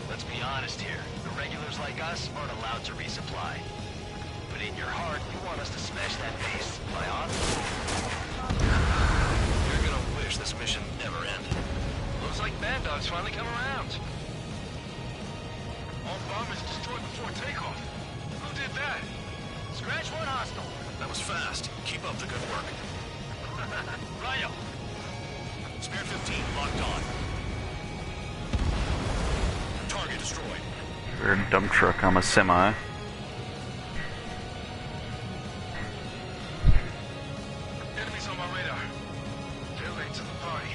Let's be honest here. The regulars like us aren't allowed to resupply. But in your heart, you want us to smash that base. By odds? You're gonna wish this mission never ended. Looks like Bad Dog's finally come around. All bombers destroyed before takeoff. Who did that? Scratch one hostile. That was fast. Keep up the good work. Rhino. Spare 15 locked on. Target destroyed. You're a dump truck, I'm a semi. Enemies on my radar. They're late to the party.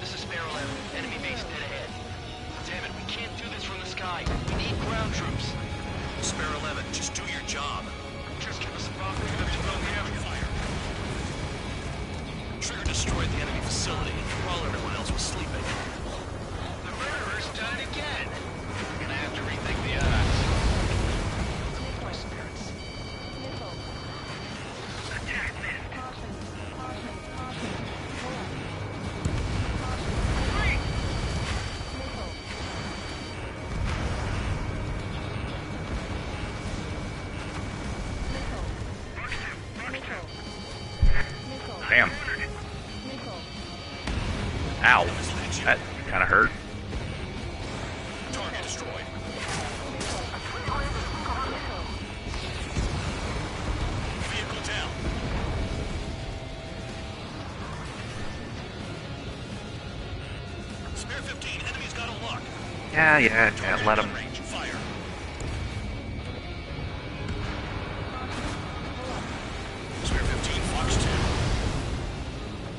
This is Sparrow 11. Enemy base dead ahead. Damn it, we can't do this from the sky. We need ground troops. Spare 11, just do your job. Just give us a bomb. We're gonna blow the enemy fire. Trigger destroyed the enemy facility while everyone else was sleeping. The murderer's done it again. Gonna have to rethink the odds. My spirits. Attack missed. Damn. Ow. That kind of hurt. Target destroyed. Vehicle down. Spare 15, enemy's got a lock. Yeah, let him. Range, fire. Spare 15, Fox 2.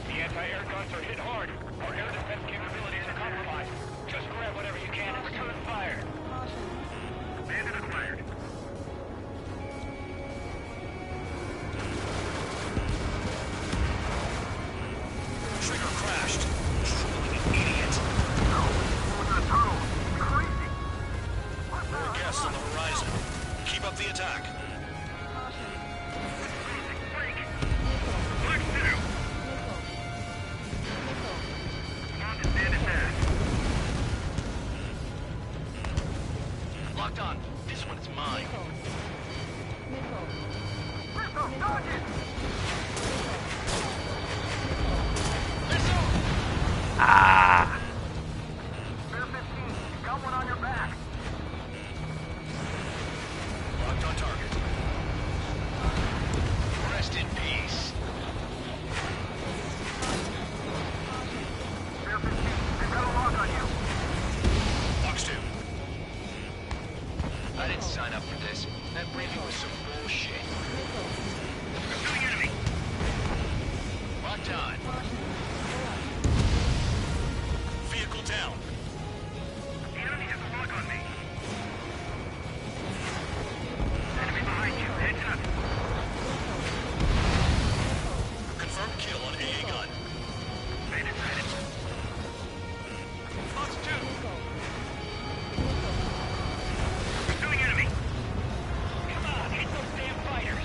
The anti-air guns are hit hard. Our air defense capabilities are compromised. Just grab whatever you can and return fire. Bandit acquired. Trigger crashed. Truly an idiot. More guests on the horizon. Keep up the attack. Locked on. This one's mine. Ah. Spare 15. You got one on your back. Locked on target. Rest in peace. Spare 15. They've got a lock on you. Fox 2. I didn't sign up for this. That briefing was some bullshit. Pursuing enemy. Locked on. Vehicle down. The enemy has a lock on me. Enemy behind you. Heads up. Confirmed kill on AA gun. Bandit sighted. Fox 2. Pursuing enemy. Come on, hit those damn fighters.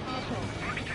Fox 2.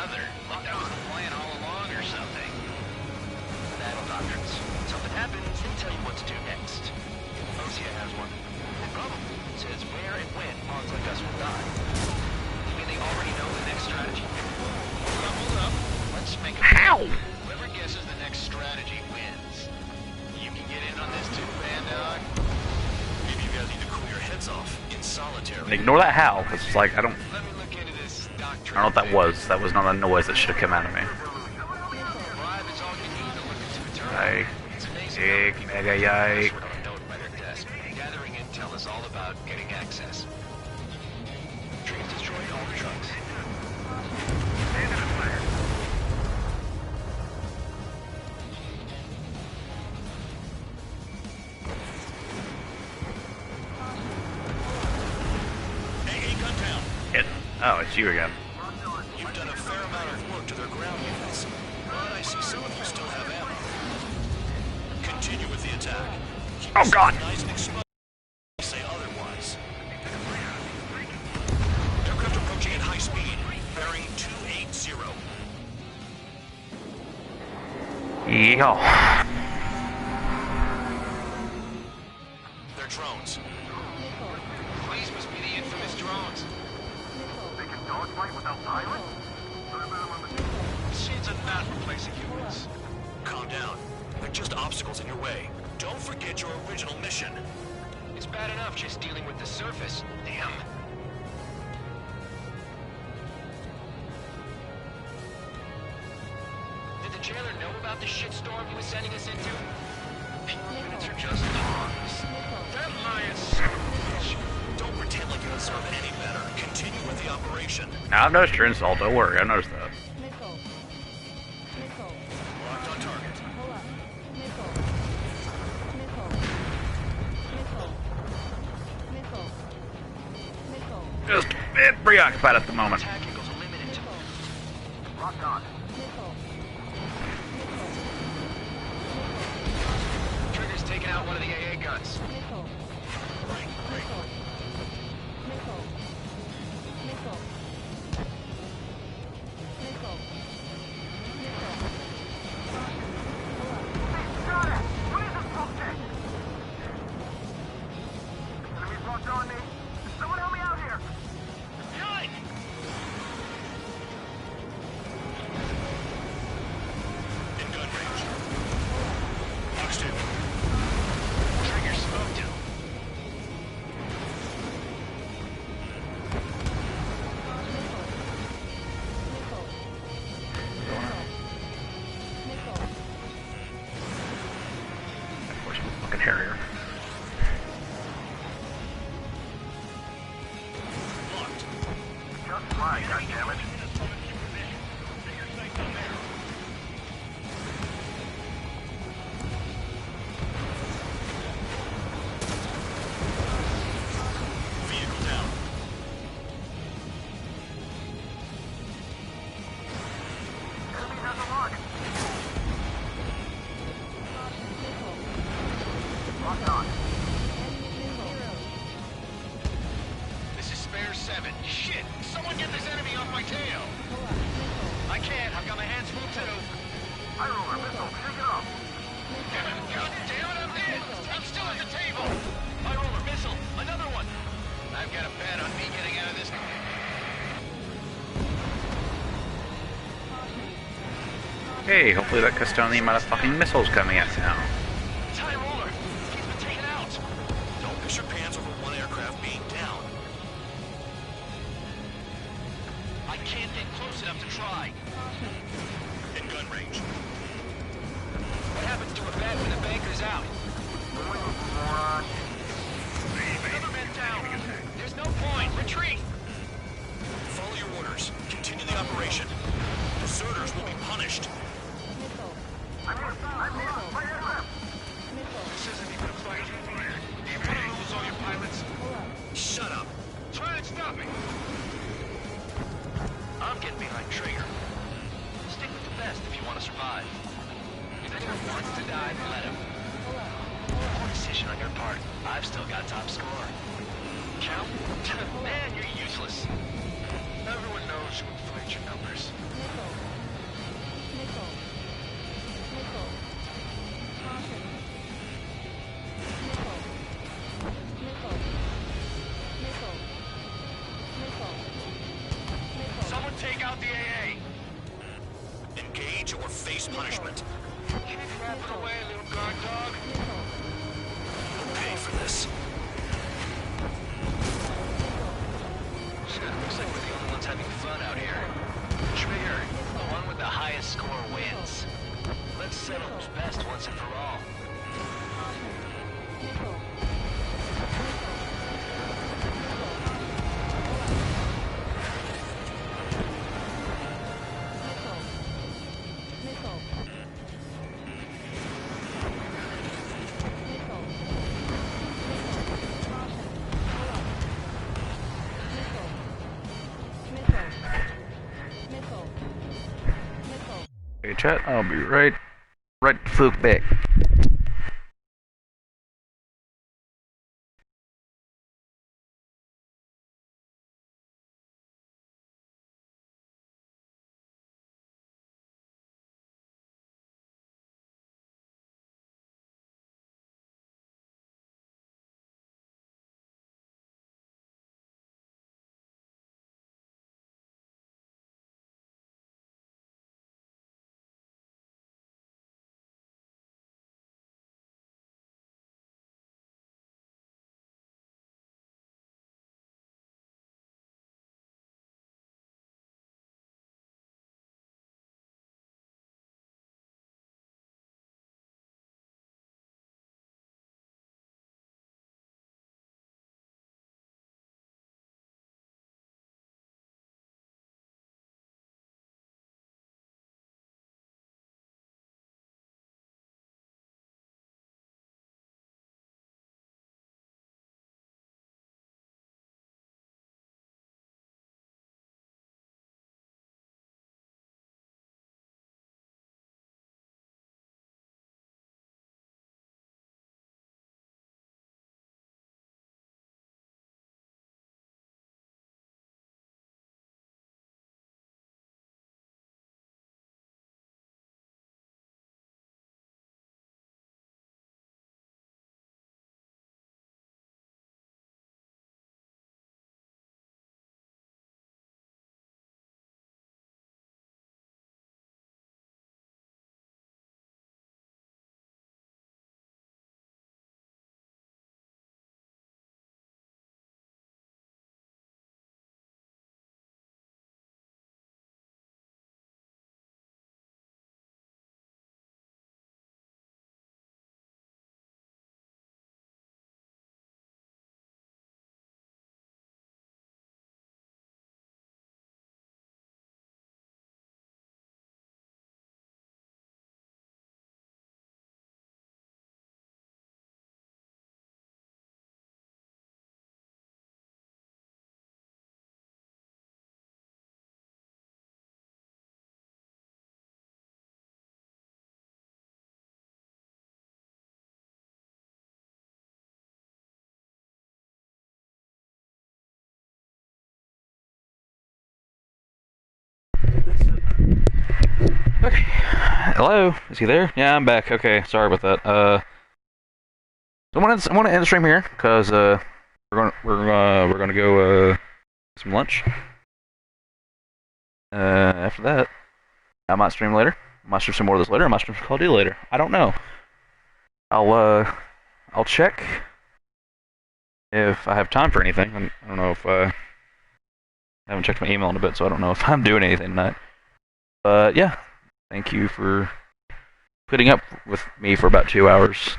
another. Thought that was the plan all along or something. Battle doctrines. Something happens, they tell you what to do next. Osea has one. The problem says where and when pawns like us will die. You mean they already know the next strategy? Hold up. Let's make a How? Whoever guesses the next strategy wins. You can get in on this too, Bandog. Maybe you guys need to cool your heads off in solitary. Ignore that how, because it's like, I don't know what that was. That was not a noise that should have come out of me. Yike. Yike, mega yike. Gathering intel is all about getting access. Trees destroyed all the trucks. Oh, it's you again. You've done a fair amount of work to their ground units, but I see some of you still have ammo. Continue with the attack. Keep Oh God! nice and exposed. Say otherwise. Aircraft approaching at high speed, bearing 280. Yeah. They're drones. These must be the infamous drones. Dogfight without pilots? Machines are not replacing humans. Calm down. They're just obstacles in your way. Don't forget your original mission. It's bad enough just dealing with the surface. Damn. Did the jailer know about the shitstorm he was sending us into? Units are just pawns. That lying son of a bitch. Don't pretend like you deserve any better. Continue with the operation. Now I've noticed your install, don't worry, I noticed that. Locked on target. Just a bit preoccupied at the moment. Locked on. Trigger's taking out one of the AA guns. Harrier. Just fine, goddammit. Vehicle down. Enemy has a lock. Locked on. This is Spare 7. Shit! Someone get this enemy off my tail! I can't. I've got my hands full too. High roller missile. Take it off. God damn it, I'm dead! I'm still at the table! High roller missile. Another one. I've got a bet on me getting out of this. Hey, hopefully that cuts down the amount of fucking missiles coming at now. High roller. He's been taken out. Don't piss your pants over one aircraft being down. I can't get close enough to try. In gun range. What happens to a bet when the banker's out? Another man down. There's no point. Retreat. Follow your orders. Continue the operation. Deserters will be punished. This isn't even a fight. Do you want to lose all your pilots? Shut up. Try and stop me. I'm getting behind Trigger. Stick with the best if you want to survive. If anyone wants to die, let him. Poor decision on your part. I've still got top score. Count? Man, you're useless. Everyone knows Told you we'd fight your numbers. Nickel. Caution. Nickel. Someone take out the AA! Engage or face punishment. Keep rapping away, little guard dog. You'll pay for this. Looks like we're the only ones having fun out here. Trigger, the one with the highest score wins. Let's settle who's best once and for all. Hey chat, I'll be right the fuck back. Okay. Hello? Is he there? Yeah, I'm back. Okay, sorry about that. I want to end the stream here because we're gonna go some lunch. After that, I might stream later. I might stream some more of this later. I might stream Call of Duty later. I don't know. I'll check if I have time for anything. I don't know if I haven't checked my email in a bit, so I don't know if I'm doing anything tonight. But yeah, thank you for putting up with me for about 2 hours.